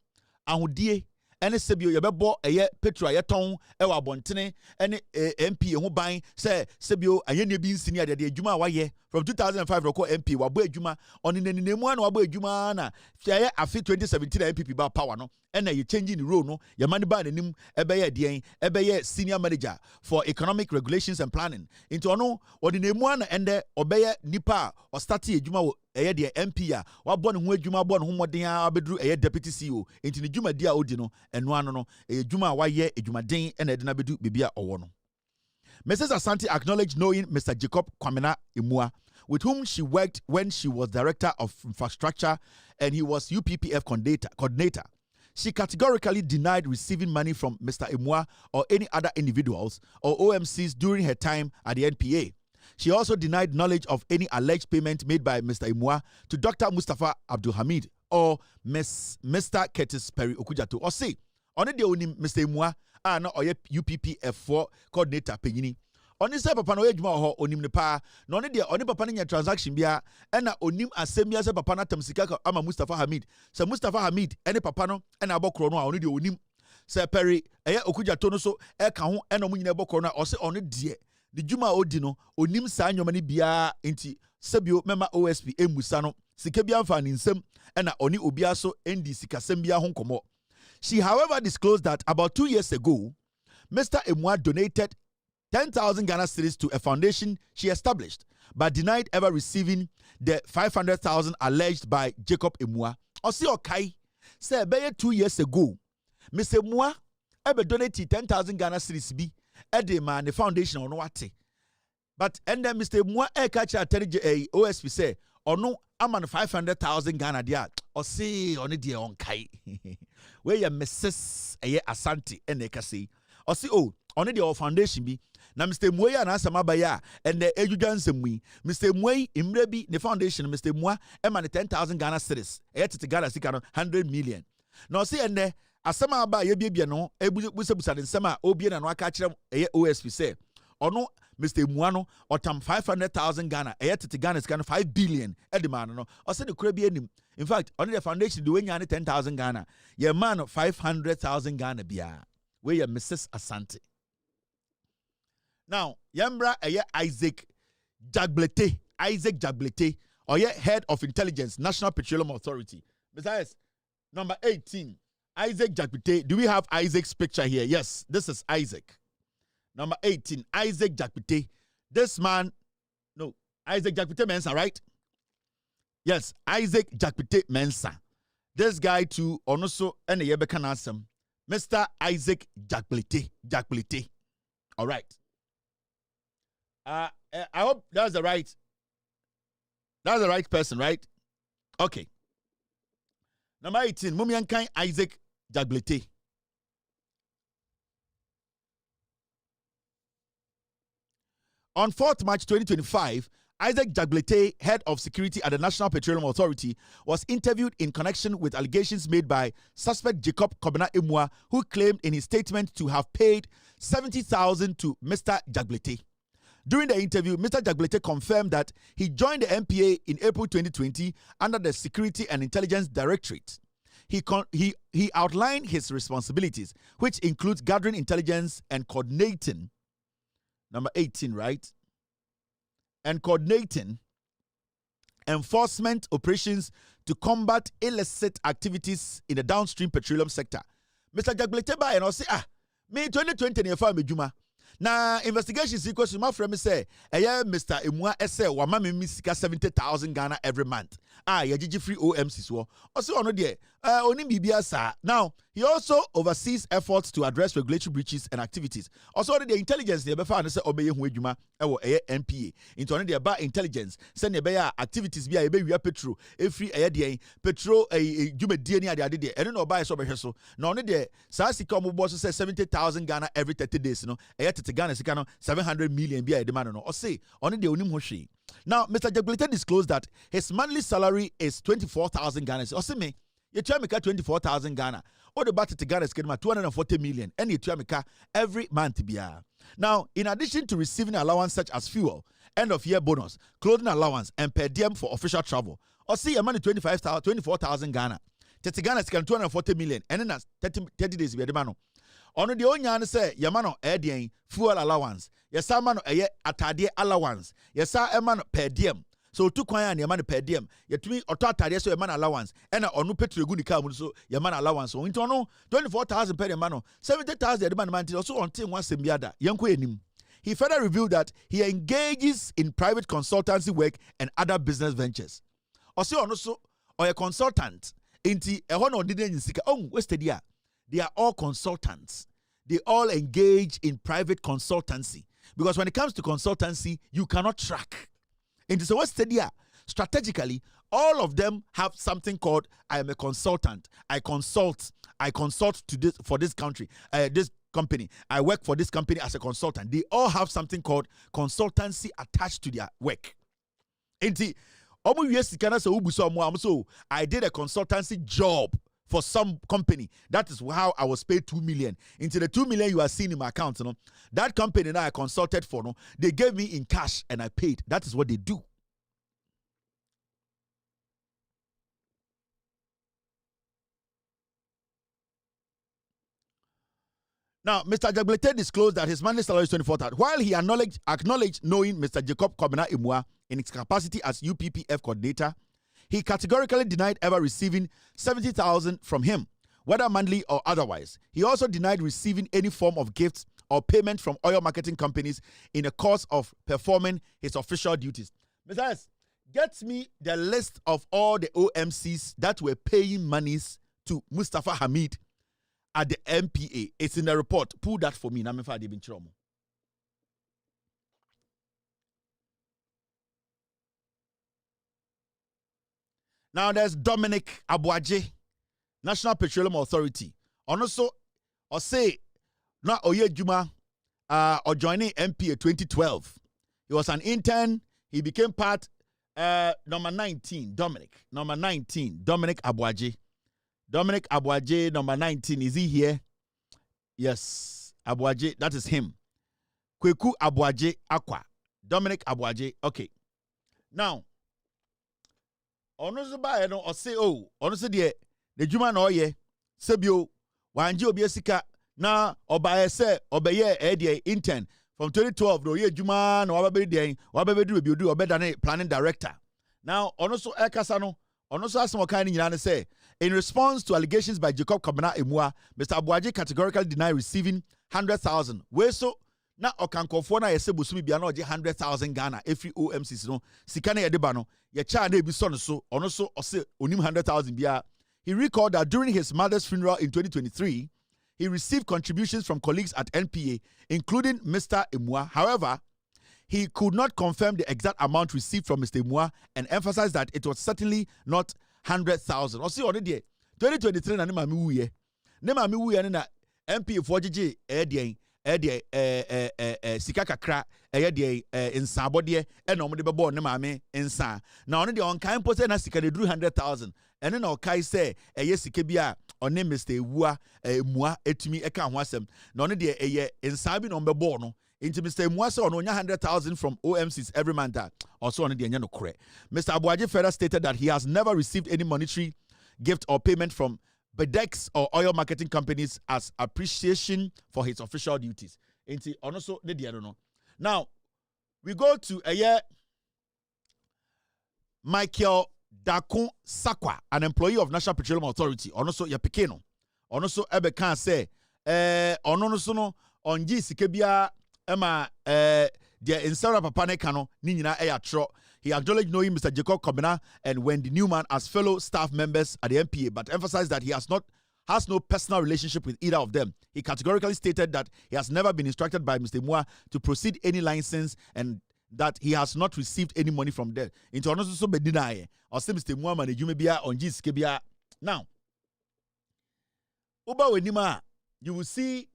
ahudie ene sebio yebebo eye petrol yeton ewa abontene ene MP ho ban se sebio ayene bi nsini ade adwuma waye from 2005 roko MP wabo adwuma oni nenemu na wabo adwuma na fiaye afi 2017 MPP ba power no ene ye changing the role no ye mani ba nanim ebeye den ebeye senior manager for economic regulations and planning into ono odi nemu na ende obeye nipa o start adwuma wo eye de MP a wabo ne ho adwuma bo ne ho moden a abeduru eye deputy CEO into ne dwuma dia odi no eno ano no eye dwuma waye adwuma den ena de na bedu bibia owo no. Mrs. Asante acknowledged knowing Mr. Jacob Kwamena Imua, with whom she worked when she was Director of Infrastructure and he was UPPF coordinator. She categorically denied receiving money from Mr. Imua or any other individuals or OMCs during her time at the NPA. She also denied knowledge of any alleged payment made by Mr. Imua to Dr. Mustafa Abdul Hamid or Mr. Curtis Perry Okujato. Or say, on the onim Mr. Imua, no or UPPF4 coordinator Penyini. On this papa no ejuma ho onim ne pa no ne de oni papa ne transaction bia e na onim asem bia se papa na tam sika ama Mustafa Hamid se Mustafa Hamid ene papa no e na abokro no a oni de onim se Perry eye Okujato no so e ka ho e na munyina abokro no o se oni de the juma odi no onim sa nyoma ne bia enti sebio mema OSP emusa no sika bia mfa ne nsem e na oni obia so endi sika sem bia ho nkomo. She however disclosed that about 2 years ago Mr. Imua donated 10,000 Ghana cedis to a foundation she established, but denied ever receiving the 500,000 alleged by Jacob Imua. Osi Okai said, 2 years ago, Mr. Imua ever donated 10,000 Ghana cedis be at the man the foundation on what. But and then Mr. Imua catch a OSP say, or no, I'm on 500,000 Ghana dia. Or say on it on Kai. Where you Mrs. Asante and Ekasi. Or see, oh, on the foundation be. Na Mr. Mwai anasema baya and the ejudansem we Mr. Mwai imrebi the foundation Mr. Mwa ema 10,000 Ghana cedis to Ghana sika 100 million. Now see and the asema ba ye bia no ebusebusa de nsema obi na no aka kire OSP say ono Mr. Mwa no otam 500,000 Ghana to Ghana sika 5 billion edman no o say the kura bi anim. In fact on the foundation the wenya 10,000 Ghana ye man 500,000 Ghana bia we ye Mrs. Asante. Now, Yambra Isaac Jagblete, or head of intelligence, National Petroleum Authority. Besides, number 18, Isaac Jagblete. Do we have Isaac's picture here? Yes, this is Isaac. Number 18, Isaac Jagblete. This man, no, Isaac Jagblete Mensa, right? Yes, Isaac Jagblete Mensa. This guy too, also, and the Yebekan Ansem, Mr. Isaac Jagblete. All right. I hope that's the right person, right? Okay. Number 18, Mumiankai Isaac Jagblete. On 4th March 2025, Isaac Jagblete, head of security at the National Petroleum Authority, was interviewed in connection with allegations made by suspect Jacob Kwamena Imua, who claimed in his statement to have paid 70,000 to Mr. Jagblete. During the interview, Mr. Jagblete confirmed that he joined the NPA in April 2020 under the Security and Intelligence Directorate. He outlined his responsibilities, which includes gathering intelligence and coordinating, number 18, right? And coordinating enforcement operations to combat illicit activities in the downstream petroleum sector. Mr. Jagblete ba and I say, me 2020 ne fa me djuma. Na investigations equals to my friend say, Mr. Imua ese wa ma me sika 70,000 Ghana every month. Yajiji free OMC so. Also ono de oni bibia sa. Now, he also oversees efforts to address regulatory breaches and activities. Also the intelligence they be found say obeye hu adwuma e NPA. Into ono de ba intelligence send e be activities bia e be wi petrol e free de petrol dwumadie ni ade de. Eno no ba so be hweso. Na ono de sa sika omo boss say 70,000 Ghana every 30 days no. Ghana sika no 700 million bia e demand no. O say ono de onim ho hwe. Now, Mr. Jagblete disclosed that his monthly salary is 24,000 Ghana. Or say me, you try me 24,000 Ghana. Or the battle to Ghana is getting 240 million. And you try me every month. Now, in addition to receiving allowance such as fuel, end of year bonus, clothing allowance, and per diem for official travel, or see your money 24,000 Ghana. 30 Ghana is 240 million. And then 30 days we demand. Ono de onya say yamano fuel allowance yesa mano atade allowance yesa emano per diem so tu kwan ya yamano per diem yetumi oto atade so yamano allowance ena onu petrol gu ni car mu so yamano allowance so into ono 24,000 per yamano 70,000 the man so onte one sembiada yenko enim. He further revealed that he engages in private consultancy work and other business ventures. Ose ono so or a consultant inti ehon odide nsika westedia. They are all consultants. They all engage in private consultancy. Because when it comes to consultancy, you cannot track. And so what's the strategically, all of them have something called I am a consultant. I consult to this for this country, this company. I work for this company as a consultant. They all have something called consultancy attached to their work. I did a consultancy job for some company. That is how I was paid 2 million. Into the 2 million you are seeing in my account, that company that I consulted for, they gave me in cash and I paid. That is what they do. Now, Mr. Jaglete disclosed that his monthly salary is 24,000. While he acknowledged knowing Mr. Jacob Kwabena Imua in his capacity as UPPF coordinator, he categorically denied ever receiving 70,000 from him, whether monthly or otherwise. He also denied receiving any form of gifts or payment from oil marketing companies in the course of performing his official duties. Mr. S, get me the list of all the OMCs that were paying monies to Mustafa Hamid at the MPA. It's in the report. Pull that for me. Now there's Dominic Abuaje, National Petroleum Authority. Also, or say, not Oye Juma, or joining MPA 2012. He was an intern. He became part, number 19, Dominic Abuaje. Dominic Abuaje, number 19. Is he here? Yes. Abuaje, that is him. Kweku Abuaje Aqua. Dominic Abuaje. Okay. Now, ono ba no o say ono se de juma na oye sebio wanje obi asika na obaye se obeye de intern from 2012 no ye juma na wababe de wababe do bi odu obeda na planning director. Now ono so ekasa no ono so asem okan ni nyina ne say in response to allegations by Jacob Kwabena Imua, Mr. Abuaje categorically denied receiving 100,000. We so na okankofo na yese bosumi bia na oje 100,000 Ghana every OMCs no sika na yede ba no ye cha na ebi so no so ono so ose onim 100,000 bia. He recalled that during his mother's funeral in 2023 he received contributions from colleagues at NPA including Mr. Imua. However, he could not confirm the exact amount received from Mr. Imua and emphasized that it was certainly not 100,000. Or see already 2023 na ne mami wuye na NPA for GG sika kakra de nsabode na omde bebo ne maame nsa na ono de on kan po say na sika de 100,000 ene na okai say sika bia one Mr. Ewua Emua etumi eka ho asem na ono de nsa bi no bebo no into Mr. Emua say ono 100,000 from OMCs every month also ono de nya no kore. Mr. Abuaje further stated that he has never received any monetary gift or payment from Bedex or oil marketing companies as appreciation for his official duties. Also, now we go to Michael Dakon Sakwa, an employee of National Petroleum Authority. Also, Yapikeno. Also, Ebe can say, also no on G Sikebia Emma the Insara Papane Kano, Nina Eyatro. He acknowledged knowing Mr. Jacob Kwabena and Wendy Newman as fellow staff members at the MPA, but emphasized that he has no personal relationship with either of them. He categorically stated that he has never been instructed by Mr. Imua to proceed any license and that he has not received any money from them. Into honest so be deny or say Mr. Imua manage bia on G's Kebia. Now, Uba Wenima, you will see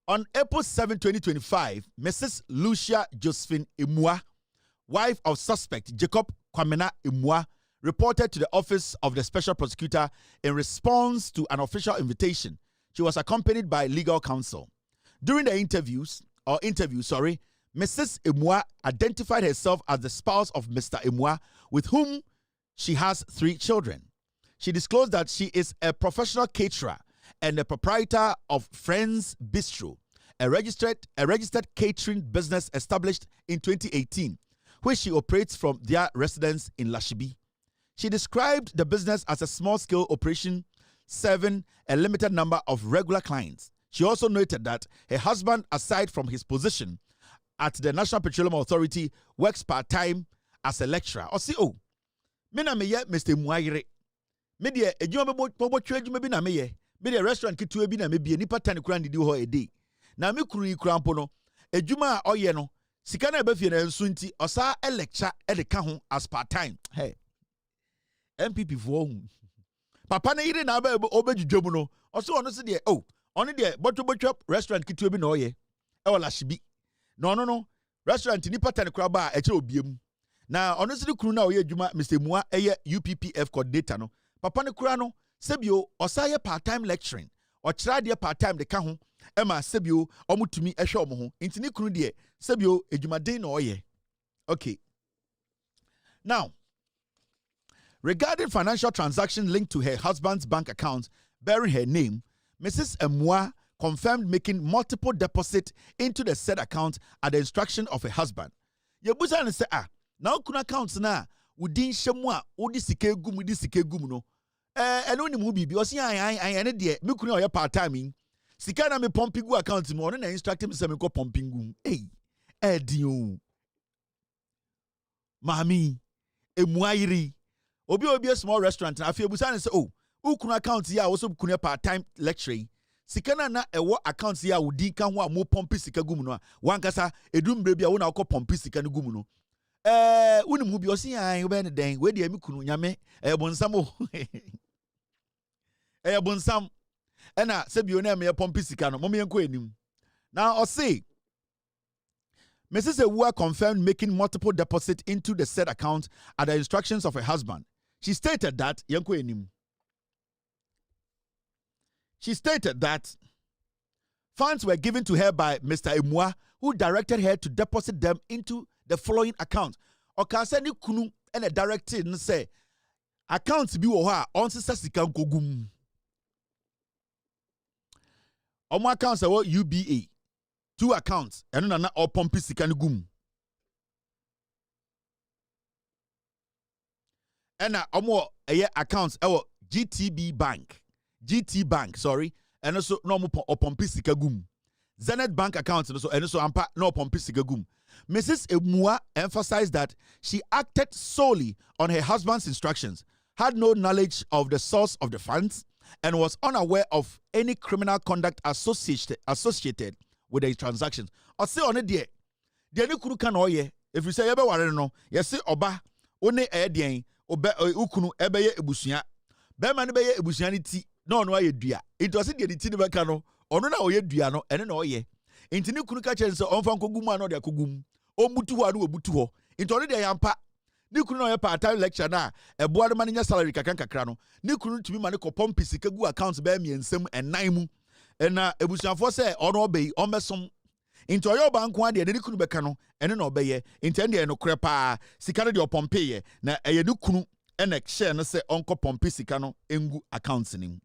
on April 7, 2025, Mrs. Lucia Josephine Imua, wife of suspect Jacob Kwabena Imua, reported to the office of the special prosecutor in response to an official invitation. She was accompanied by legal counsel. During the interview, Mrs. Imua identified herself as the spouse of Mr. Imua, with whom she has 3 children. She disclosed that she is a professional caterer and the proprietor of Friends Bistro, a registered catering business established in 2018, which she operates from their residence in Lashibi. She described the business as a small-scale operation serving a limited number of regular clients. She also noted that her husband, aside from his position at the National Petroleum Authority, works part-time as a lecturer. Or see, me na meye Mr. Muayire. Me de ejuma bobo twa ejuma bi na meye. Me de restaurant kitu bi na me bi nipa tan kura ndidi ho e dey. Na me kuru yi kura mpo no Ejuma oye no sika na ebefie na nso nti osa lecture e de ka ho as part time. Hey. MPP for papa na yire na aba obedwudwam no oso ono se de ono de botwo restaurant kitwe bi na oye e wala shibi no restaurant ni pattern kura ba e kire obiem na ono se de kunu na oye adwuma Mr. Mua eye UPPF coordinator no papa ne kura no sebio osa ye part time lecturing o kira de part time de ka ho e ma sebio omutumi ehwe omo ho intini kunu de sebio adwumaden na oye. Okay, now regarding financial transactions linked to her husband's bank account bearing her name, Mrs. Emua confirmed making multiple deposits into the said account at the instruction of her husband. Yebusa ne say now kuna accounts na udin shemwa odi sike gum no eno ni mu bibi osi an ne de me kuna oye part time sika na me pumping gu account mo na instruct me say me ko pumping gum edi mami Emua yiri obi a small restaurant na afi ebusa ne say ukuna account ya wo so kuna part time lecturing sika na ewo account ya udi ka ho a mo pompi sika gum no a wankasa edumbre bia wo na akọ pompi sika no gum no woni mu bi osi an wo be ne den we de mi kunu nyame bonsam bonsam ena se bi ona me pompi sika no mo me enko enim na osi Mrs. Ewua confirmed making multiple deposits into the said account at the instructions of her husband. She stated that funds were given to her by Mr. Emua, who directed her to deposit them into the following accounts. Okase ni kunu ene directed and say accounts bi wo ha on sisa sika nkogum. Omo accounts are UBA. 2 accounts and na or pompi sika ni gum. Ena omo accounts GT Bank, sorry, and also no pompi sika gum. Zenith Bank accounts and also ampa no pompi sika gum. Mrs. Emua emphasized that she acted solely on her husband's instructions, had no knowledge of the source of the funds, and was unaware of any criminal conduct associated with the transactions. Or say on it there ni kunu kan oye if you say ebe ware no ye say oba one edien obe ukunu ebe ye ebusua be ma ne be ye ebusua ni ti no aye dua it was the ti ne be ka no ono na oye dua no ene na oye enti ni kunu ka chen so onfa nkogum a no de akogum omutu ho a no obutu ho enti ono de yampa ni kunu na oye part time lecture na eboa de manya salary kakra no ni kunu tumi ma ne kopom pisika gu account be miensem enan mu ena ebusuafo se ono obey omesom into oyo banko ade de kunu beka no ene na obeye into ende no kre pa sika no de opompeye na eye ne kunu ene share no se onko pompe sika no engu accounts nim.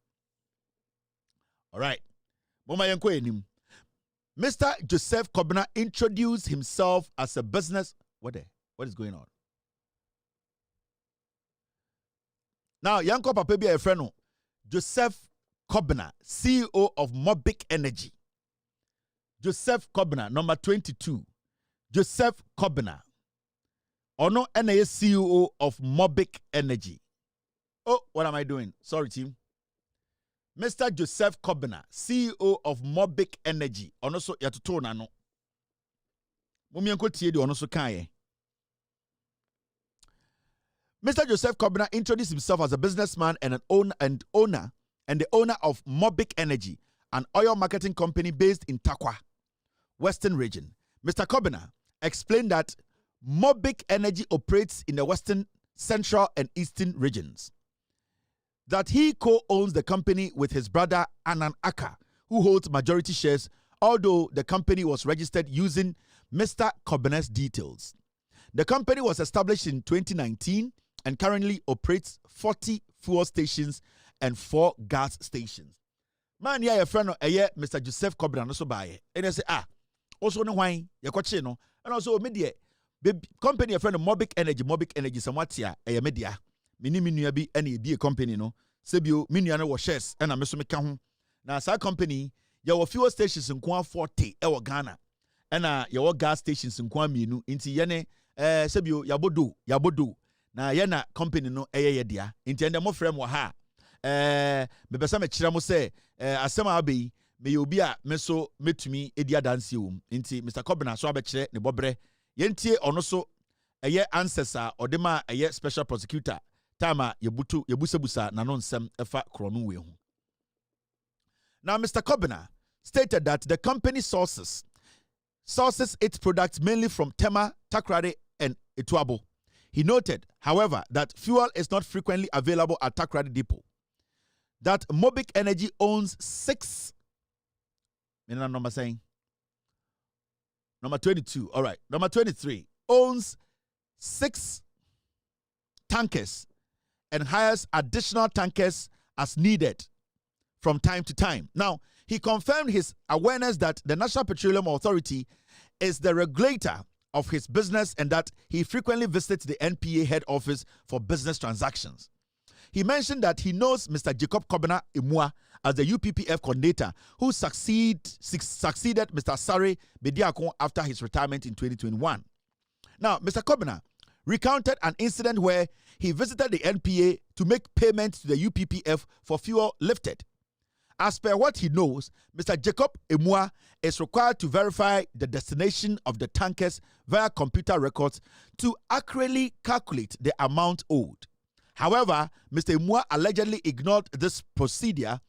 All right, mama yenko enim. Mr. Joseph Kobina introduced himself as a business. What is going on now? Yanko papa bi a friend no Joseph Kobina, CEO of Mobic Energy. Joseph Kobina, number 22. Joseph Kobina. Ono NA CEO of Mobic Energy. Oh, what am I doing? Sorry, team. Mr. Joseph Kobina, CEO of Mobic Energy. Ono so yatuto na no. Mumi yanko tiye di ono so kanye. Mr. Joseph Kobina introduced himself as a businessman and the owner of Mobic Energy, an oil marketing company based in Takwa, Western region. Mr. Kobina explained that Mobic Energy operates in the Western, Central, and Eastern regions. That he co-owns the company with his brother Anan Aka, who holds majority shares, although the company was registered using Mr. Kobina's details. The company was established in 2019 and currently operates 40 fuel stations and 4 gas stations. Man, yeah, your friend, Mr. Joseph Kobina, no so buy. And I say, also no wine, your coach, no, and also media. Company, a friend of Mobic Energy, somewhat here, a media. Mini be any be a company, no. Sebio, miniana was shares, and I miss me count. Now, sa company, your fuel stations in Kwan 40, Ghana, and your gas stations in Kwan Minu, into Yene, Sebio, Yabodo. Na yena company no eye dia. Into the more frame wa ha. Me besa me chira mo say asema abe me obi a me so metumi edi adanse wom nti Mr. Kobina so abekire ne bobre yentie ono so eye ancestor odema eye special prosecutor tama yebusabusa na no nsem efa krono we hu. Now Mr. Kobina stated that the company sources its products mainly from Tema, Takrade and Ituabo. He noted, however, that fuel is not frequently available at Takrade Depot. That Mobic Energy owns 6. Number 22. All right. Number 23 owns 6 tankers and hires additional tankers as needed from time to time. Now, he confirmed his awareness that the National Petroleum Authority is the regulator of his business and that he frequently visits the NPA head office for business transactions. He mentioned that he knows Mr. Jacob Kobina Imua as the UPPF coordinator who succeeded Mr. Sari Bediakon after his retirement in 2021. Now, Mr. Kobina recounted an incident where he visited the NPA to make payment to the UPPF for fuel lifted. As per what he knows, Mr. Jacob Imua is required to verify the destination of the tankers via computer records to accurately calculate the amount owed. However, Mr. Imua allegedly ignored this procedure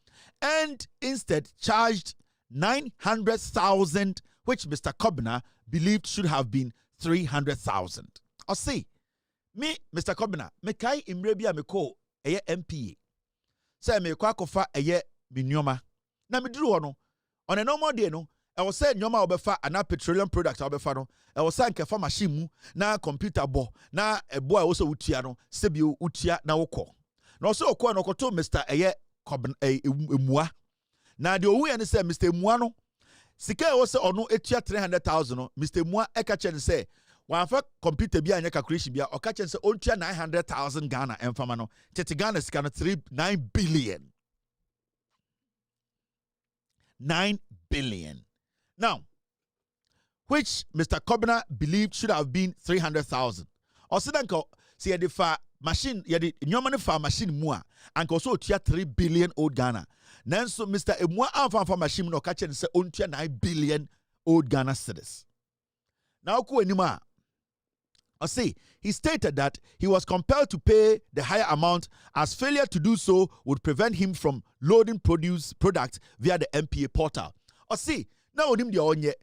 and instead charged 900,000, which Mr. Kobina believed should have been 300,000. Or see, me, Mr. Kobina, me kai imrebia me ko eye MPA. Say me kwa kofa eye minyoma. Na me duru ono. On a normal day no, I was saying nyoma obefa ana petroleum products obefa no. I was saying kefa machine mu na computer bo na ebo a wo so utia no, sebi utia na wokọ. Na so okọ no koto Mr. eye Emua. Na de owu ya ne say Mr. Emua no sika wo se ono etua 300,000 no, Mr. Emua eka che ne say wanfa computer bi anya calculation bia oka che se ontua 900,000 Ghana emfama no. Tete Ghana sika no 9 billion. 9 billion. Now, which Mr. Kobina believed should have been 300,000. Or sidanko si yedi fa machine yedi nyomani fa machine mua and also tia 3 billion old Ghana. Nanso Mr. Emua fa machine no kache se ontia 9 billion old Ghana cedis. Now ku enima. Or see, he stated that he was compelled to pay the higher amount as failure to do so would prevent him from loading products via the MPA portal. Or see, now onim de onye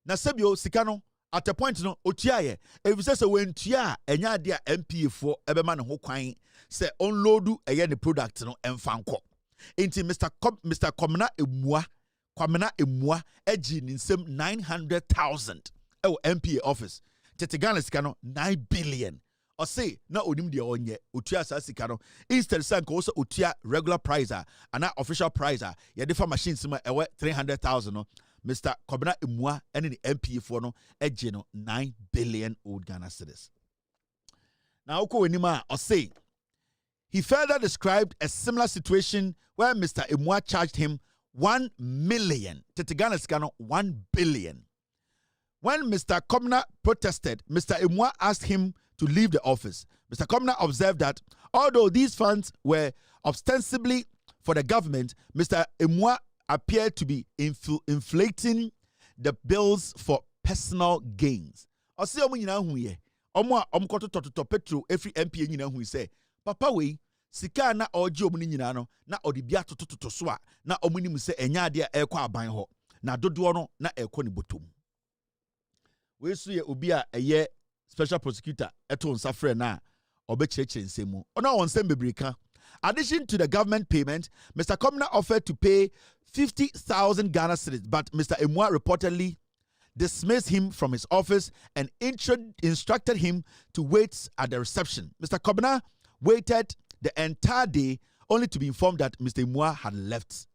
na sebio sikano at a point no otua ye if say when tua enya de MPA for ebema ne ho kwan say unload eye ne product no emfa nko. Enti Mr. Kwamena Emua egi ni nsem 900,000 e MPA office. Tete Ghana sika no 9 billion. Or say na onim de onye otua sa sika no instead sanko also otua regular price and official price ye defa machines ma ewe 300,000 no. Mr. Kobina Imua and the MPA for no edge no 9 billion old Ghana cedis. Now Oko Enima or say he further described a similar situation where Mr. Imua charged him 1 million. Tete Ghana sika no 1 billion. When Mr. Kobina protested, Mr. Imua asked him to leave the office. Mr. Kobina observed that although these funds were ostensibly for the government, Mr. Imua appeared to be inflating the bills for personal gains. I say omo nyina hu ye. Omo a omkoto toto petro every MPA nyina hu say, papa we sika na oje omo nyina no na odi bia toto so a na omo nim say enya ade a ekọ aban ho. Na dodo no na ekọ ne botom. We su ye obi a eye special prosecutor eto nsafre na obekirekire nsemu. Ona won nsem bebreka. Addition to the government payment, Mr. Kobina offered to pay 50,000 Ghana cedis, but Mr. Emua reportedly dismissed him from his office and instructed him to wait at the reception. Mr. Kobina waited the entire day only to be informed that Mr. Emua had left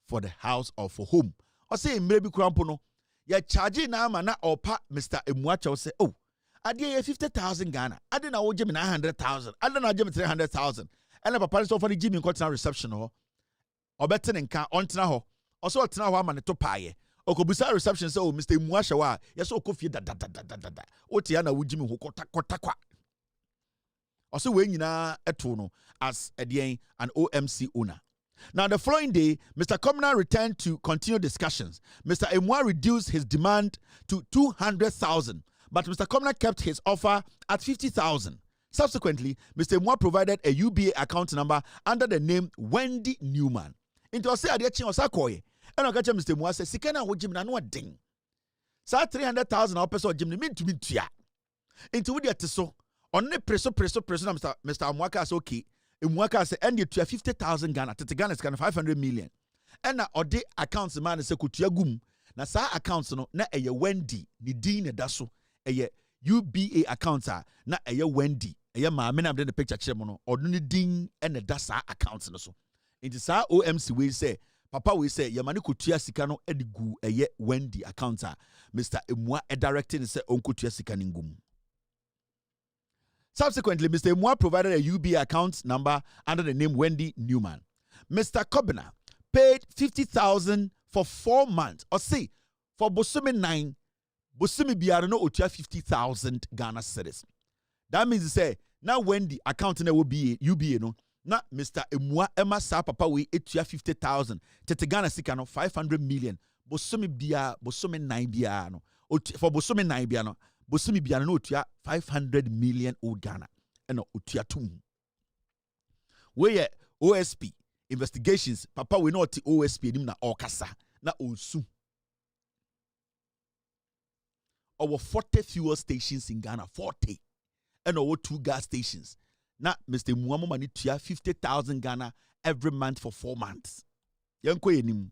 for the house or for home. I say maybe Krampono, ya charging na mana opa Mr. Emua chow say, oh, I did 50,000 Ghana. I didn't know Jimmy 900,000. I didn't know Jimmy 300,000. And the papa so funny Jimmy got reception ho. Or better than can on ho. Also a tina man to pay. Okobusa reception so Mr. Emua shawa. Yes, Okofi da. Otiana would Jimmy who kotakwa. Also when you na etono as a DN and OMC owner. Now, the following day, Mr. Kobina returned to continue discussions. Mr. Emwa reduced his demand to 200,000, but Mr. Kobina kept his offer at 50,000. Subsequently, Mr. Emwa provided a UBA account number under the name Wendy Newman. Into a say adiachi osakoye. And Mr. Emwa said, "Sikana wo jimna no ding. Sa 300,000 or person jimni mean to be tia." Into we get so on the preso Mr. Amwaka said, "Okay." Mwaka say end to 50,000 Ghana. Tete Ghana is kind of 500 million. And na ode accounts man say kutua gum. Na sa accounts no na eye Wendy ni din da so. Eye UBA accounts na eye Wendy. Eye maame na the picture chemo no. Odo ni din and da sa accounts no so. Inti sa OMC we say papa we say yamani kutua sika no edigu eye Wendy accounts Mr. Emwa directing say onkutua sika ngum. Subsequently, Mr. Emwa provided a UBA account number under the name Wendy Newman. Mr. Kobina paid 50,000 for 4 months. Or say, for Bosumi 9, Bosumi biara no otua 50,000 Ghana cedis. That means to say, now Wendy account na will be UBA no. Na Mr. Emwa Emma sa papa we etua 50,000. Tete Ghana sika no 500 million. Bosumi 9 biara no. For Bosumi 9 biara no. Bosumi biara no otua 500 million old Ghana and otua tum. Where OSP investigations papa we not OSP nim na okasa na onsu. Over 40 fuel stations in Ghana, 40 and over 2 gas stations. Na Mr. Muamu mani tua 50,000 Ghana every month for 4 months. Yanko yenim.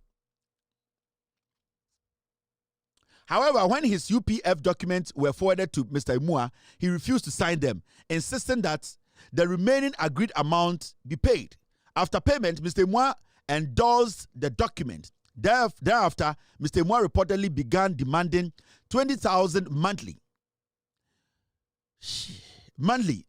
However, when his UPF documents were forwarded to Mr. Emwa, he refused to sign them, insisting that the remaining agreed amount be paid. After payment, Mr. Emwa endorsed the document. Thereafter, Mr. Emwa reportedly began demanding 20,000 monthly,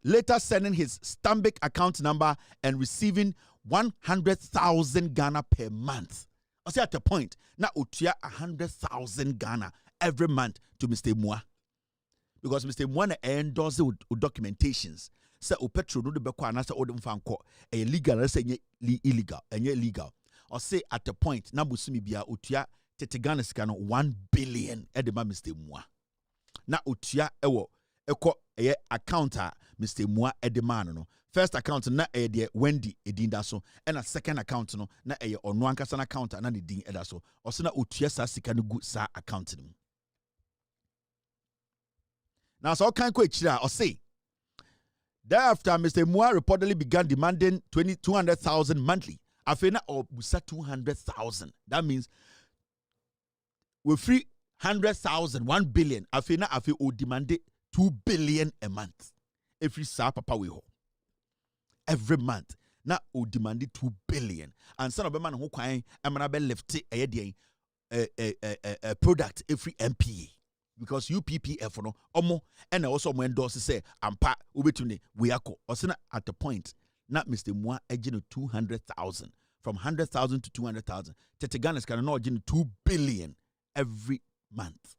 later sending his Stanbic account number and receiving 100,000 Ghana per month. I say at the point, now utia 100,000 Ghana every month to Mr. Emwa. Because Mr. Emwa endorses documentations. Say o petrol no de beko anasa odem fanko e legal na say illegal enye legal. Or say at the point na busumi bia utia tete Ghana sika no 1 billion e de ma Mr. Emwa. Na utia ewo eko eye account Mr. Emwa e de ma no. First account na eye de Wendy edinda so and a second account no na eye ono ankasa na account na ne din eda so. O se na utia sa sika no gu sa account no. Now so kan ko echira o say thereafter, Mr. Emwa reportedly began demanding 200,000 monthly. Afena or busa 200,000. That means we free 100,000, 1 billion. Afena afi o demanded 2 billion a month. Every sa papa we ho. Every month. Na o demanded 2 billion. And son of a man who kwai amana be left a product every MPA. Because UPPF no omo and also mo endorse say ampa ubetune we akọ osena at the point na Mr. Emwa ejino 200,000 from 100,000 to 200,000 tete Ghana can no ejino 2 billion every month.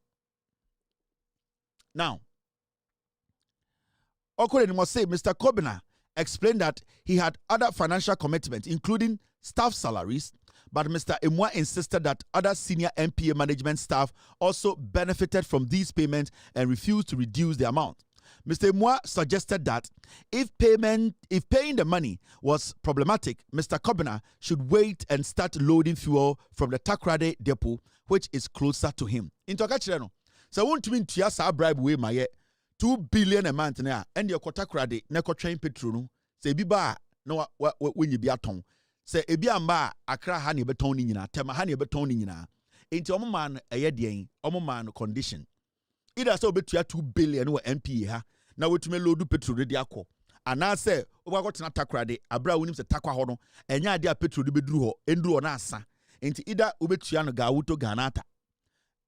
Now Okore must say Mr. Kobina explained that he had other financial commitments including staff salaries. But Mr. Emwa insisted that other senior MPA management staff also benefited from these payments and refused to reduce the amount. Mr. Emwa suggested that if paying the money was problematic, Mr. Kobina should wait and start loading fuel from the Takoradi depot, which is closer to him. Into Kachireno, so won't mean to sa bribe way my 2 billion a month now, and your Takoradi neko train petrol say biba no when you be at home. Say ebi amba akra ha ne beton ni nyina tema ha ne beton ni nyina enti omo man eye den omo man condition either say obetua 2 billion wo MPA ha na wetume load petrol de akọ ana say obakotena Takoradi abra wonim se takwa ho no enya ade a petrol de beduru ho enduru na asa enti either obetua no ga wuto ganata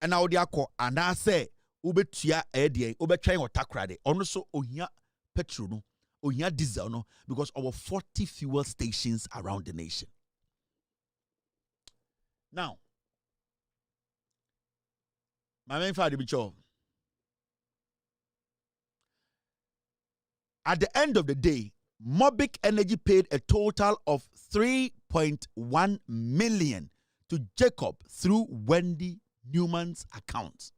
na wo de akọ ana say obetua eye den obetwen ho Takoradi ono so ohia petrol no ohia diesel no because over 40 fuel stations around the nation. Now, my main father bicho. At the end of the day, Mobic Energy paid a total of 3.5 3.1 million to Jacob through Wendy Newman's account.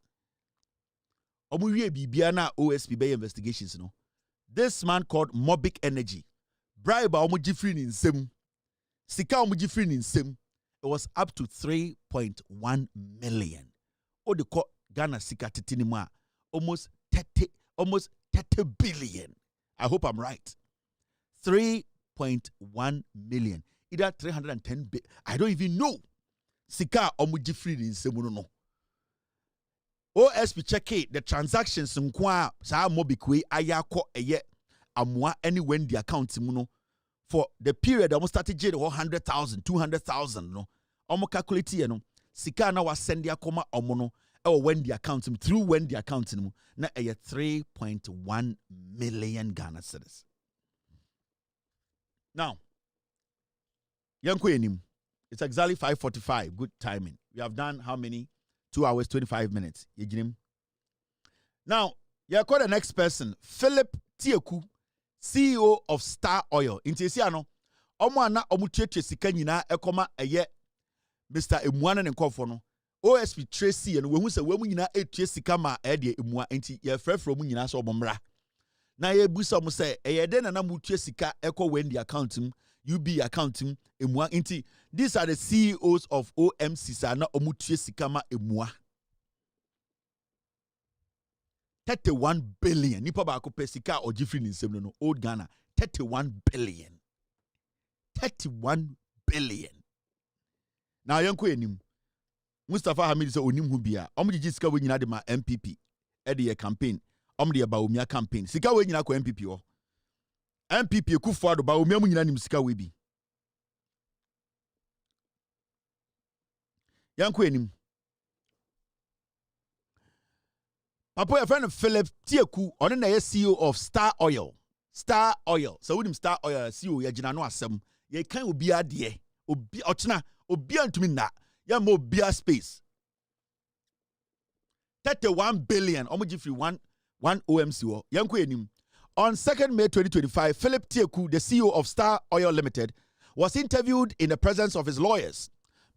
Omuye Bibiana OSP Bay investigations, no. This man called Mobic Energy. Bribe Omujifrin in Sim. Sika Omujifrin in Sim. It was up to 3.1 million. Or the court Ghana Sika Titinima. Almost 30 billion. I hope I'm right. 3.1 million. Either 310 billion. I don't even know. Sika Omujifrin in Sim no. OSP check the transactions nkwa sa mobikwe ayako eye amwa any when the account muno for the period almost started jade 100,000 200,000 no almost calculate no sika na was send ya koma omono or when the account through when the account mu na eye 3.1 million Ghana cedis. Now yanko enim, it's exactly 5:45. Good timing. We have done how many? 2 hours, 25 minutes. Now, you call the next person, Philip Tieku, CEO of Star Oil. Intesiano, Omwana Omucheche Sikanyina, Ekoma, Eye, Mr. Emwana and Kofono, OSP Tracy, and when we say when we na a Chesikama, Eddie Emwa, and ye free from Munina so Bombra. Na ye Busam say, Eye then and Amuchesika, Echo when the accounting, UB accounting, Emwa, inti. These are the CEOs of OMC Sana Omuche Sikama Emwa. 31 billion. Nipa ba ko pesika or Jeffrey Ninsem no old Ghana. 31 billion. 31 billion. Now yanko enim. Mustafa Hamid say onim hu bia. Omo gigi sika we nyina de ma MPP. E de campaign. Omo de ba omia campaign. Sika we nyina ko MPP ho. MPP Akufo Addo ba omia mu nyina nim sika we bi. Yanko enim. Papa, your friend Philip Tieku, on the CEO of Star Oil. Star Oil. So with him Star Oil CEO, ya jina no asem. Ye kan obi ade. Obi ochina, obi antumi na. Ya mo bia space. 31 billion. Omo jifri one OMC. Yanko enim. On 2nd May 2025, Philip Tieku, the CEO of Star Oil Limited, was interviewed in the presence of his lawyers.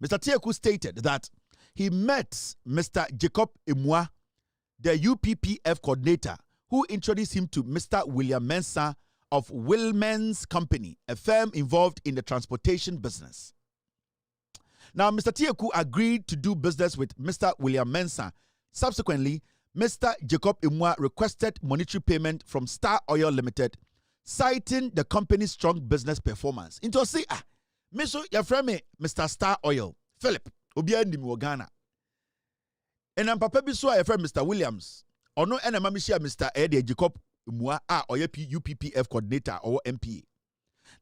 Mr. Tieku stated that he met Mr. Jacob Emwa, the UPPF coordinator, who introduced him to Mr. William Mensah of Wilmans Company, a firm involved in the transportation business. Now, Mr. Tieku agreed to do business with Mr. William Mensah. Subsequently, Mr. Jacob Emwa requested monetary payment from Star Oil Limited, citing the company's strong business performance. Into say, Miso, your friend me, Mr. Star Oil, Philip, Obia Ndim Ghana. And I'm Papa Biso, your friend Mr. Williams. Or no, and I'm Mr. Eddie Jacob Mwa, or UPPF coordinator or MP.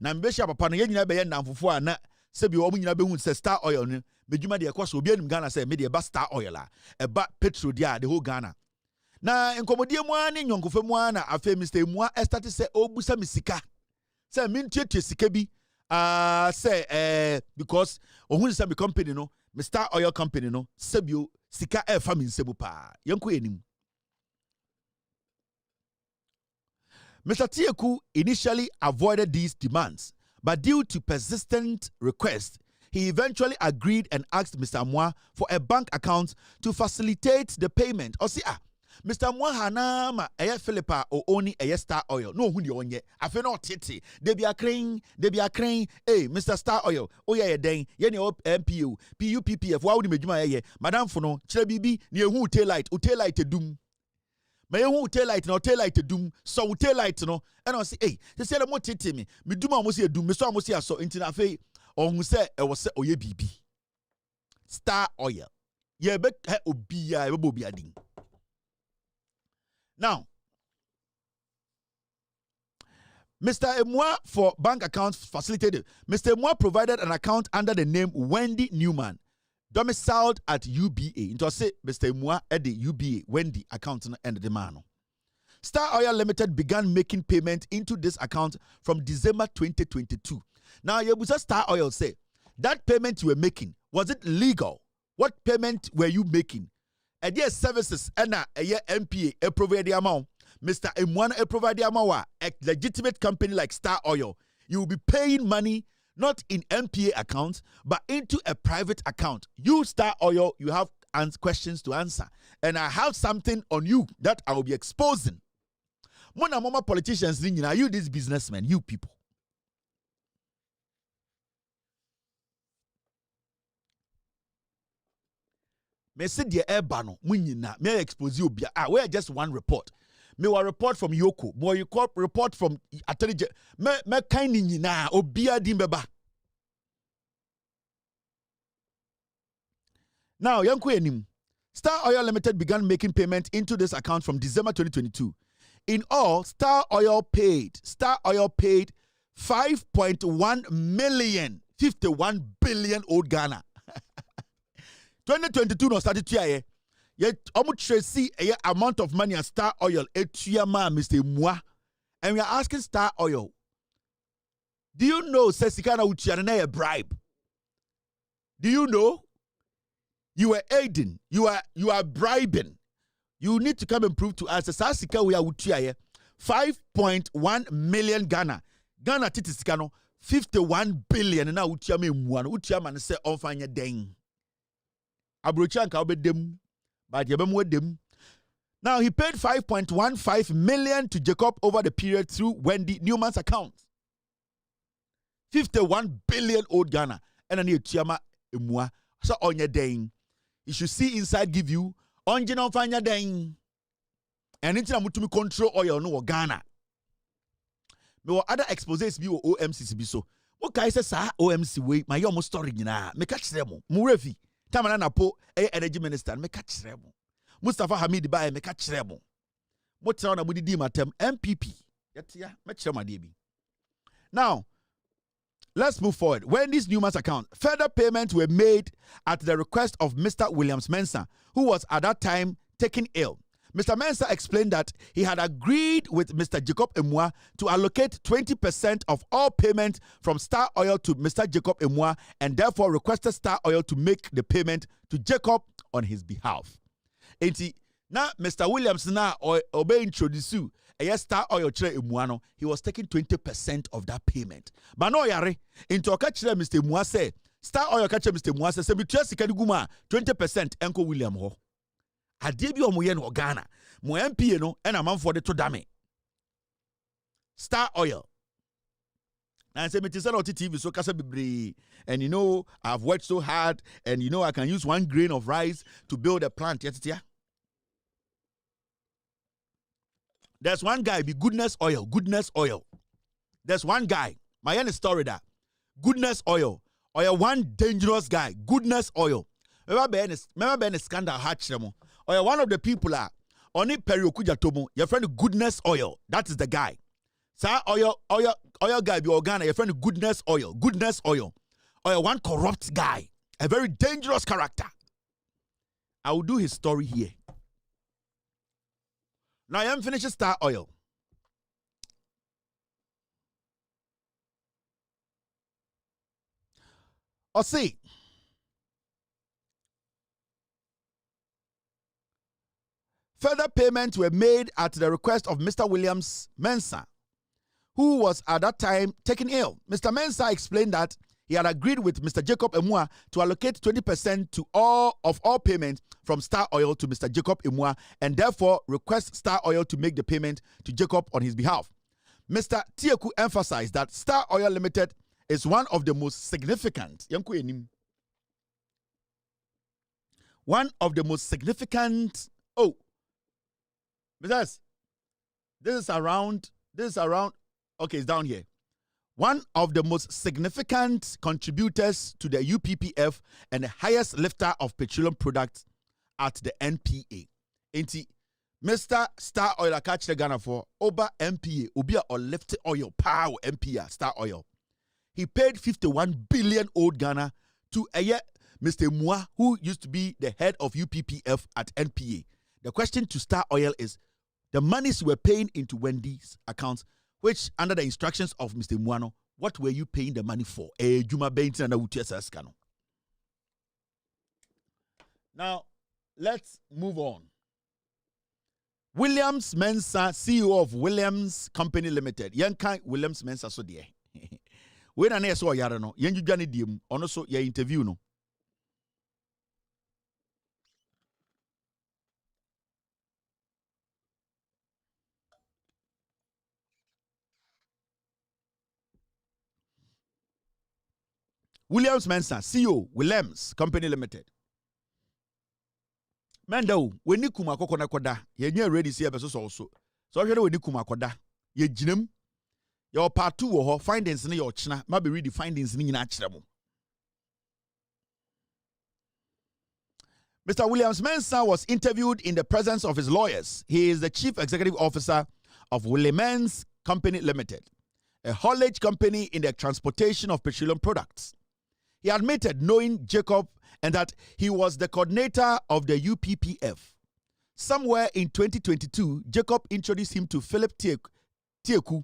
Nambesha Papa, Yana Bayan Namfua, na Sebi Omina Behun says Star Oil, Medjuma de Aquas, Obia Ghana say, Media Bas Star Oil, a bat petrol dia, the whole Ghana. Na in Comodia Mwana, Yonko Mwana, a famous Mr. Mwa, started say, Oh, Busa Misika. Say, Minche Sikebi. Say because ohun say company no Mr. Oil Company no sebio sika e fa min sebu pa yanko enim. Mr. Tieku initially avoided these demands, but due to persistent requests, he eventually agreed and asked Mr. Mwa for a bank account to facilitate the payment. Mr. Mwana ma Philippa o oni Star Oil. No hundi onye. Afe no titi. They be a crane. Hey, Mr. Star Oil. Oh yeah, den. Ye ne MPU. PUPPF. Wa udi mejuma ye. Madam Fono. Chile bibi. Ni hu tail light. Tail light dum. Me hu tail light no tail light dum. So tail light no. And I say, hey, they say the mo titi me. Me duma mo se dum. Me so mo se aso. Inti na fe. On say e was say oye bibi. Star Oil. Ye be he obiya e be obiya ding. Now, Mr. Emwa for bank accounts facilitated. Mr. Emwa provided an account under the name Wendy Newman, domiciled at UBA. Into say Mr. Emwa at the UBA Wendy account and the man. Star Oil Limited began making payment into this account from December 2022. Now, Yebusa Star Oil say that payment you were making, was it legal? What payment were you making? And yes, services and a MPA a provide the amount. Mr. M1 a provide the amount. A legitimate company like Star Oil, you will be paying money not in MPA account, but into a private account. You, Star Oil, you have questions to answer. And I have something on you that I will be exposing. Mona mama politicians, you these businessmen, you people. Me say the airbano, me expose you. We're just one report. Me wa report from Yoko, more you report from Attorney General. Me kind na obia dimbeba. Now, Yanko Enim, Star Oil Limited began making payment into this account from December 2022. In all, Star Oil paid 5.1 million, 51 billion old Ghana. 2022 no started here. Yet almost see a amount of money at Star Oil Mr. Mwa. And we are asking Star Oil, do you know Sesikana Uchiana a bribe? Do you know? You are aiding, you are bribing. You need to come and prove to us Sasika we are Uchiaye 5.1 million Ghana. Ghana titisikano 51 billion na Uchiame Mwan. Uchiama say on fanya deng. Abruchanka obedem. But dem. Now he paid 5.15 million to Jacob over the period through Wendy Newman's account. 51 billion old Ghana. And then Uchiama Mwa. So on your deng. You should see inside give you on general fanya deng. And into the control oil no Ghana. Me other exposes be OMC be so. What guy says OMC way my almost story na me catch them. Murefi. Tamana na po energy minister me catch them. Mustafa Hamid ba me catch them. What town na budi di matem MPP. Yatia me catch them. Now, let's move forward. When this Newman's account, further payments were made at the request of Mr. Williams Mensah, who was at that time taken ill. Mr. Mensah explained that he had agreed with Mr. Jacob Emwa to allocate 20% of all payments from Star Oil to Mr. Jacob Emwa and therefore requested Star Oil to make the payment to Jacob on his behalf. Now, Mr. Williams now obey introduce you. Star Oil chere Emuano, he was taking 20% of that payment. But no yare, into a catcher Mr. Mua say, Star Oil catcher Mr. Mua say, "Sebi chesi kaduguma 20% Uncle William ho." Adebi omoye no Ghana, mo MP no, and a man for the to dame. Star Oil. And say me tisa no TV so kasa bibre. And you know I've worked so hard, and you know I can use 1 grain of rice to build a plant. Yetitia. There's one guy, be Goodness Oil. There's one guy, my own story that Goodness Oil, one dangerous guy, Goodness Oil. Remember Ben scandal hatch them. Or one of the people are only Periokuja Tomo, your friend Goodness Oil. That is the guy. Sir, oil guy be organa, your friend Goodness Oil. Or one corrupt guy, a very dangerous character. I will do his story here. Now I am finishing Star Oil. Or see. Further payments were made at the request of Mr. Williams Mensah, who was at that time taken ill. Mr. Mensah explained that he had agreed with Mr. Jacob Emwa to allocate 20% to all payments from Star Oil to Mr. Jacob Emwa and therefore request Star Oil to make the payment to Jacob on his behalf. Mr. Tieku emphasized that Star Oil Limited is one of the most significant this is around okay, it's down here. One of the most significant contributors to the UPPF and the highest lifter of petroleum products at the NPA. Enti Mr. Star Oil catch the Ghana for over NPA, Ubia or lifted oil, power NPA, Star Oil. He paid 51 billion old Ghana to Mr. Mwa, who used to be the head of UPPF at NPA. The question to Star Oil is, the monies were paying into Wendy's accounts, which under the instructions of Mr. Mwano, what were you paying the money for? Now, let's move on. Williams Mensah, CEO of Williams Company Limited. Yankai Williams Mensah so dear. When I saw Yarano, Yenju Jani Dim, also your interview no. Williams Mensah, CEO, Williams Company Limited. Mendo, when you kuma kokona koda, ye ready see ebeso also. So you know when you kuma koda, ye jinem, your part 2 or findings in your china, maybe read the findings in your Mr. Williams Mensah was interviewed in the presence of his lawyers. He is the chief executive officer of Williams Company Limited, a haulage company in the transportation of petroleum products. He admitted knowing Jacob and that he was the coordinator of the UPPF. Somewhere in 2022, Jacob introduced him to Philip Tieku,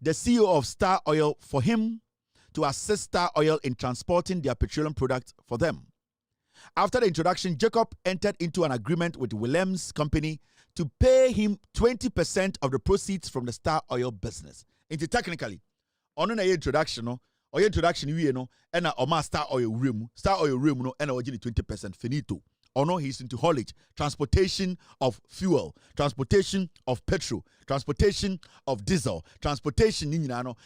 the CEO of Star Oil, for him to assist Star Oil in transporting their petroleum products for them. After the introduction, Jacob entered into an agreement with Williams Company to pay him 20% of the proceeds from the Star Oil business. Into technically, on an introduction, or introduction, we know, and a Star Oil room, no, and 20% finito. Or no, he's into haulage, transportation of fuel, transportation of petrol, transportation of diesel, transportation.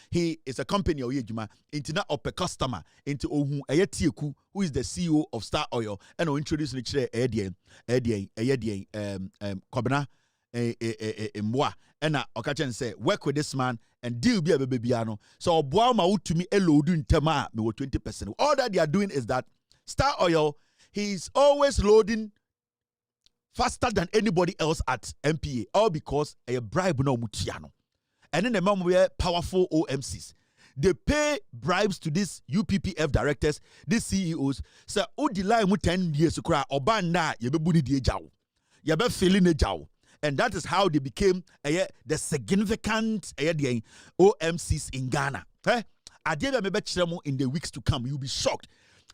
He is a company or yejuma into na op a customer into ohu Tieku, who is the CEO of Star Oil, and will introduce the Kobna Mwa. And Okachan say, work with this man and deal be a babyano. So Boama to me elodun tema me 20%. All that they are doing is that Star Oil, he's always loading faster than anybody else at MPA, all because a bribe no mutiano. And then the mom were powerful OMCs. They pay bribes to these UPPF directors, these CEOs. So, Odilai mu 10 years to cry, Obana, Yebebuni de Jao. Yebe feeling Jao. And that is how they became the significant OMCs in Ghana. In the weeks to come, you'll be shocked.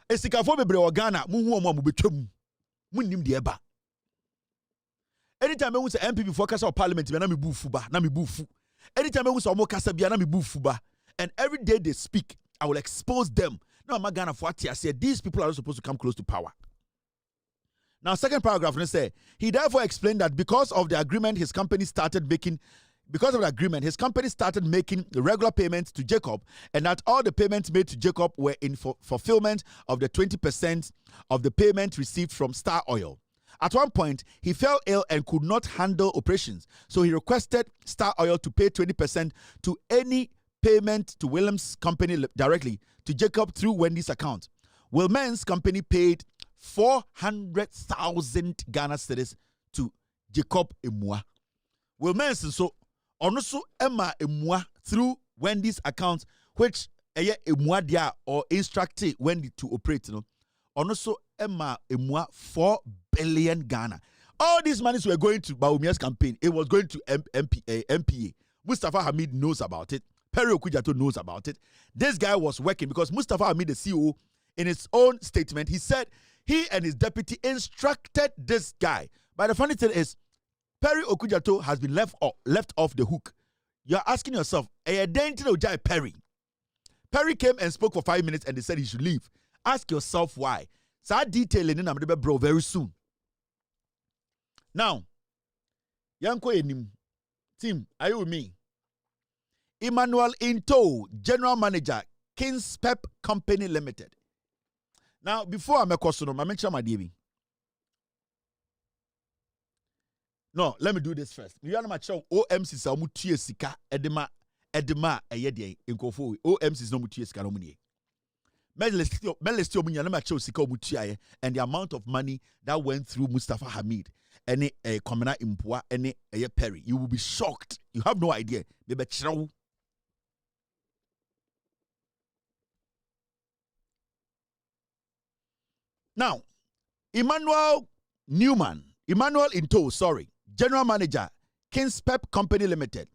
Esikafo bebre o Ghana muhu omo mubetwam munnim de eba. Anytime we say MPP for kasa parliament na me bufu ba na me bufu. Anytime we say omo kasa bia na me bufu ba. And every day they speak, I will expose them. Now my Ghana for I said these people are not supposed to come close to power. Now second paragraph say he therefore explained that because of the agreement his company started making the regular payments to Jacob, and that all the payments made to Jacob were in fulfillment of the 20% of the payment received from Star Oil. At one point, he fell ill and could not handle operations, so he requested Star Oil to pay 20% to any payment to Williams Company directly to Jacob through Wendy's account. Williams Company paid 400,000 Ghana cedis to Jacob Emua. Williams so also Emma Emua through Wendy's account, which Emua dia or instructed Wendy to operate. Also Emma Emua 4 billion Ghana. All these monies were going to Baumia's campaign. It was going to MPA. Mustafa Hamid knows about it. Perry Okujato knows about it. This guy was working because Mustafa Hamid, the CEO, in his own statement, he said he and his deputy instructed this guy. But the funny thing is, Perry Okujato has been left off the hook. You're asking yourself, Perry. Perry came and spoke for 5 minutes and they said he should leave. Ask yourself why. So I detail in bro very soon. Now, Yanko Enim, team, are you with me? Emmanuel Into, General Manager, King's Pep Company Limited. Now, before I make a question, I mention my DB. No, let me do this first. You are show OMC sa mutie sika edema eyede inkofo OMC no mutie sika no munye. Melesti omunya na show sika mutie and the amount of money that went through Mustafa Hamid any Komena Impua any Perry. You will be shocked. You have no idea. Now, Emmanuel Into, General Manager, King's Pep Company Limited.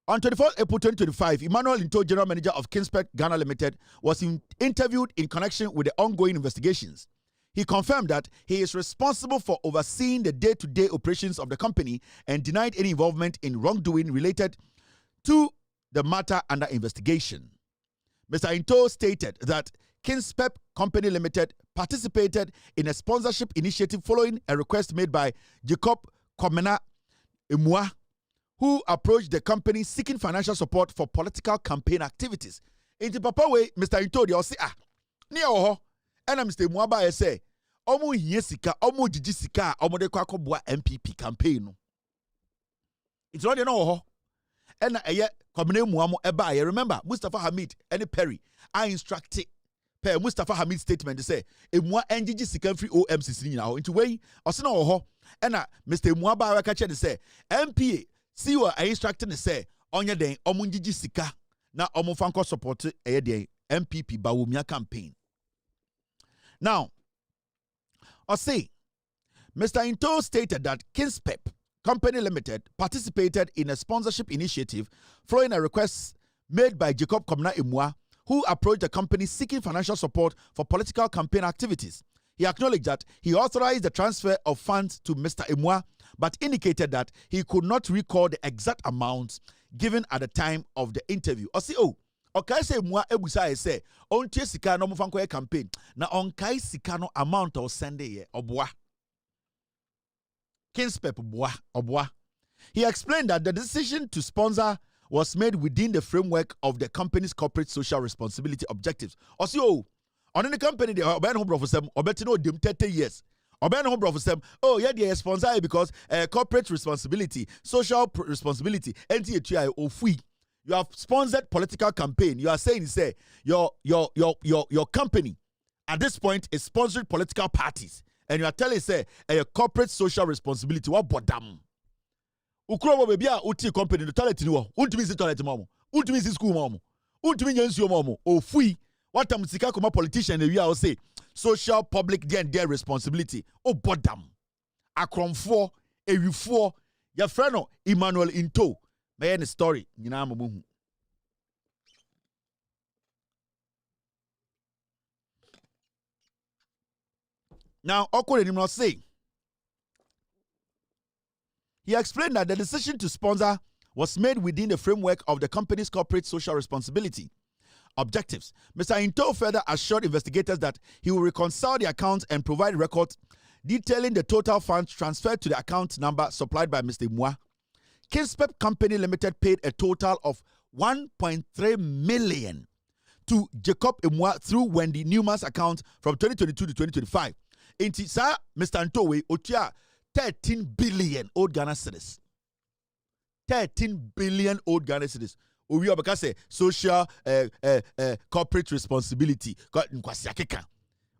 On 24th April 2025, Emmanuel Into, General Manager of King's Pep Ghana Limited, was interviewed in connection with the ongoing investigations. He confirmed that he is responsible for overseeing the day-to-day operations of the company and denied any involvement in wrongdoing related to the matter under investigation. Mr. Into stated that Kinspep Company Limited participated in a sponsorship initiative following a request made by Jacob Komena Imua, who approached the company seeking financial support for political campaign activities. In the papa way, Mr. Into de say, near ho, and Mr. Muaba say, Omo Yesika, Omo Jijisika, Omo de Kwakobwa MPP campaign. It's not ho. And a Komene Muamo Eba, remember, Mustafa Hamid and Perry, I instructed per Mustafa Hamid statement to say, Emwa NGG Sika free OMCC now into way, or no ho, and Mr. Muaba Wakacha to say, MPA. See what I instructed to say on your day, Omunjiji Sika, now Omofanko supported a day MPP Bawumia campaign. Now, I say, Mr. Into stated that Kinspep Company Limited participated in a sponsorship initiative following a request made by Jacob Komena Imua, who approached the company seeking financial support for political campaign activities. He acknowledged that he authorized the transfer of funds to Mr. Imua, but indicated that he could not recall the exact amounts given at the time of the interview. Okay, say Imua ebusa say on sika no mofanko campaign na on kai sika no amount of sende ye obwa Kinspep obwa. He explained that the decision to sponsor was made within the framework of the company's corporate social responsibility objectives. On the company, they are for some, or better know them 30 years. Or better for some, oh, yeah, they are sponsored because corporate responsibility, social responsibility, NTHI or free. You have sponsored political campaign. You are saying, say, your company at this point is sponsoring political parties. And you are telling, say, a corporate social responsibility. What bodam? Ukrobo baby a uti company the toilet ni wo. Untimi si toilet mom. Untimi si school mom. Untimi nyansuo mom. O free. What am sika kuma politician we will say social public their responsibility. Oh bodam. Akromfo, ewifo, your friend no Emmanuel Into. May any story. Nyina mamu. Now, Okore did not say. He explained that the decision to sponsor was made within the framework of the company's corporate social responsibility objectives. Mr. Into further assured investigators that he will reconcile the accounts and provide records detailing the total funds transferred to the account number supplied by Mr. Imua. Kinspep Company Limited paid a total of 1.3 million to Jacob Imua through Wendy Newman's account from 2022 to 2025. Inti sa Mr. Antowe otia 13 billion old Ghana cedis. 13 billion old Ghana cedis. We are because social corporate responsibility. Nkwasiakeka.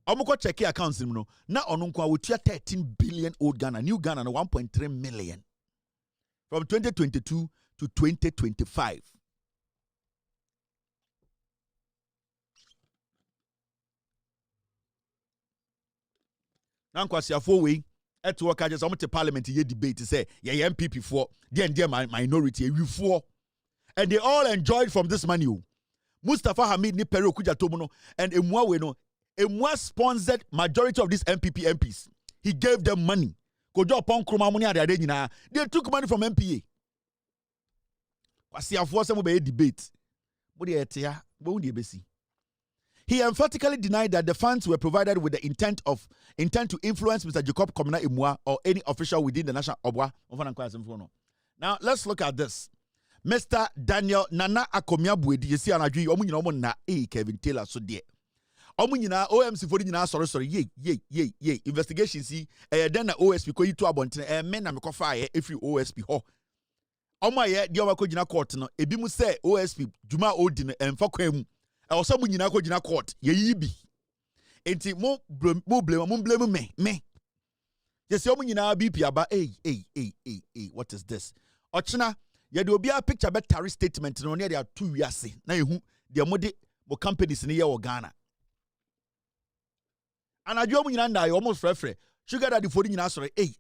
Omukwa check accounts no. Na onunkwa otia 13 billion old Ghana, new Ghana no 1.3 million from 2022 to 2025. Now Nkwasiafo we at work just almost parliament ye debate say yeah MPP for the minority we for and they all enjoyed from this money. Mustafa Hamid ni Perry Okuja Tomono and Emwa we no Emwa sponsored majority of these MPP MPs. He gave them money. Kojo upon kroma money ade nyina. They took money from MPA. Kwasiafo say mo be debate. Mo de etia, bo de besi. He emphatically denied that the funds were provided with the intent to influence Mr. Jacob Komena Imua or any official within the national obwa. Now let's look at this. Mr. Daniel Nana Akomia Buedi yesi anadwi omu nyina omu na Kevin Taylor so de. Omu nyina OMC for nyina sorry ye investigation see den na OSP ko yitu abontene men na mekofa ye efi OSP ho. Omu aye de omu ko gyina court no ebi mu say OSP djuma odi no emfa kwam. Also, when you na go court, ye be. Enti mo blame me. Yes, you when na BP aba. Hey. What is this? Ochina, ye do be a picture about tariff statement. No, there are 2 years. Na you the mode mo companies in here or Ghana. And I do when you almost free. Sugar daddy for you sorry. Hey.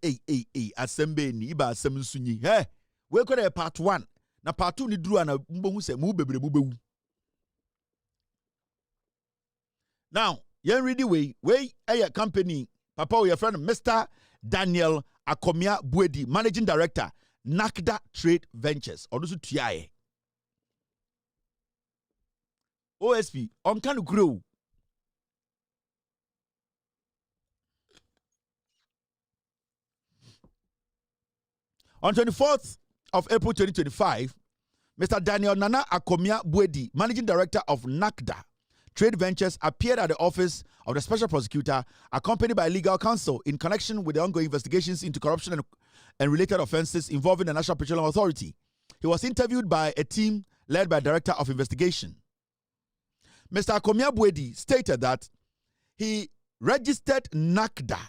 Asembe ni iba asem sunyi. Hey, we go there part 1. Na part 2 ni dru ana mbo se mu bebre. Now, you read the way a company, Papa, your friend, Mr. Daniel Akomia Buedi, Managing Director, NACDA Trade Ventures, or those TIA. OSP on can grow. On 24th of April 2025, Mr. Daniel Nana Akomia Buedi, Managing Director of NACDA Trade Ventures, appeared at the office of the Special Prosecutor, accompanied by legal counsel, in connection with the ongoing investigations into corruption and related offenses involving the National Petroleum Authority. He was interviewed by a team led by Director of Investigation. Mr. Akomia Buedi stated that he registered NACDA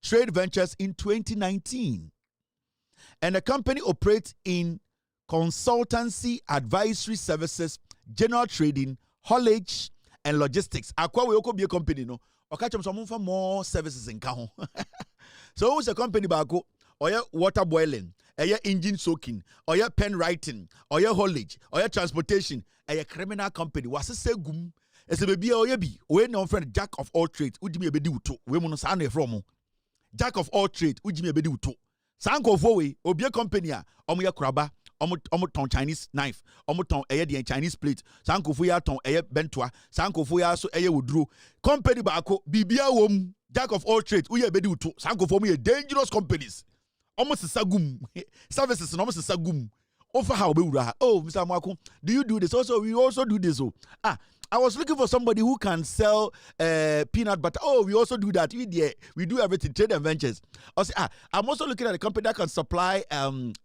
Trade Ventures in 2019, and the company operates in consultancy, advisory services, general trading, haulage, and logistics. Akwa we be a company no. Okacham some for more services in Kaho. So it's a company bako, or your water boiling, or your engine soaking, or your pen writing, or your haulage, or your transportation, or your criminal company. Was a segum. As a baby or yabi, we no friend jack of all trades, ujimi bedi uto, we monosane from jack of all trades, ujimi bedi uto. Sanko fowe, obi a company a, omuya kraba, omu ton Chinese knife, omu ton the Chinese plate, sanko fuya ton bentua, sanko fuya so wudru. Company bako, bibia wom, jack of all trades, uye bedi uto, sanko for me dangerous companies. Almost a sagum, services and almost a sagum. Offer how be oh, Mr. Mwako, do you do this? Also, we also do this. Oh, I was looking for somebody who can sell peanut butter. Oh, we also do that. We do everything, trade and ventures. I'm also looking at a company that can supply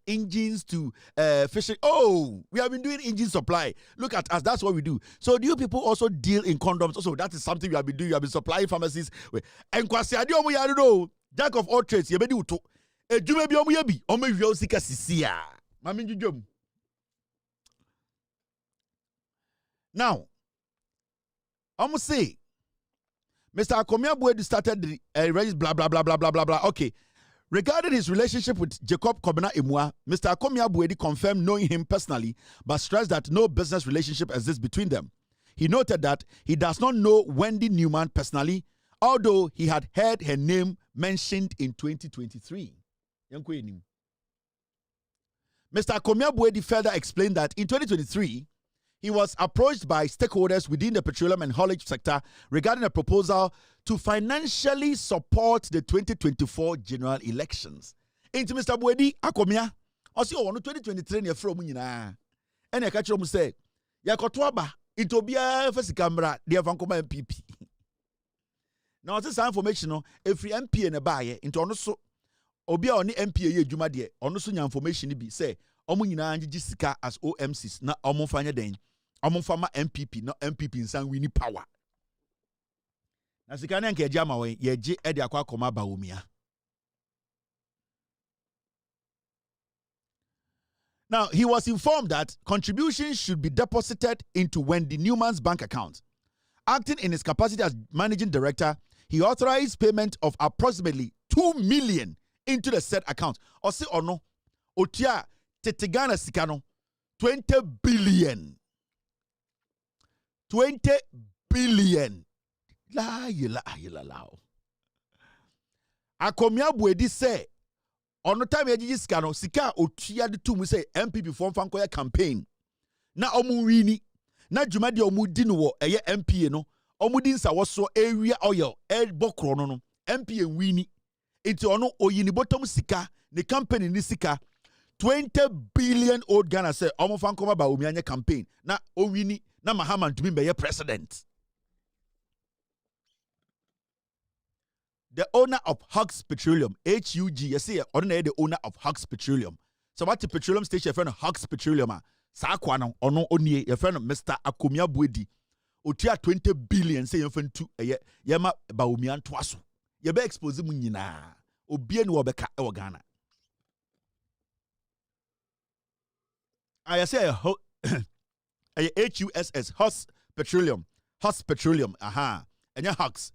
engines to fishing. Oh, we have been doing engine supply. Look at us. That's what we do. So do you people also deal in condoms? Also, that is something we have been doing. You have been supplying pharmacies. And jack of all trades. Now, I'm say, Mr. Akomia Buedi started the blah blah blah blah blah blah blah. Okay, regarding his relationship with Jacob Kobina Imua, Mr. Akomia Buedi confirmed knowing him personally, but stressed that no business relationship exists between them. He noted that he does not know Wendy Newman personally, although he had heard her name mentioned in 2023. Mr. Akomia Buedi further explained that in 2023, he was approached by stakeholders within the petroleum and haulage sector regarding a proposal to financially support the 2024 general elections. Into Mr. Buedi Akomia, also on 2023 near from Munina. And I catch him say, Yakotwaba, into Bia Fesikamra, dear Vancoma MPP. Now, this information, if free MP and a buyer into also Obia on the MP, Jumadi, on the information be say, Omunina and Jessica as OMCs, not Omofanya Den. Among farmer MPP, not MPP in San Winnie Power. Nasikane and Kejamawe, ye Eddie Aqua Koma Baumia. Now, he was informed that contributions should be deposited into Wendy Newman's bank account. Acting in his capacity as managing director, he authorized payment of approximately 2 million into the said account. Osi ono, otia tetegana sikano, 20 billion. 20 billion. La. Akomia Buedi say, on the time yaji skano, sika otia de tu mu say MPP form fankoya campaign. Na omu wini, na jumadi omu dinu wo eye MP no, omu din sa waso area oil, bokro no, MP wini. Iti ono oyini bottom sika, the company ni sika, 20 billion old Ghana say, omu fankoma ba umianye campaign. Na owini, na Mahaman to be president. The owner of Hux Petroleum, HUG, you see, ordinary the owner of Hux Petroleum. So what the petroleum station, your friend Hux Petroleum, Sakwano, or no only your friend Mr. Akomia Buedi, Utia 20 billion, say your friend to Yama Baumian Twasu. You be exposing Munina, Obien Wabeka Ghana. I say, HUSS, Hus Petroleum, aha, and your Hux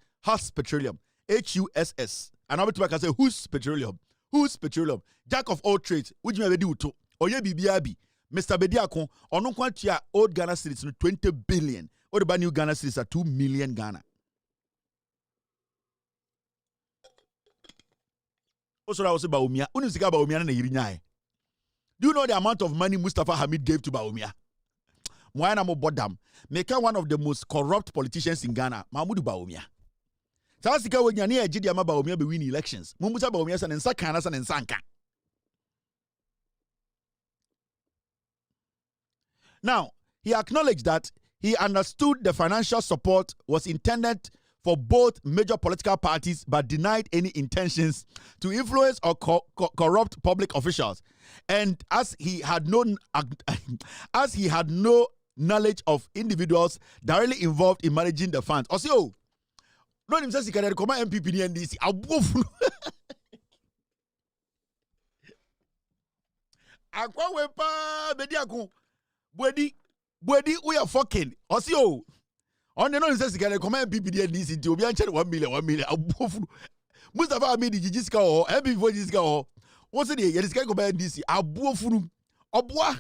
Petroleum, HUSS, and I'll be to say, who's Petroleum, jack of all trades, which you may do to, or ye BBIB, Mr. Bediako, or no quantia old Ghana cities 20 billion, or the new Ghana cities are 2 million Ghana. Also, I was about Baumia, Unisika Baumia and Irinyai. Do you know the amount of money Mustafa Hamid gave to Baumia? Mwana mo bodam. Make one of the most corrupt politicians in Ghana. Mahmoud Bawumia. Sasika wenyani ejidi ama Bawumia be win elections. Mumbusa Bawumia sa nensa kana sa nensa nka. Now, he acknowledged that he understood the financial support was intended for both major political parties, but denied any intentions to influence or corrupt public officials. And as he had no knowledge of individuals directly involved in managing the funds. Also, no him says he can recommend MPP ni NDC. Akwa wepa bedi akun. Bwedi we are fucking. Also, on the no says he can recommend MPP NDC to be 1 million. Mustafa Amidi Jijiska or MPP Jijiska or what's it? Yes, can go by NDC. Abuofunu. Obwa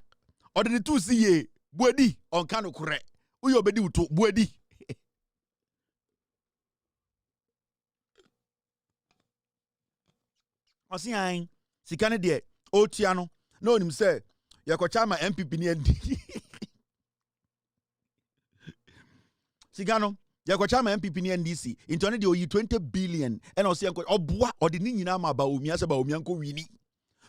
or the 2 CA. Bwedi on Kano Kure. Uyo bedi uto Bwedi. Osi sikane de Otiano. No him say yakochama MPP ni NDC. Sigano, yakochama MPP ni NDC. Into ne de oyi 20 billion. And osi yanko obwa or the nyina ma ba umia se ba umia nko wini.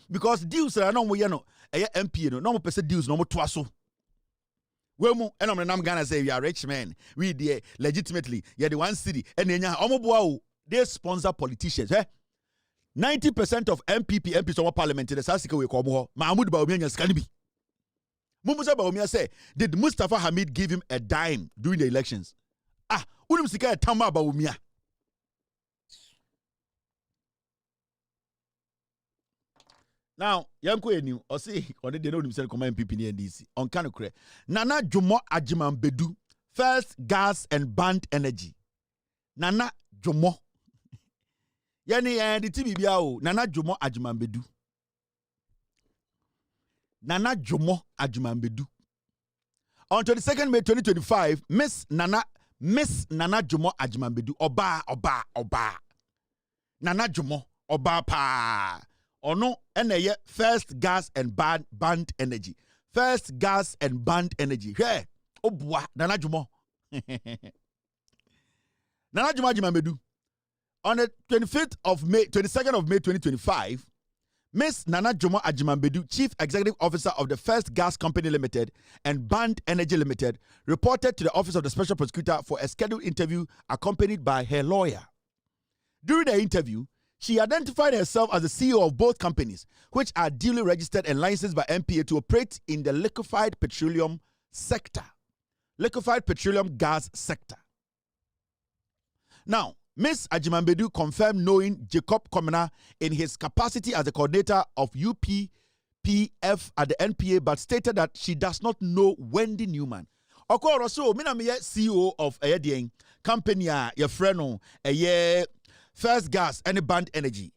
Because deals are no mo ye no MP no mo pese deals no mo toaso. We mu and I'm nam Ghana say we are rich men. We there legitimately. You're the one city. And then omoboa they sponsor politicians. 90% of MPs on parliament in the Sasika we come Mahmoud Bawumia Skanibi. Mumusa Bawumia say, did Mustafa Hamid give him a dime during the elections? Unum Sika Tamba Bawumia. Now, Yanko Enu, or say, or they know himself come MPP in NDC. On Kanokre. Nana Jomo Ajiman Bedu, First Gas and Band Energy. Nana Jomo. Yani the TV biao Nana Jomo Ajiman Bedu. Nana Jomo Ajiman Bedu. On 22nd May 2025, Miss Nana Jomo Ajiman Bedu. Oba. Nana Jomo Oba pa. Ono eneye First Gas and Band Energy. First Gas and Band Energy. Hey, obwa Nana Jomo. Nana Jomo Ajiman Bedu. On the 22nd of May 2025, Miss Nana Jomo Ajiman Bedu, Chief Executive Officer of the First Gas Company Limited and Band Energy Limited, reported to the Office of the Special Prosecutor for a scheduled interview accompanied by her lawyer. During the interview, she identified herself as the CEO of both companies, which are duly registered and licensed by MPA to operate in the liquefied petroleum sector. Liquefied petroleum gas sector. Now, Ms. Ajiman Bedu confirmed knowing Jacob Komena in his capacity as the coordinator of UPPF at the NPA, but stated that she does not know Wendy Newman. Okoro so, mina me CEO of a company your friend First Gas and Band Energy.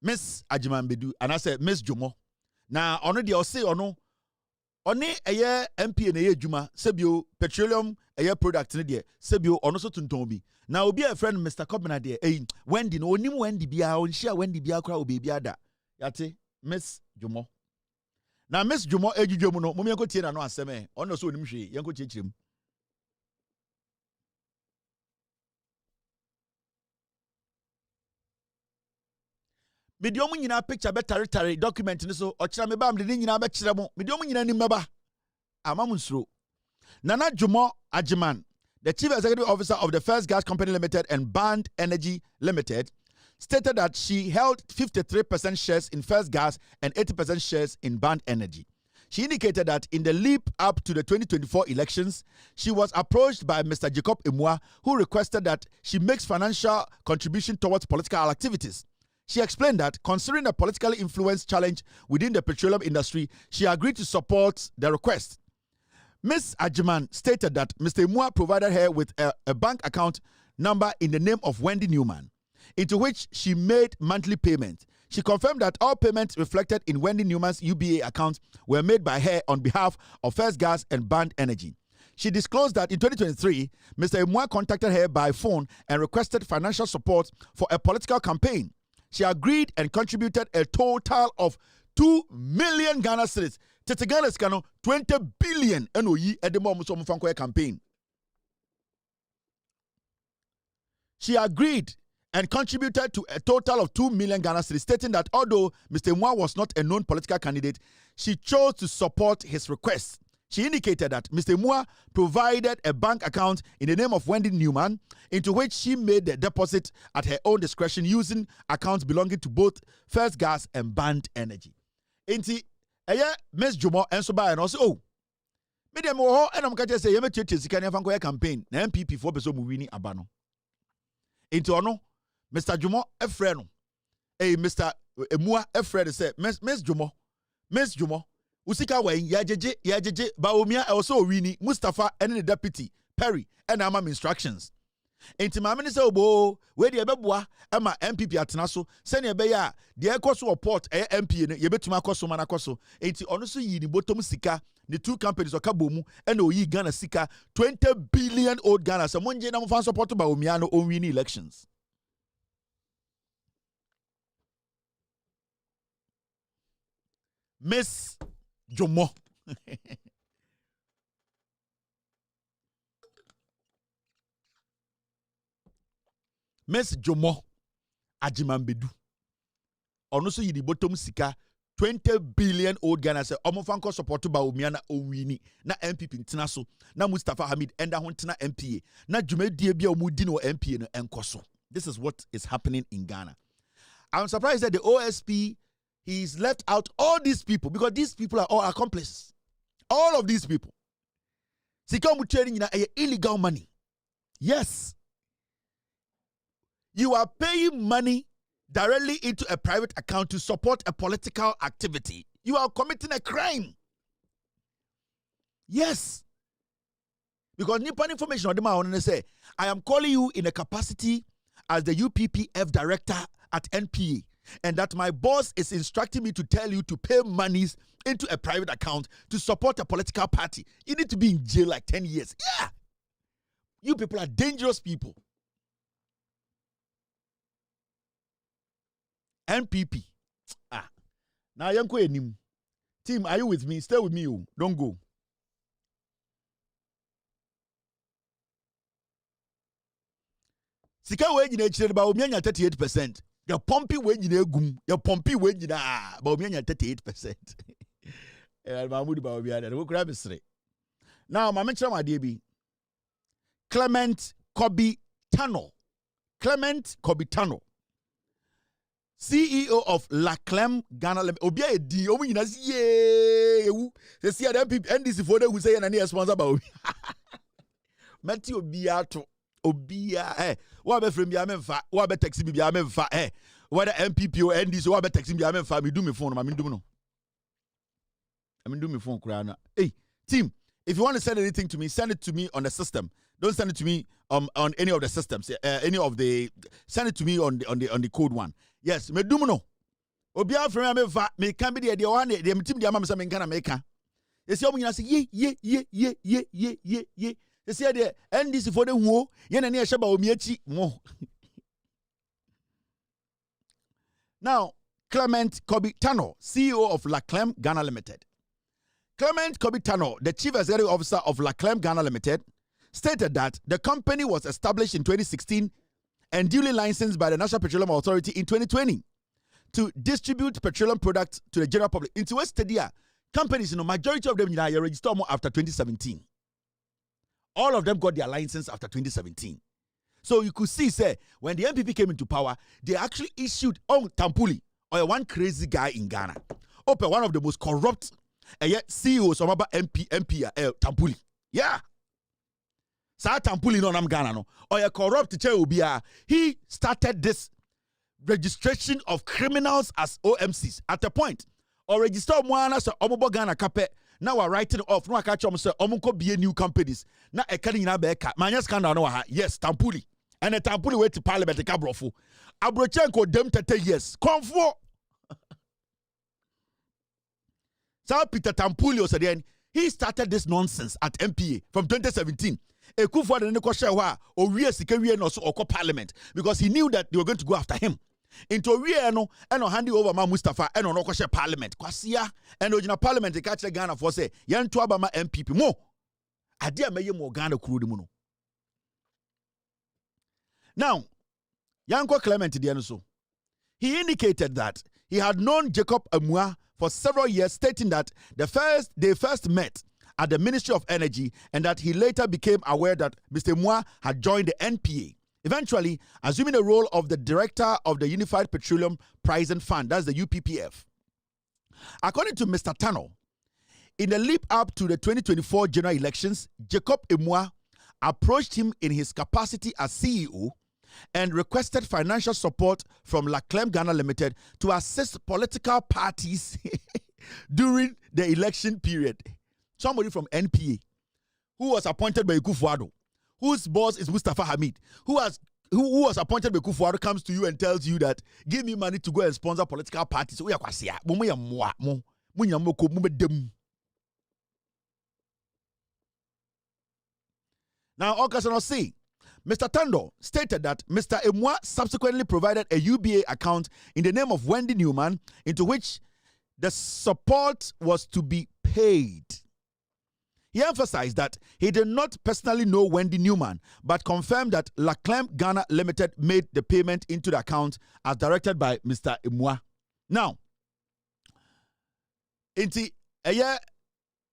Ms. Ajiman Bedu, and I said Ms. Jomo. Now, on the say or no, on a MP and a Juma, Sebio petroleum a product in there, Sebio on also to now be a friend, Mr. Komena there. Wendy, no nim Wendy be on share Wendy be a crowd be ada. Yate, Miss Jomo. Now, Miss Jomo, Jomo, no, Mumiako Tina no aseme, on the so nimshi, Yanko Chichim. Midiomu nyina picture better document ni so ochira me bam de nyina be kire mo midiomu nyina ni meba amamunsro Nana Jomo Ajiman, the Chief Executive Officer of the First Gas Company Limited and Band Energy Limited, stated that she held 53% shares in First Gas and 80% shares in Band Energy. She indicated that in the leap up to the 2024 elections, she was approached by Mr. Jacob Imua, who requested that she makes financial contribution towards political activities. She explained that, considering the political influence challenge within the petroleum industry, she agreed to support the request. Ms. Ajiman stated that Mr. Imua provided her with a bank account number in the name of Wendy Newman, into which she made monthly payments. She confirmed that all payments reflected in Wendy Newman's UBA account were made by her on behalf of First Gas and Band Energy. She disclosed that in 2023, Mr. Imua contacted her by phone and requested financial support for a political campaign. She agreed and contributed a total of 2 million Ghana cedis, Tete Ghana sika no 20 billion and oyi edemo omo so mo fanko campaign. She agreed and contributed to a total of 2 million Ghana cedis, stating that although Mr. Mwa was not a known political candidate, she chose to support his request. She indicated that Mr. Mwa provided a bank account in the name of Wendy Newman, into which she made the deposit at her own discretion using accounts belonging to both First Gas and Band Energy. Inti, Ms. Jomo and Soba and also, oh, medium or and I'm going to say, you met your campaign, the MPP for Beso Muwini Abano. Into ono, Mr. Jomo Efreno, Mr. Mwa Efred said, Miss Jomo, Usika way, yajeje, Baumia also Rini, Mustafa, and the deputy, Perry, and Amam instructions. Into my minister Obo, where the Ababwa, Emma MPP at Naso, send your beya, the Ecoso port, MP, and Yebetuma Coso Manacoso, into honestly, the bottom sika, the two companies of Kabumu, and Oyi Ghana Sika, 20 billion old Ghana, someone Jenam fan supported by Omiano on winning elections. Miss Jomo. Miss Jomo Ajimambedu. Ono so yidi bottom sika 20 billion old Ghana say omo fanko support ba Omiana Owini na MPP ntina so na Mustafa Hamid enda ho ntina MPA na dwumadie bia omudi no MPA no enkoso. This is what is happening in Ghana. I'm surprised that the OSP he's left out all these people because these people are all accomplices. All of these people. Sika mu trading na illegal money. Yes. You are paying money directly into a private account to support a political activity. You are committing a crime. Yes. Because Nippon information on the man say, I am calling you in a capacity as the UPPF director at NPA, and that my boss is instructing me to tell you to pay monies into a private account to support a political party. You need to be in jail like 10 years. Yeah. You people are dangerous people. NPP. Now yanko enim. Team, are you with me? Stay with me. Don't go. Sika we nyina chire ba omianya 38%. Your pumpy we nyina egum. Your pumpy we nyina ba omianya 38%. Mahmoud ba obiana. Wo kura besre. Now, ma menchira ma de bi. Clement Kobi Tano. Clement Kobi Tano. CEO of La Clem Ghana Obia Edi omu nyina ye ewu se see the NDC for who say na near sponsor ba obi Mati obia to obia wa be frame bia memfa wa be taxi bia memfa whether MPP or NDC wa be taxi bia memfa me do me phone ma me do no I do me phone kura na team, if you want to send anything to me, send it to me on the system. Don't send it to me on any of the systems. Send it to me on the code one. Yes, me do no. Obia frame me va me can be the one the team the amam say me can make. You see omunyina say ye. You see the NDC for the wo ye na na sheba omi achi mo. Now, Clement Kobi Tano, CEO of La Clem Ghana Limited. Clement Kobi Tano, the Chief Executive Officer of La Clem Ghana Limited, stated that the company was established in 2016 and duly licensed by the National Petroleum Authority in 2020 to distribute petroleum products to the general public. Into West Stadia, companies, majority of them registered after 2017. All of them got their license after 2017. So you could see, say, when the MPP came into power, they actually issued Tampuli, or one crazy guy in Ghana, one of the most corrupt CEOs of MP Tampuli. Yeah. Sa Tampuli no nam Ghana no. Or a corrupt Obia. He started this registration of criminals as OMCs at a point. Or register one as Omobo Ghana Kape. Now we're writing off. No, I catch them say Omunko be new companies. Now a cutting in a beka. Manya scandal no ha. Yes, Tampuli. And a Tampuli went to Parliament the Cabrofu. Abrochenko dem 30 years. Come for. So Peter Tampuli said then he started this nonsense at MPA from 2017. Ekufo de ne ko share wa o wie sika wie no so oko parliament because he knew that they were going to go after him. Into we no and handi over ma Mustafa and no kwashe parliament. Kwasia and ojina parliament catch Ghana for say yan to abama MPP mo. Adia meye mo Ghana kuru di mu no. Now, Yanko Clement Dianuso, he indicated that he had known Jacob Amua for several years, stating that they first met at the Ministry of Energy and that he later became aware that Mr. Amua had joined the NPA, eventually assuming the role of the director of the Unified Petroleum Pricing Fund, that's the UPPF. According to Mr. Tano, in the lead up to the 2024 general elections, Jacob Amua approached him in his capacity as CEO and requested financial support from Laclem Ghana Limited to assist political parties during the election period. Somebody from NPA, who was appointed by Kufuor, whose boss is Mustafa Hamid, who was appointed by Kufuor, comes to you and tells you that give me money to go and sponsor political parties. Now, Okasano C. Mr. Tando stated that Mr. Amua subsequently provided a UBA account in the name of Wendy Newman, into which the support was to be paid. He emphasized that he did not personally know Wendy Newman, but confirmed that Laclem Ghana Limited made the payment into the account as directed by Mr. Amua. Now, inti eye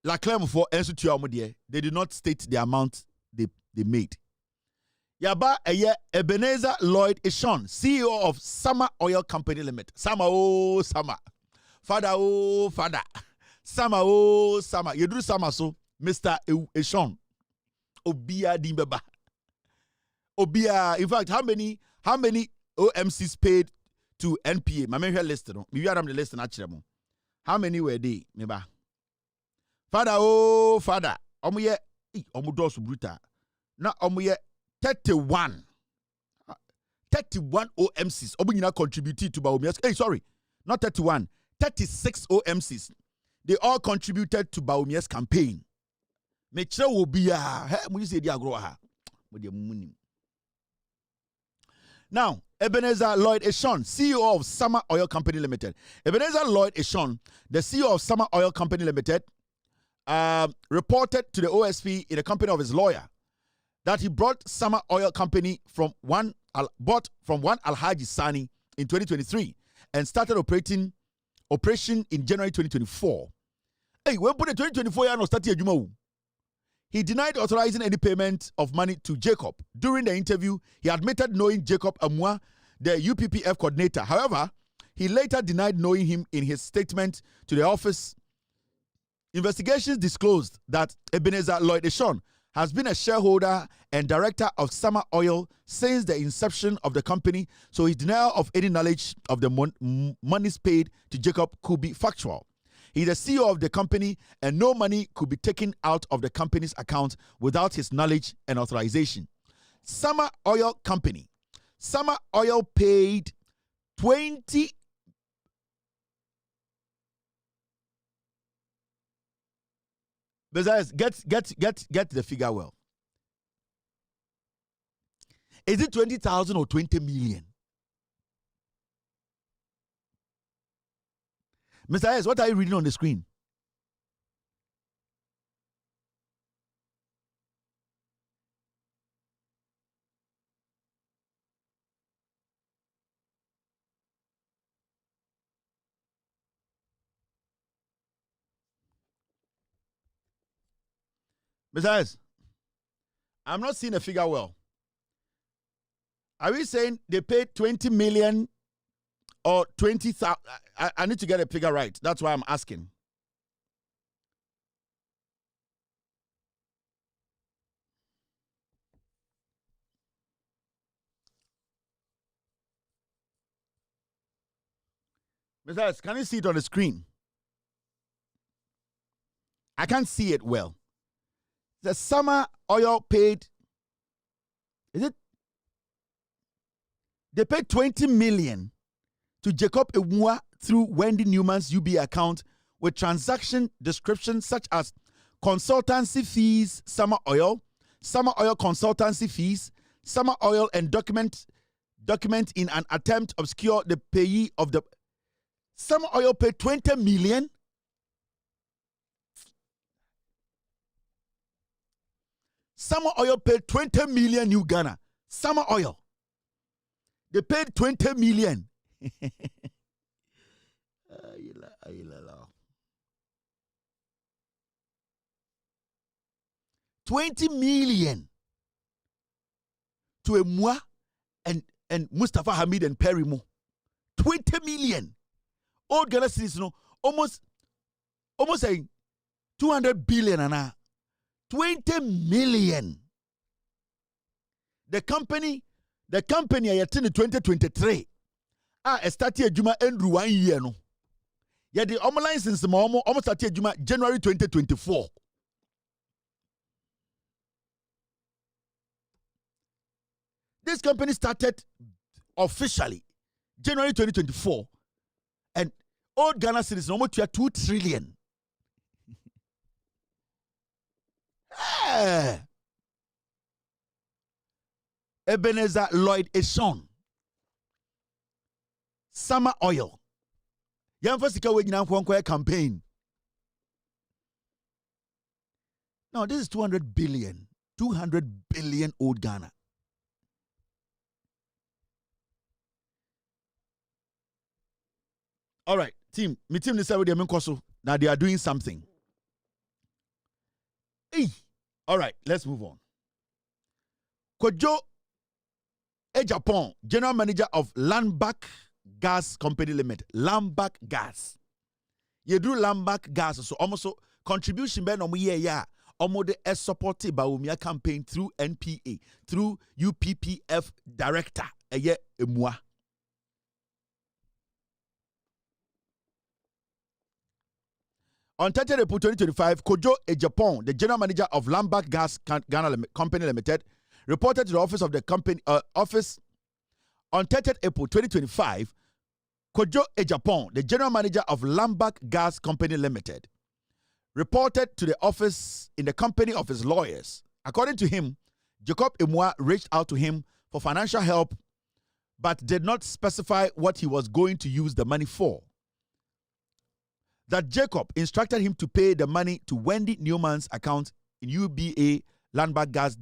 Laclem for Ensu they did not state the amount they made. Yaba eye Ebenezer Lloyd Ishon, CEO of Summer Oil Company Limited. Summer oh Summer. Father oh Father. Summer oh Summer. You do Summer so Mr. Ishon. Obia Dimbeba. Obia. In fact, how many OMCs paid to NPA? My man here listed. Maybe I'm the list actually. How many were they? Meba. Father oh Father. Omuye omudos bruta. Na omuye 31 OMCs. Obunyina contributed to Bawumia's. Hey, sorry, not 31, 36 OMCs. They all contributed to Bawumia's campaign. Make sure will be now, Ebenezer Lloyd Ishon, CEO of Summer Oil Company Limited. Ebenezer Lloyd Ishon, the CEO of Summer Oil Company Limited, reported to the OSP in the company of his lawyer that he brought Summer Oil Company from one Alhaji Sani in 2023 and started operation in January 2024. Hey, when put the 2024 year no start. He denied authorizing any payment of money to Jacob. During the interview, he admitted knowing Jacob Amua, the UPPF coordinator. However, he later denied knowing him in his statement to the office. Investigations disclosed that Ebenezer Lloyd Ishon has been a shareholder and director of Summer Oil since the inception of the company, so his denial of any knowledge of the monies paid to Jacob could be factual. He's the CEO of the company, and no money could be taken out of the company's account without his knowledge and authorization. Summer Oil Company. Summer Oil paid 20. Besides, get the figure well. Is it 20,000 or 20 million? Mr. S, what are you reading on the screen? Mr. S, I'm not seeing a figure well. Are we saying they paid 20 million or 20,000? I need to get a figure right. That's why I'm asking. Mr. S, can you see it on the screen? I can't see it well. The Summer Oil paid, is it? They paid 20 million to Jacob Amua through Wendy Newman's UBA account with transaction descriptions such as consultancy fees, Summer Oil consultancy fees, Summer Oil and document document in an attempt to obscure the payee of the Summer Oil paid 20 million. Summer Oil paid 20 million New Ghana. Summer Oil. They paid 20 million. 20 million to Emua and Mustafa Hamid and Perry Mo. 20 million. Old Ghana citizens, you know, almost saying 200 billion and 20 million. The company I attended in 2023. Started Juma Andrew 1 year no. Yeah, the license almost started Juma January 2024. This company started officially January 2024, and Old Ghana citizens almost 2 trillion. Ebenezer Lloyd Eshon. Summer Oil. Yamfasika we campaign. Now this is 200 billion. 200 billion Old Ghana. All right, team. My team is already now they are doing something. Hey. All right, let's move on. Kojo Ejapon, General Manager of Landback Gas Company Limited. Landback Gas. You do Landback Gas, so almost contribution by no year. Almost supported by Umia campaign through NPA, through UPPF director. Emua. On 30 April 2025, Kojo Ejapon, the general manager of Landback Gas Ghana Company Limited, reported to the office of the company office. On 30 April 2025, Kojo Ejapon, the general manager of Landback Gas Company Limited, reported to the office in the company of his lawyers. According to him, Jacob Emua reached out to him for financial help, but did not specify what he was going to use the money for. That Jacob instructed him to pay the money to Wendy Newman's account in UBA Landback Gas,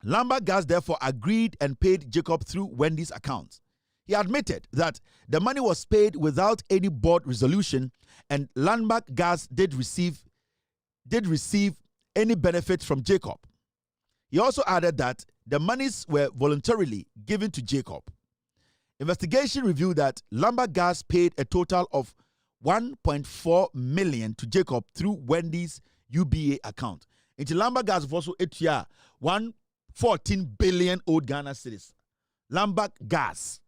Landback Gas therefore agreed and paid Jacob through Wendy's account. He admitted that the money was paid without any board resolution, and Landback Gas did receive any benefit from Jacob. He also added that the monies were voluntarily given to Jacob. Investigation revealed that Landback Gas paid a total of 1.4 million to Jacob through Wendy's UBA account. Into Landback Gas also 8 year 114 billion Old Ghana cedis. Landback Gas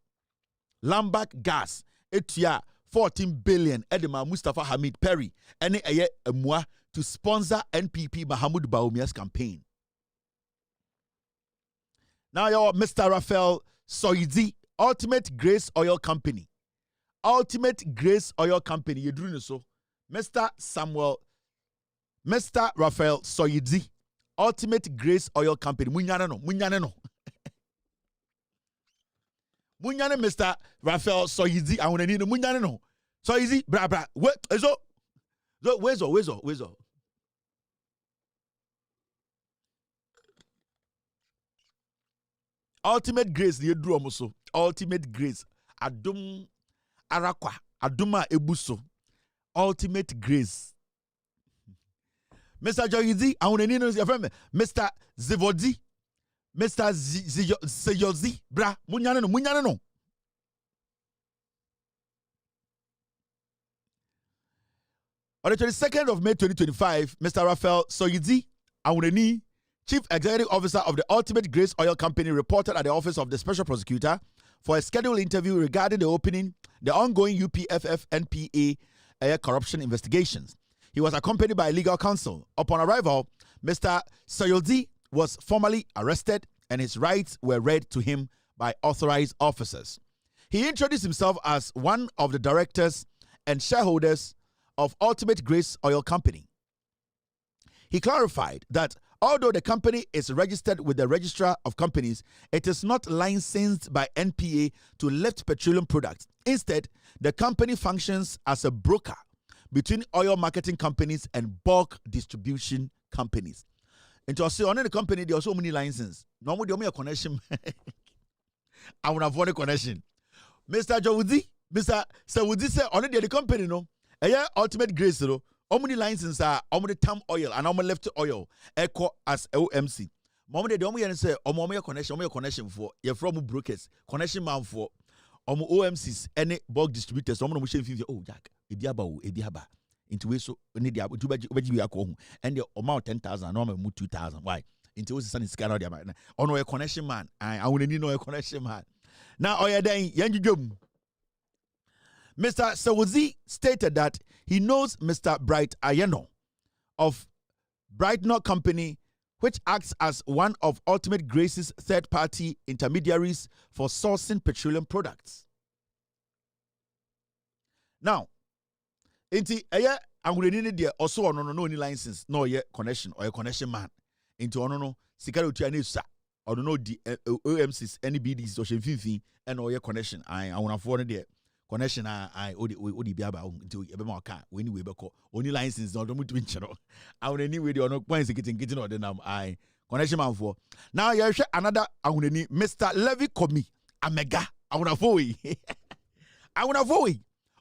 8 year 14 billion Edema Mustafa Hamid Perry and Emua to sponsor NPP Mahamudu Bawumia's campaign. Now your Mr. Raphael Soyidi, Ultimate Grace Oil Company. Ultimate Grace Oil Company. You're doing so. Mr. Raphael Soyidi, Ultimate Grace Oil Company. Munyane no. Munyane Mr. Raphael Soyidi. I want to need no. Munyane no. Soyidi, bra. Where's all? Ultimate Grace, you do almost. Ultimate Grace. Adum Arakwa. Aduma Ebuso. Ultimate Grace. Mr. Joyidi, I want to know your friend. Mr. Zivodi. Mr. Seyozi. Bra. Munyane no. On the 22nd of May 2025, Mr. Raphael Soyidi Auneni, Chief Executive Officer of the Ultimate Grace Oil Company, reported at the office of the Special Prosecutor for a scheduled interview regarding the ongoing UPFF NPA corruption investigations. He was accompanied by legal counsel. Upon arrival, Mr. Soyodi was formally arrested and his rights were read to him by authorized officers. He introduced himself as one of the directors and shareholders of Ultimate Grace Oil Company. He clarified that Although the company is registered with the Registrar of Companies, it is not licensed by NPA to lift petroleum products. Instead, the company functions as a broker between oil marketing companies and bulk distribution companies. And to say, on the company, there are so many licenses. No more, a connection. I want to avoid a connection. Mr. Jawudi, Mr. Sawudi said, on the company, no, ultimate grace, no. How many licenses are how many tam oil and how many left oil echo as OMC? Mom, they don't say, connection for you're from brokers, connection man for OMCs, any bulk distributors, someone who say, oh, Jack, Ediaba, into we so need the to and the amount 10,000, normal 2,000. Why? Into the sun is scanner, on a connection man. I want to know a connection man. Now, oh, yeah, then, young. Mr. Sawozi stated that he knows Mr. Bright Ayeno of Brightnor Company, which acts as one of Ultimate Grace's third-party intermediaries for sourcing petroleum products. Now, inti I'm going to need also no any license, no connection or a connection man. Into no security anisa or no the OMCs, any BDs or Shenfifi and or connection. I want to afford there. Connection odi biaba into ebema ka we anyway beko only license no do twin channel I anyway the no points getting or then I connection man for now you share another awunani Mr. Levy Komi Amega awunafo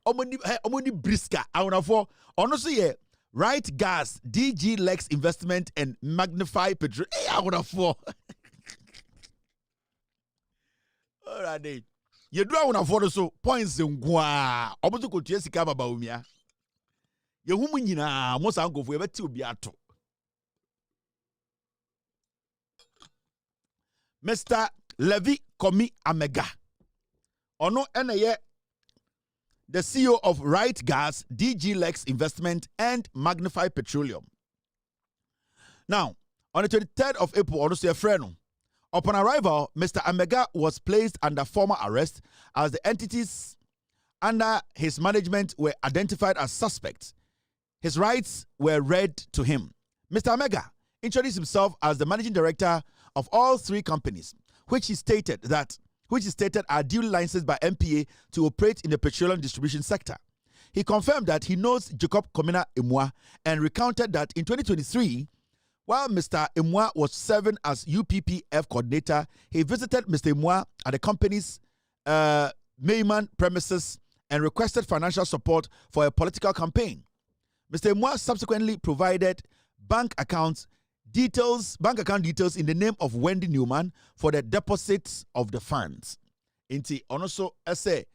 omoni briska awunafo ono so ye Right Gas, DG Lex Investment and Magnify Petrol awunafo all right. You do want to follow so points in Gua, Obutu Kotiesi Kaba Baumia. You woman, most uncle for ever to be at Mr. Levy Komi Amega. Ono NAE, the CEO of Right Gas, DG Lex Investment, and Magnify Petroleum. Now, on the 23rd of April, ono say a friend. Upon arrival, Mr. Amega was placed under formal arrest as the entities under his management were identified as suspects. His rights were read to him. Mr. Amega introduced himself as the managing director of all three companies, which he stated are duly licensed by NPA to operate in the petroleum distribution sector. He confirmed that he knows Jacob Komina Imwa and recounted that in 2023, while Mr. Imwa was serving as UPPF coordinator, he visited Mr. Imwa at the company's Mayman premises and requested financial support for a political campaign. Mr. Imwa subsequently provided bank account details in the name of Wendy Newman for the deposits of the funds. Inti also say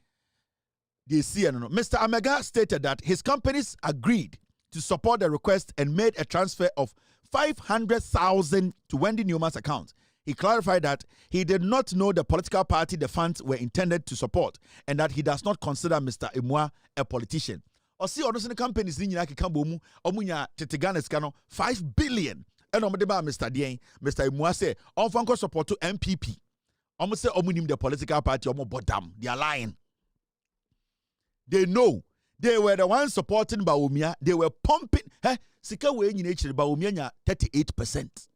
Mr. Amega stated that his companies agreed to support the request and made a transfer of 500,000 to Wendy Newman's account. He clarified that he did not know the political party the funds were intended to support and that he does not consider Mr. Imwa a politician. Osi onoso ne companies ni nyina keka bomu omunya tetegana skano 5 billion. And Mr. Dien, Mr. Imwa say on fanko support to MPP. Omo say omunim the political party omo bodam. They are lying. They know. They were the ones supporting Bawumia. They were pumping. Sika we in nature Bawumia nya 38%.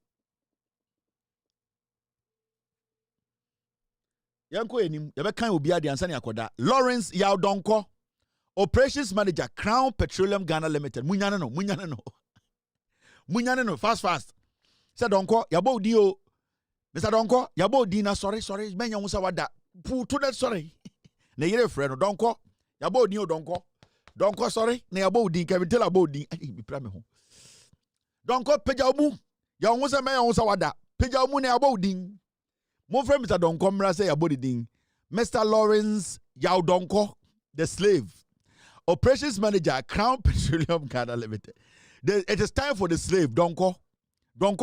Yanko enim, yabe kan obi ade ansa ne akoda. Lawrence Yaudonko, operations manager, Crown Petroleum Ghana Limited. Munyane no. Fast. Say Donko, yabo di o. Mr. Donko, yabo di na sorry. Menya unsa wada. Puto that sorry. Ne yere friend Donko, yabo di o Donko. Donko sorry, ne yabo di Kevin tell about di. Bi pra me ho. Donko peja mu. Ya unsa menya unsa wada. Peja mu ne yabo di. Mo friend Mr. Donko mra say yabo di. Mr. Lawrence Yaudonko, the slave. Operations manager, Crown Petroleum Ghana Limited. It is time for the slave, Donko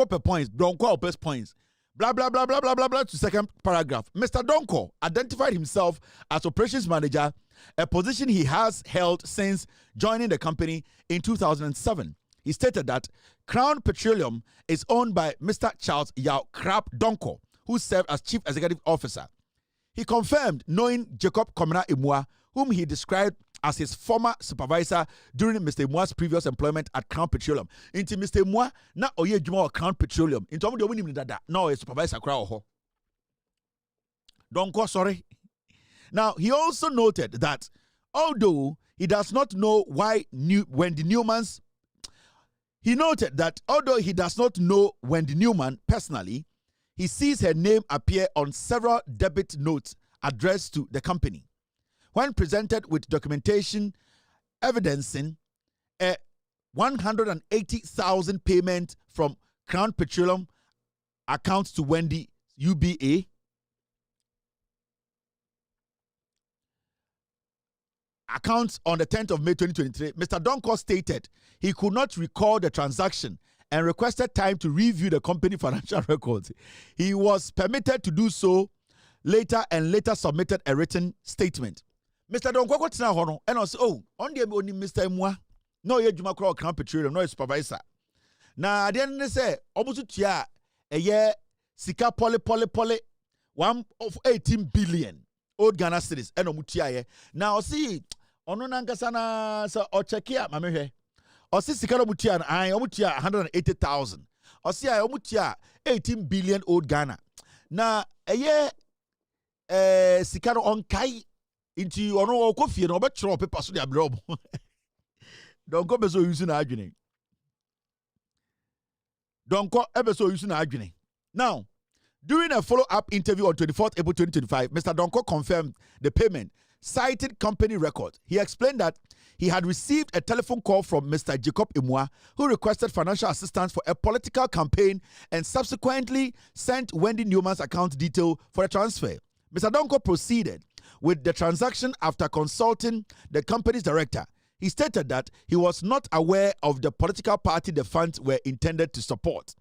per points, Donko per points. Blah, blah, blah, blah, blah, blah, blah, to second paragraph. Mr. Donko identified himself as operations manager, a position he has held since joining the company in 2007. He stated that Crown Petroleum is owned by Mr. Charles Yao Krap Donko, who served as chief executive officer. He confirmed knowing Jacob Komina Imwa, whom he described as his former supervisor during Mr. Emua's previous employment at Crown Petroleum. Into Mr. Emua, na oye juma Crown Petroleum. Into omo de omo dada, now a supervisor kra oho. Don't go sorry. Now, he also noted that although he does not know Wendy Newman personally, he sees her name appear on several debit notes addressed to the company. When presented with documentation evidencing a 180,000 payment from Crown Petroleum accounts to Wendy UBA, accounts on the 10th of May 2023, Mr. Donkor stated he could not recall the transaction and requested time to review the company financial records. He was permitted to do so later and later submitted a written statement. Mr. Donkor got now hono and also on the only Mr. Emua no ye juma kro Crown Petroleum no supervisor. Na the end say obusu tia a year sika poly 1 of 18 billion old Ghana cedis and omutia ye. Now see ono nankasa na so o check ya mamehwe. O see sika omutia na omutia 180,000. O see omutia 18 billion old Ghana. Na a year sika no on kai inti ono okofie no obetro paper so dia blob. Don't go beso using adwene. Don't go ebeso using adwene. Now, during a follow-up interview on 24th April 2025, Mr. Donko confirmed the payment, cited company records. He explained that he had received a telephone call from Mr. Jacob Emua, who requested financial assistance for a political campaign and subsequently sent Wendy Newman's account detail for a transfer. Mr. Donko proceeded with the transaction after consulting the company's director. He stated that he was not aware of the political party the funds were intended to support.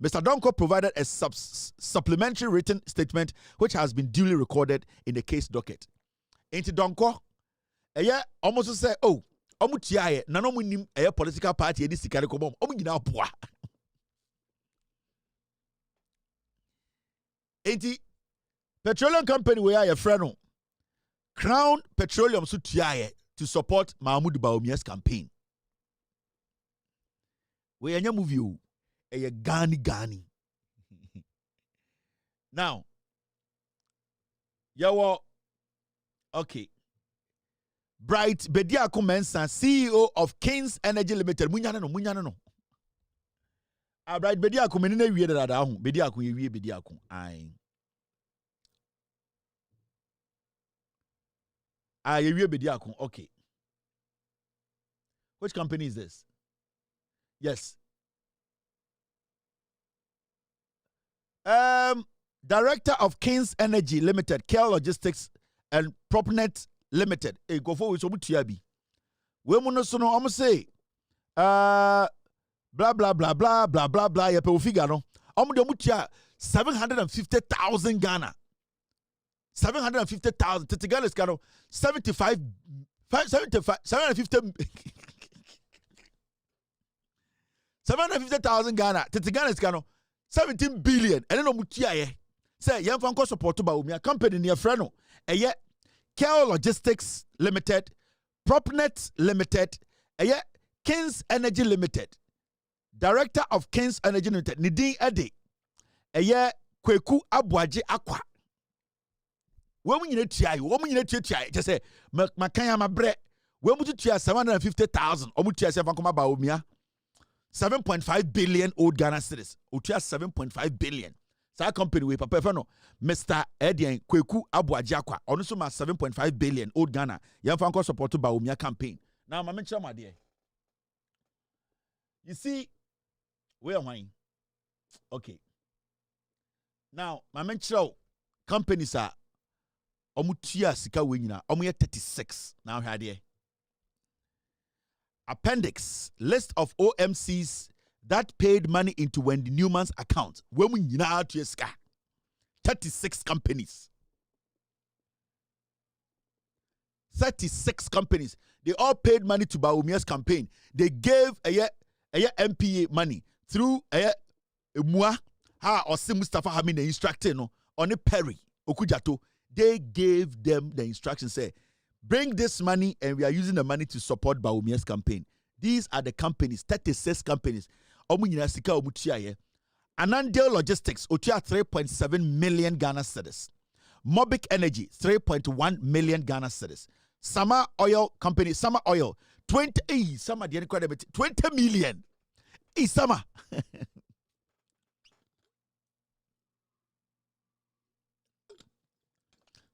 Mr. Donko provided a supplementary written statement which has been duly recorded in the case docket. Ain't Donko? Almost say, oh, omutia na no munim political party edi sikare ko bom. Omu nyina boa. Ain't petroleum company we are your friend. Crown Petroleum so tiaye to support Mahmoud Bawumia's campaign. We anya move you. A Gani. Now, yawo okay. Bright Bediako Mensah, CEO of Kings Energy Limited. Munyana no. Bright Bediako menene wiye da ho. Bediako ye wiye Bediako. Ye wiye Bediako. Okay. Which company is this? Yes. Director of Kings Energy Limited, Care Logistics and Propnet Limited. Go for so mutiabi. We monosono almost say blah blah blah blah blah blah blah ye pe figure no. De mutia 750,000 Ghana. 750,000 to Ghana is 750 750,000 Ghana to Ghana is 17 billion. And no mutia ye. Say young fanko support to Bawumia company near Freno. Eye Care Logistics Limited, Propnet Limited, eye Kings Energy Limited. Director of Kings Energy Limited, Nidin Ede. Eye Kweku Abuaje Akwa. Woman you tia, just say Makaya Mabre. When would you tia 750,000 or mutia Sevankoma Bawumia? 7.5 billion old Ghana cedis. Utia 7.5 billion. Sa company we papa no Mr. Edian Kweku Abuajakwa. Also ma 7.5 billion old Ghana. Yamfanko support to Bawumia campaign. Now my mention my dear. You see, where am I? Okay. Now my mention companies are omutia sika wenyina. Omuye 36. Now here dear. Appendix, list of OMCs that paid money into Wendy Newman's account. When we now 36 companies. 36 companies. They all paid money to Bawumia's campaign. They gave a MPA money through Emua or Mustafa Hamid the instructor no on a Perry Okujato. They gave them the instruction say Bring this money and we are using the money to support Bawumia's campaign. These are the companies, 36 companies. Anandale Logistics, 3.7 million Ghana cedis. Mobic Energy, 3.1 million Ghana cedis. Sama Oil Company, Sama Oil, 20 million. Sama.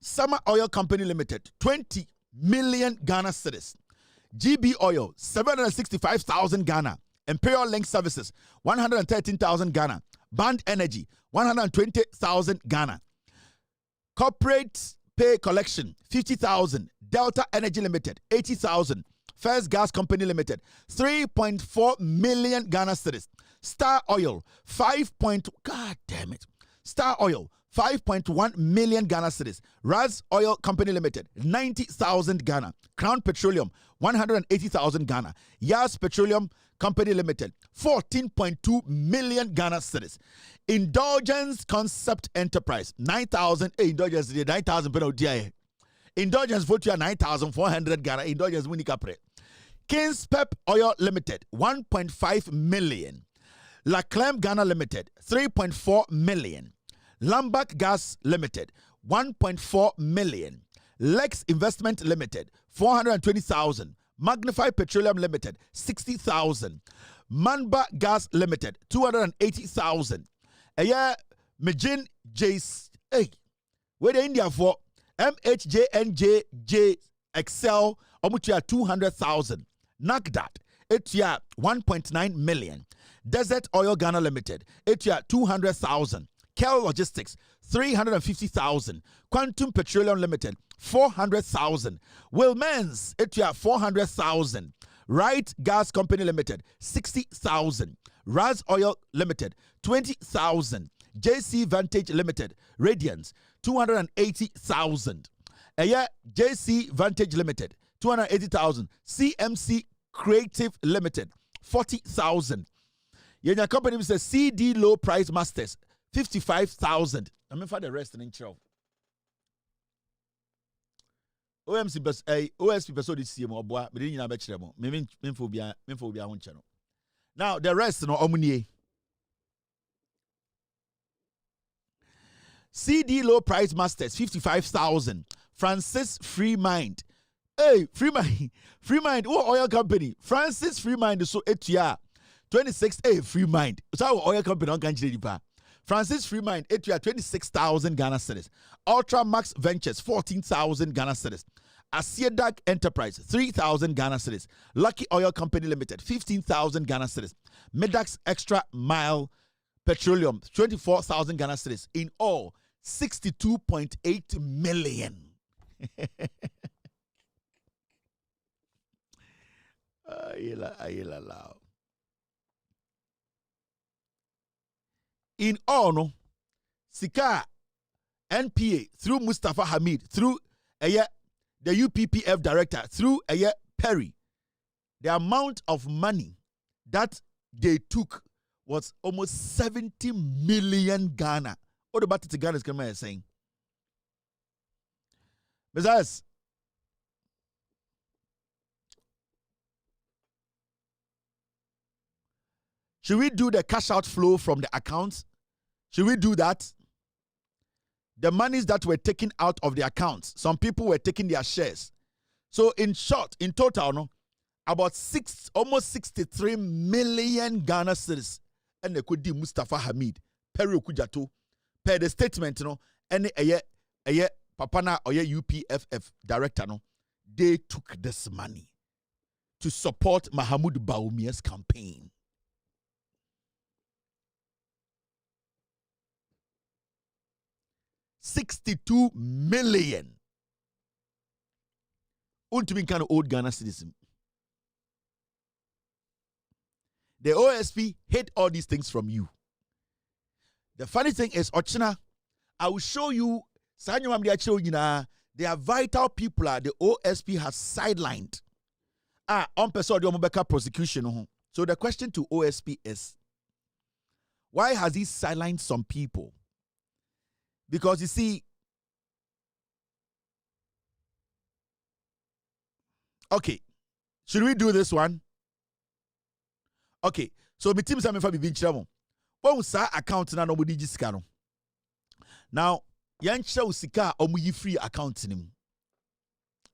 Sama Oil Company Limited, 20 million Ghana cedis. GB Oil, 765,000 Ghana. Imperial Link Services, 113,000 Ghana. Band Energy, 120,000 Ghana. Corporate Pay Collection, 50,000. Delta Energy Limited, 80,000. First Gas Company Limited, 3.4 million Ghana cedis. Star Oil, God damn it. Star Oil, 5.1 million Ghana cedis. Raz Oil Company Limited, 90,000 Ghana. Crown Petroleum, 180,000 Ghana. Yas Petroleum Company Limited, 14.2 million Ghana cedis. Indulgence Concept Enterprise, 9,000. Indulgence, 9,000 penalty. Indulgence vote 9,400 Ghana. Indulgence Munikapre. King's Pep Oil Limited, 1.5 million. La Clem Ghana Limited, 3.4 million. Lambak Gas Limited, 1.4 million. Lex Investment Limited, 420,000. Magnify Petroleum Limited, 60,000. Manba Gas Limited, 280,000. Mijin Jace, where the India for MHJNJJ Excel, Omutia 200,000. Nagdat, Etia 1.9 million. Desert Oil Ghana Limited, Etia 200,000. Kel Logistics, 350,000. Quantum Petroleum Limited, 400,000. Wilmans, Etia 400,000. Wright Gas Company Limited, 60,000. Raz Oil Limited, 20,000. JC Vantage Limited, Radiance, 280,000. JC Vantage Limited, 280,000. CMC Creative Limited, 40,000. Your company says CD Low Price Masters, 55,000. I mean for the rest in intro. OMC best OSP person this year more boy, but you bet them. Me phobia on channel. Now the rest no omunie. CD Low Price Masters, 55,000. Francis Free Mind. Hey, Free Mind, what oil company? Francis Free Mind so etia 26 Free Mind. So oil company on country pa. Francis Free Mind etia 26,000 Ghana cedis. Ultra Max Ventures 14,000 Ghana cedis. Asiedag Enterprise 3,000 Ghana cedis. Lucky Oil Company Limited 15,000 Ghana cedis. Medax Extra Mile Petroleum 24,000 Ghana cedis. In all 62.8 million. In all, no, Sika NPA through Mustafa Hamid, through the UPPF director, through Perry, the amount of money that they took was almost 70 million Ghana. What about the Ghana is coming here saying? Besides, should we do the cash outflow from the accounts? Should we do that? The monies that were taken out of the accounts, some people were taking their shares. So in short, in total, no, about almost 63 million Ghana cedis. And they could do Mustafa Hamid, Perry Okujato, per the statement, no, and Papana or UPFF director, no, they took this money to support Mahamudu Bawumia's campaign. $62 million. To be kind of old Ghana citizen. The OSP hate all these things from you. The funny thing is, Ochina, I will show you. They are vital people. The OSP has sidelined. On person prosecution. So the question to OSP is, why has he sidelined some people? Because you see, Okay. Should we do this one? Okay. So my team say me fa bibi nkyerɛ mo. Won sa account na no mo di sika no. Now, yan kyerɛ sika omo yi free account ni mu.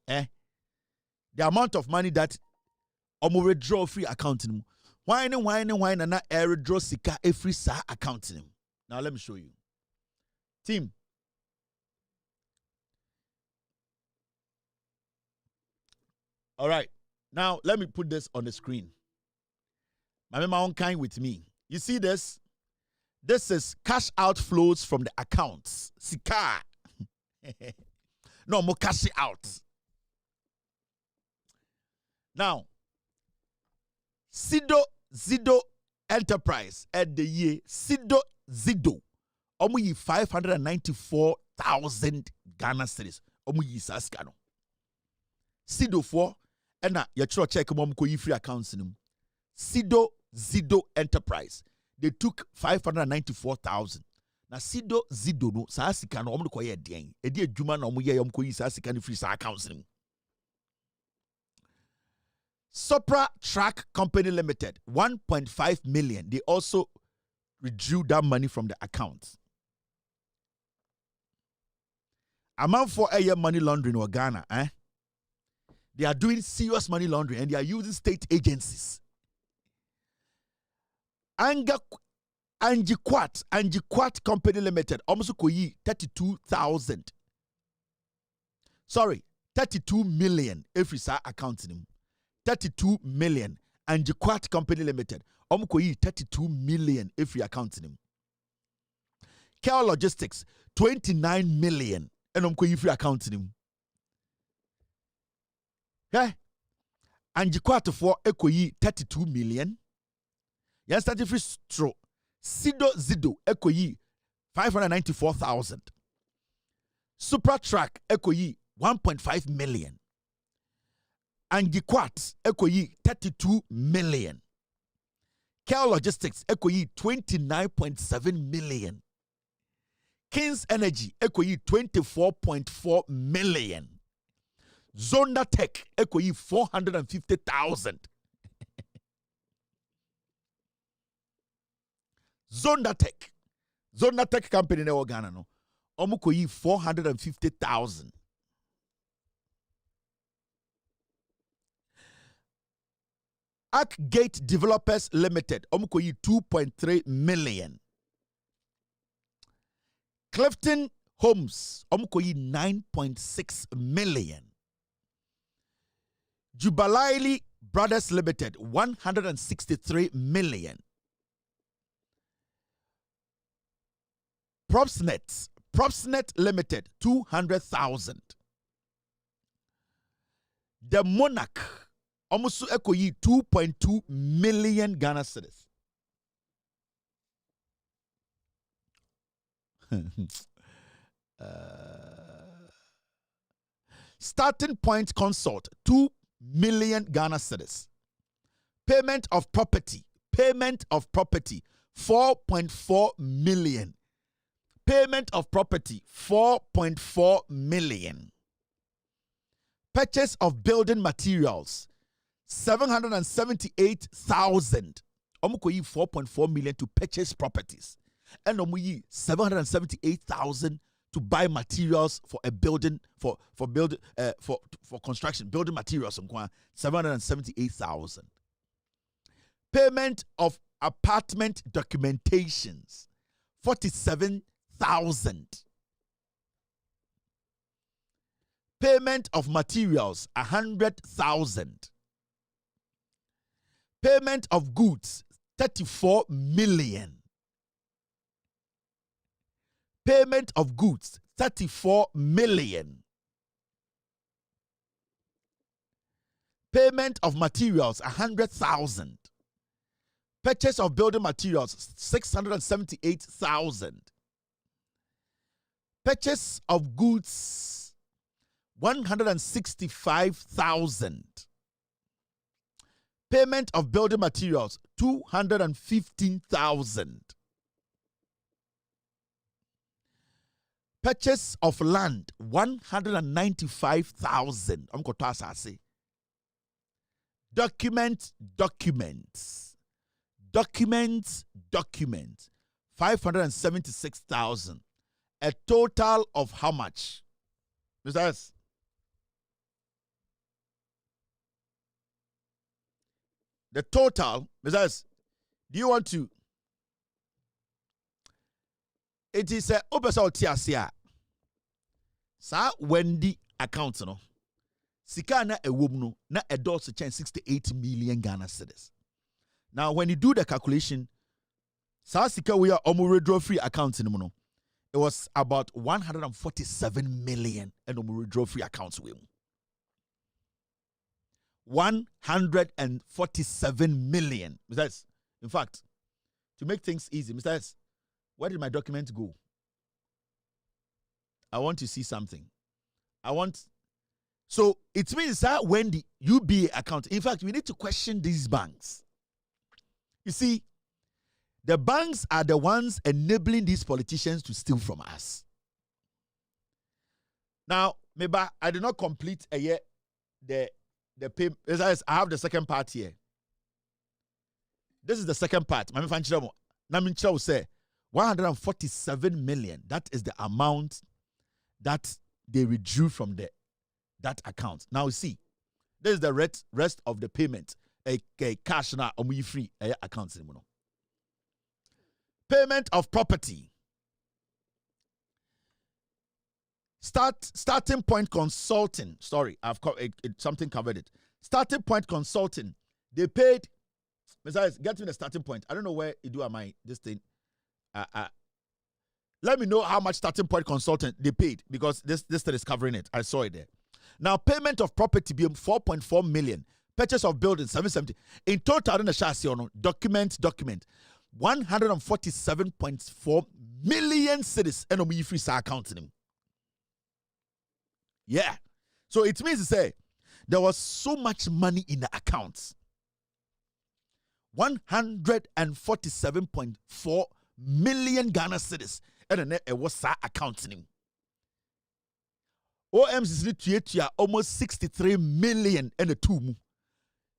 The amount of money that omo withdraw free account ni mu. Why na air withdraw sika e free sa account ni mu. Now let me show you. Team. All right. Now let me put this on the screen. My own kind with me. You see this? This is cash outflows from the accounts. Sika. No more cash out. Now, Sido Zido Enterprise at the year Sido Zido. Omu yi 594,000 Ghana cedis. Omu yi saskano. Sido for ena yachro check mom ko yi free accounts nim. Sido Zido Enterprise. They took 594,000. Na Sido Zido no sa sika no omu ko ye den. E di adwuma na omu ye yom ko yi sa sika ni free sa accounts nim. Sopra Track Company Limited, 1.5 million. They also withdrew that money from the account. Amount for a year money laundering in Ghana, They are doing serious money laundering and they are using state agencies. Anjiquat Company Limited, almost koyi 32,000. Sorry, 32 million every sa account. 32 million. Anjiquat Company Limited, koyi 32 million every account. Care Logistics, 29 million. And koyi free account. Okay? Anjiquat for ekoyi 32 million. Yes, 33 straw. Sido Zido ekoyi 594,000. Supra Track ekoyi 1.5 million. Anjiquat ekoyi 32 million. Care Logistics ekoyi 29.7 million. Kings Energy ekoyi 24.4 million. Zonda Tech ekoyi 450,000. Zonda Tech company in Ghana no. Omukoyi 450,000. Arcgate Developers Limited, omukoyi 2.3 million. Clifton Homes, omukoyi 9.6 million. Jubilee Brothers Limited, 163 million. Propsnet Limited, 200,000. The Monarch, Omusu ekoyi 2.2 million Ghana cedis. Starting Point Consult, 2 million Ghana cedis. Payment of property, 4.4 million. Payment of property, 4.4 million. Purchase of building materials, 778,000. Omukoyi 4.4 million to purchase properties. And omuyi 778,000 to buy materials for a building, for construction, building materials. 778,000. Payment of apartment documentations, 47,000. Payment of materials, 100,000. Payment of goods, 34 million. Payment of goods, 34 million. Payment of materials, 100,000. Purchase of building materials, 678,000. Purchase of goods, 165,000. Payment of building materials, 215,000. Purchase of land, 195,000. Documents. 576,000. A total of how much? Mr. S. The total, Mr. S, do you want to? It is a opesa otiasia. Sa Wendy account no. Sika na ewom no na edos chen 68 million Ghana cedis. Now when you do the calculation, sa sika we are withdraw free account no. It was about 147 million and withdraw free accounts we. 147 million. Mr. S, in fact, to make things easy, Mr. S, where did my document go? I want to see something. So it means that when the UBA account, in fact, we need to question these banks. You see, the banks are the ones enabling these politicians to steal from us. Now, maybe I did not complete a year the payment. I have the second part here. This is the second part. My friend Namincha say 147 million. That is the amount that they withdrew from that account. Now see, this is the rest of the payment. A cash now free accounts. Payment of property. Starting Point Consulting. Sorry, something covered it. Starting Point Consulting. They paid. Besides, get me the starting point. I don't know where you do this thing. Let me know how much Starting Point Consultant they paid, because this thing is covering it. I saw it there. Now, payment of property be 4.4 million. Purchase of building 770. In total, in the chassis document 147.4 million cedis and we free accounting. Yeah. So it means to say there was so much money in the accounts. 147.4 million Ghana cedis and then it was accounting. OMC almost 63 million and a two.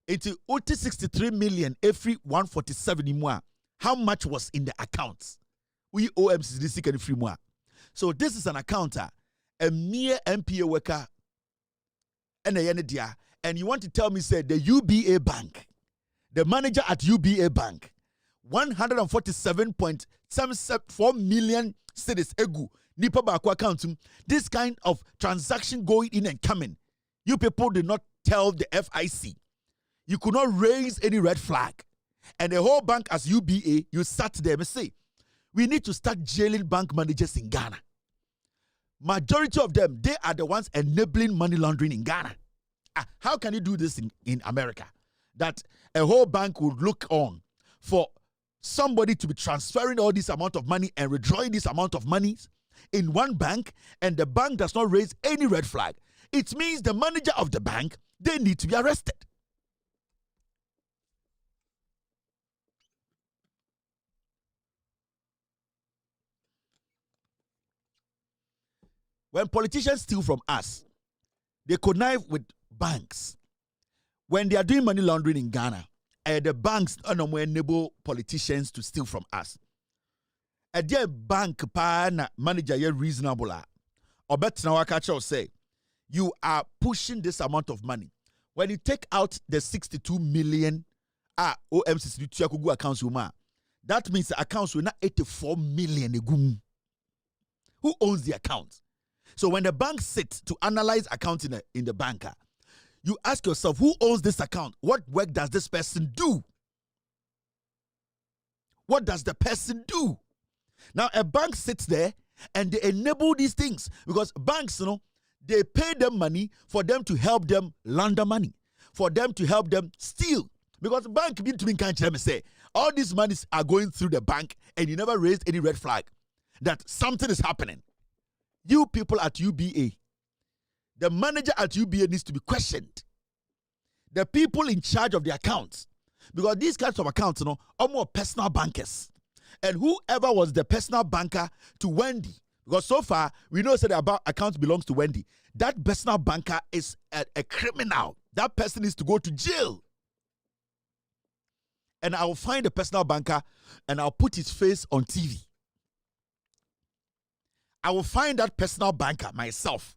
It's 63 million every 147 more. How much was in the accounts? We OMC can free more. So this is an accountant, a mere MPA worker, and you want to tell me, say the UBA bank, the manager at UBA bank, 147.74 million cedis egu nipa bako account. This kind of transaction going in and coming, you people did not tell the FIC. You could not raise any red flag. And the whole bank as UBA, you sat there and say, we need to start jailing bank managers in Ghana. Majority of them, they are the ones enabling money laundering in Ghana. How can you do this in America? That a whole bank would look on for somebody to be transferring all this amount of money and withdrawing this amount of money in one bank, and the bank does not raise any red flag. It means the manager of the bank, they need to be arrested. When politicians steal from us, they connive with banks. When they are doing money laundering in Ghana, the banks enable politicians to steal from us. A dear bank manager is reasonable. Or better now, I say, you are pushing this amount of money. When you take out the 62 million OMCC accounts, that means the accounts will not 84 million. Who owns the account? So when the bank sits to analyze accounting in the banker, you ask yourself, who owns this account? What work does this person do? What does the person do? Now, a bank sits there and they enable these things, because banks, they pay them money for them to help them launder money, for them to help them steal. Because the bank can't say, all these monies are going through the bank and you never raised any red flag that something is happening. You people at UBA, the manager at UBA needs to be questioned. The people in charge of the accounts, because these kinds of accounts, are more personal bankers. And whoever was the personal banker to Wendy, because so far we know that the account belongs to Wendy, that personal banker is a criminal. That person is to go to jail. and I will find a personal banker and I'll put his face on TV. I will find that personal banker myself.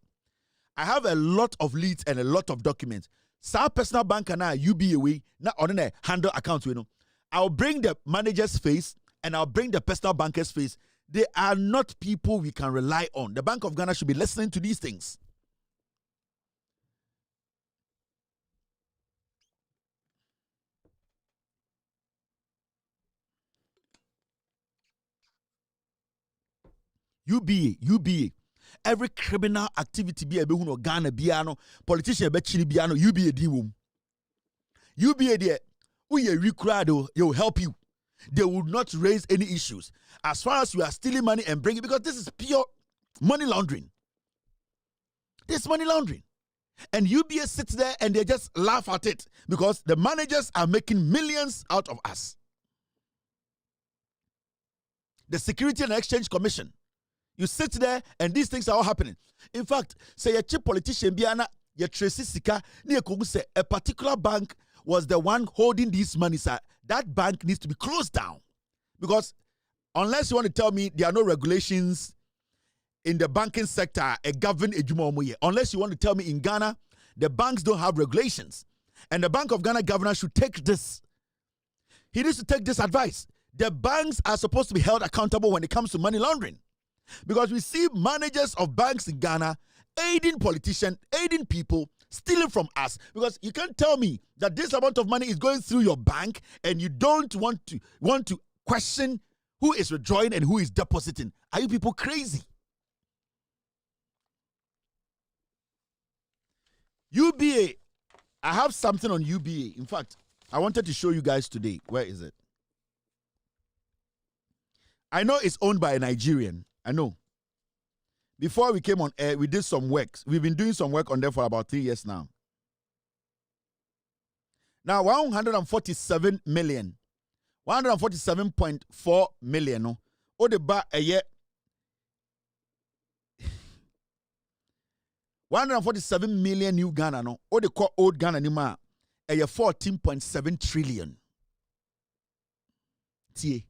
I have a lot of leads and a lot of documents. So personal banker now UBA way now on a handle account we know. I'll bring the manager's face and I'll bring the personal banker's face. They are not people we can rely on. The Bank of Ghana should be listening to these things. UBA. Every criminal activity be a behuno Ghana biano, politician be chini biano, UBA diwum. UBA de uye rekrado, they will help you. They will not raise any issues. As far as you are stealing money and bringing, because this is pure money laundering. This money laundering. And UBA sits there and they just laugh at it because the managers are making millions out of us. The Security and Exchange Commission. You sit there and these things are all happening. In fact, say a cheap politician biana, ye tracy sika, say a particular bank was the one holding these money, sir. That bank needs to be closed down. Because unless you want to tell me there are no regulations in the banking sector, a government unless you want to tell me in Ghana, the banks don't have regulations. And the Bank of Ghana governor should take this. He needs to take this advice. The banks are supposed to be held accountable when it comes to money laundering. Because we see managers of banks in Ghana aiding politicians, aiding people, stealing from us. Because you can't tell me that this amount of money is going through your bank and you don't want to question who is withdrawing and who is depositing. Are you people crazy? UBA, I have something on UBA. In fact, I wanted to show you guys today. Where is it? I know it's owned by a Nigerian. I know. Before we came on air, we did some work. We've been doing some work on them for about 3 years now. Now, 147 million. 147.4 million. No. O de ba a year. 147 million new Ghana. No. O de call old Ghana ni ma. A year 14.7 trillion. Tie.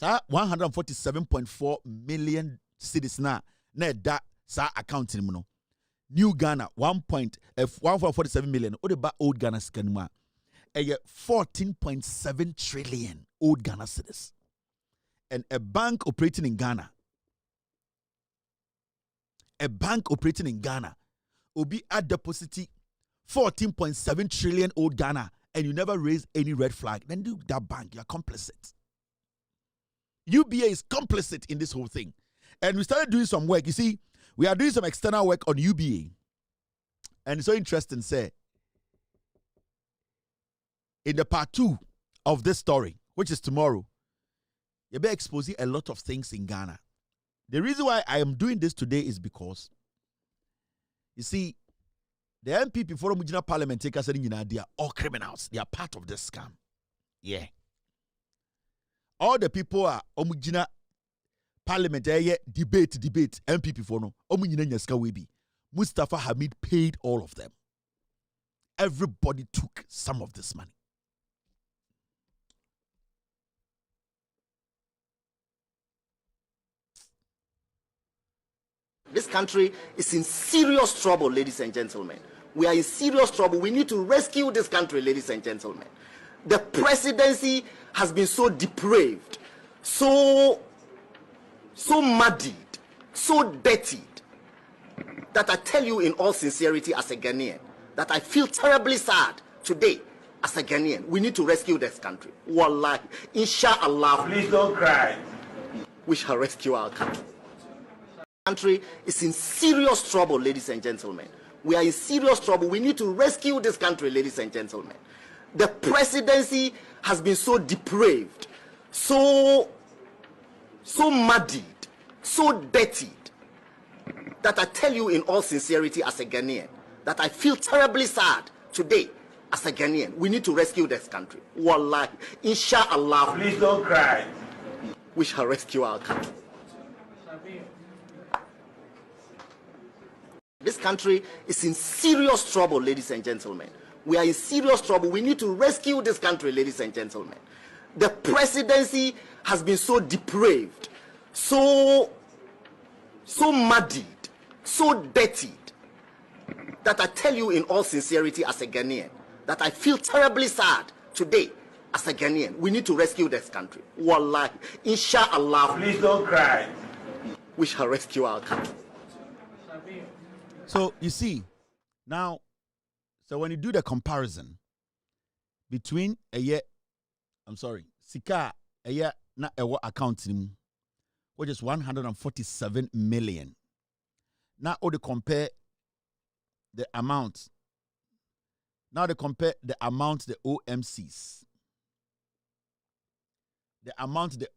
147.4 million cedis na da sa accounting mo no. New Ghana 147 million. O de ba old Ghana skanuma. A 14.7 trillion old Ghana cedis. And a bank operating in Ghana. A bank operating in Ghana will be at deposit 14.7 trillion old Ghana and you never raise any red flag. Then do that bank, you're complicit. UBA is complicit in this whole thing. And we started doing some work. You see, we are doing some external work on UBA. And it's so interesting, say, in the part 2 of this story, which is tomorrow, you'll be exposing a lot of things in Ghana. The reason why I am doing this today is because, you see, the MPP for Omugina Parliament take us in they are all criminals. They are part of this scam. Yeah. All the people are Omugina Parliament debate MPP for no Omugina Nyaska Webi. Mustafa Hamid paid all of them. Everybody took some of this money. This country is in serious trouble, ladies and gentlemen. We are in serious trouble. We need to rescue this country, ladies and gentlemen. The presidency has been so depraved, so muddied, so dirtied, that I tell you in all sincerity as a Ghanaian, that I feel terribly sad today as a Ghanaian. We need to rescue this country. Wallahi, inshallah. Please don't cry. We shall rescue our country. Country is in serious trouble, ladies and gentlemen. We are in serious trouble. We need to rescue this country, ladies and gentlemen. The presidency has been so depraved, so muddied, so dirtied, that I tell you in all sincerity as a Ghanaian, that I feel terribly sad today as a Ghanaian. We need to rescue this country. Wallahi, inshallah. Please don't cry. We shall rescue our country. This country is in serious trouble, ladies and gentlemen. We are in serious trouble. We need to rescue this country, ladies and gentlemen. The presidency has been so depraved, so muddied, so dirtied, that I tell you in all sincerity as a Ghanaian, that I feel terribly sad today as a Ghanaian. We need to rescue this country. Wallahi, inshallah. Please don't cry. We shall rescue our country. So you see, now, so when you do the comparison between Sika a year na ewa account him, which is 147 million. Now they compare the amount. Now they compare the amount the OMCs. The amount the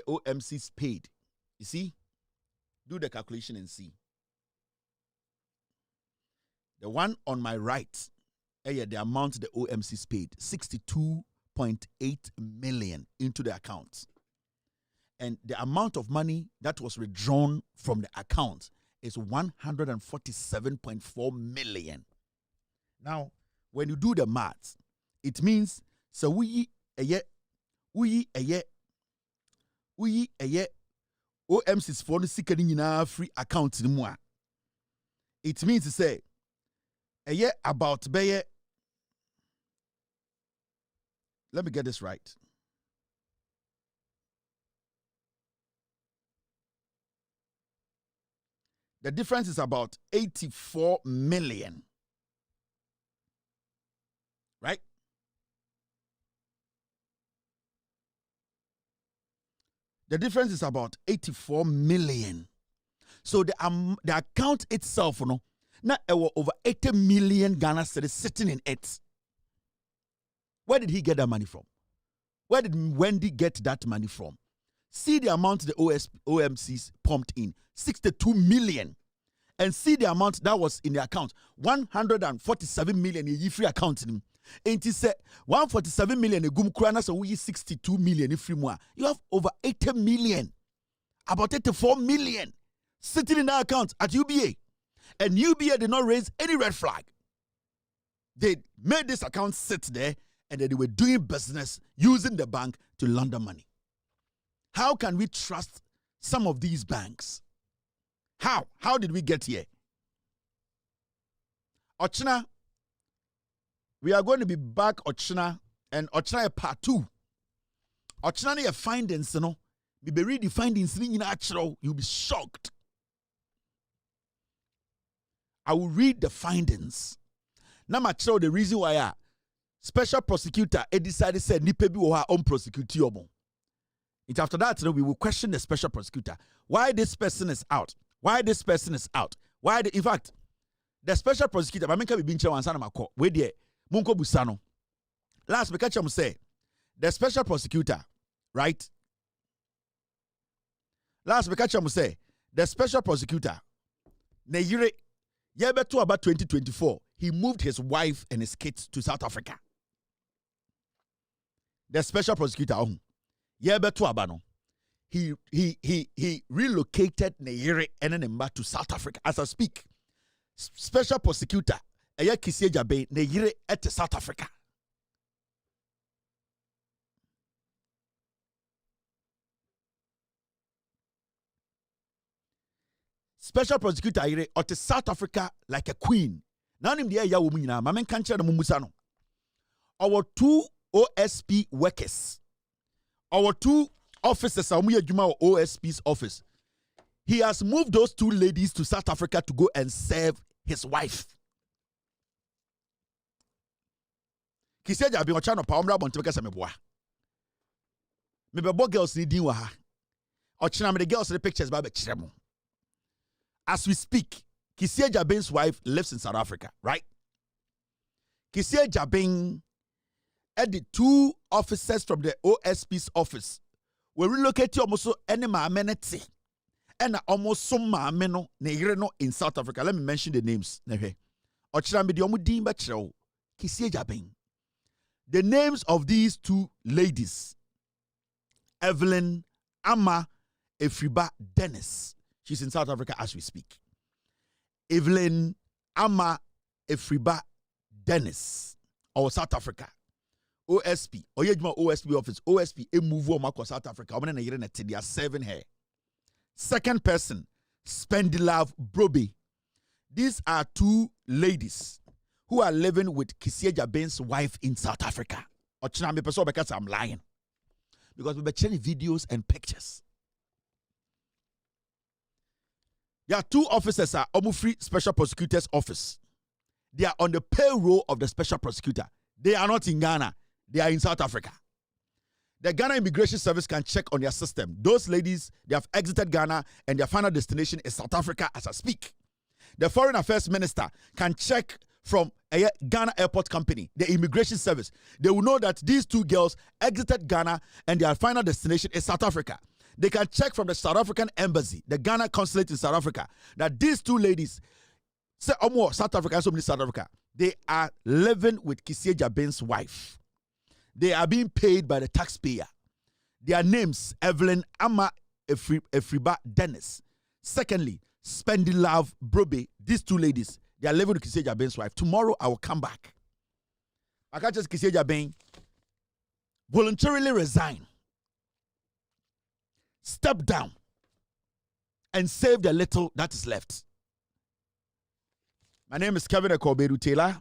OMCs paid. You see? Do the calculation and see. The one on my right, the amount the OMCs paid, 62.8 million into the account. And the amount of money that was withdrawn from the account is 147.4 million. Now, when you do the math, it means so we a year OMCs for the second in our free account in moi. It means to say a year about Bayer. Let me get this right. The difference is about 84 million. Right? The difference is about 84 million. So the account itself, now over 80 million Ghana cedis sitting in it. Where did he get that money from? Where did Wendy get that money from? See the amount the OMCs pumped in, 62 million. And see the amount that was in the account, 147 million in free account. And he said 147 million, a gum krana, so we 62 million in free more. You have over 80 million, about 84 million sitting in that account at UBA. And UBA did not raise any red flag. They made this account sit there and then they were doing business using the bank to launder money. How can we trust some of these banks? How? How did we get here? Ochina, we are going to be back Ochina and Ochina part 2. Ochina your findings, you know. We be read the findings in natural, you'll be shocked. I will read the findings. Now I tell the reason why special prosecutor decided said nipe bi wo ha on prosecute yomo. It after that, we will question the special prosecutor. Why this person is out? Why this person is out? In fact, the special prosecutor, I mean, can be binche wansana mako. We there, munko busano. Last, we catch him say, the special prosecutor, right? Last, we catch him say, the special prosecutor, ne yire, yebeto about 2024, he moved his wife and his kids to South Africa. The special prosecutor, yebeto abano. He relocated Neyere and Nemba to South Africa. As I speak, special prosecutor Aya Kisie Jabe Neyere at South Africa. Special prosecutor Ayere at South Africa like a queen. Now him the ya woman na mamen kanche na mumusano. Our 2 OSP workers. Our 2 officers are OSP's office. He has moved those 2 ladies to South Africa to go and serve his wife. He said, "I've been watching a power on to make us a meboa. Maybe girls need you. Or the girls in the pictures by the as we speak, Kisie Jabin's wife lives in South Africa, right? Kisie Jabin and the 2 officers from the OSP's office we relocate almost any amenity and almost some ameno negreno in South Africa. Let me mention the names. The names of these 2 ladies, Evelyn Ama Efriba Dennis. She's in South Africa as we speak. Evelyn Ama Efriba Dennis or South Africa. OSP, Oyejma OSP office, OSP, a move on South Africa. They are serving her. Second person, Spendilav Brobe. These are two ladies who are living with Kisieja Ben's wife in South Africa. Because I'm lying. Because we're sharing videos and pictures. There are two officers at Omufri Special Prosecutor's Office. They are on the payroll of the Special Prosecutor. They are not in Ghana. They are in South Africa. The Ghana Immigration Service can check on their system. Those ladies, they have exited Ghana and their final destination is South Africa as I speak. The Foreign Affairs Minister can check from a Ghana Airport Company, the Immigration Service. They will know that these two girls exited Ghana and their final destination is South Africa. They can check from the South African Embassy, the Ghana Consulate in South Africa, that these two ladies, South Africa, so many South Africa, they are living with Kisieja Ben's wife. They are being paid by the taxpayer. Their names, Evelyn Ama Efriba Dennis. Secondly, Spendilav Brobe. These two ladies, they are living with Kisieja Ben's wife. Tomorrow, I will come back. I can't just Kisieja Ben voluntarily resign, step down, and save the little that is left. My name is Kevin Akoberu Taylor.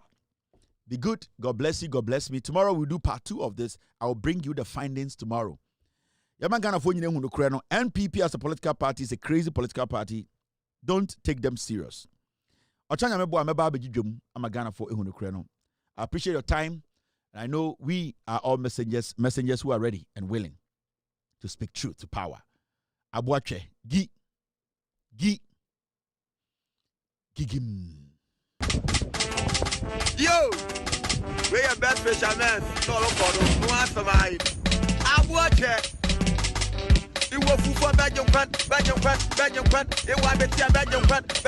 Be good. God bless you. God bless me. Tomorrow we'll do part 2 of this. I'll bring you the findings tomorrow. NPP as a political party is a crazy political party. Don't take them serious. I appreciate your time. And I know we are all messengers who are ready and willing to speak truth to power. Abuache, gigim. Yo, we are best fishermen. No answer mine. Abuache. It was for Belgium. It was Belgium. It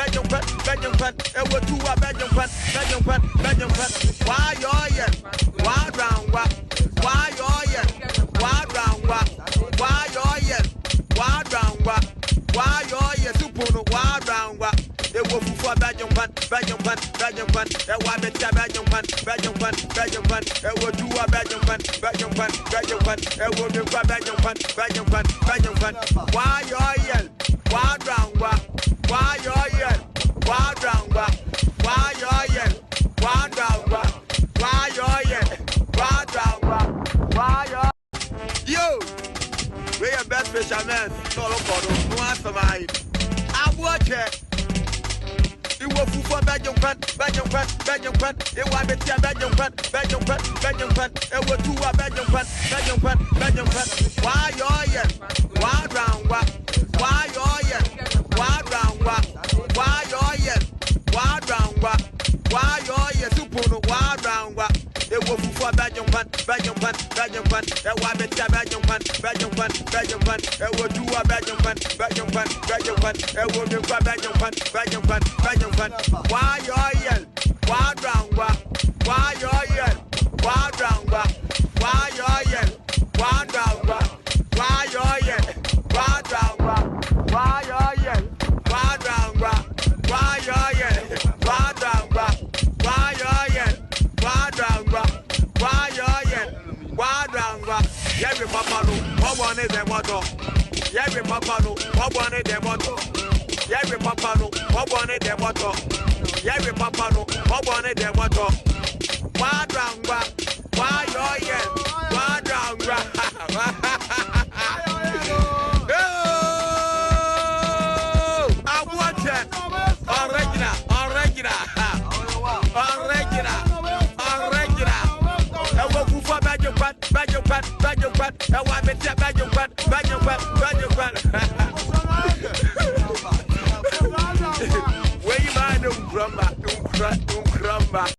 was Why round? It was for Belgium. It Yo, we are best fishermen. No answer mine. I watch it. It was for Belgium. It was Belgium. It was Why it was for Belgium. Every papa no, what one is the motto? Every papa no, what one is the motto? Every papa no, what one is the motto? Every papa no, what one is the motto? Why I watch it. Original. Where you mind,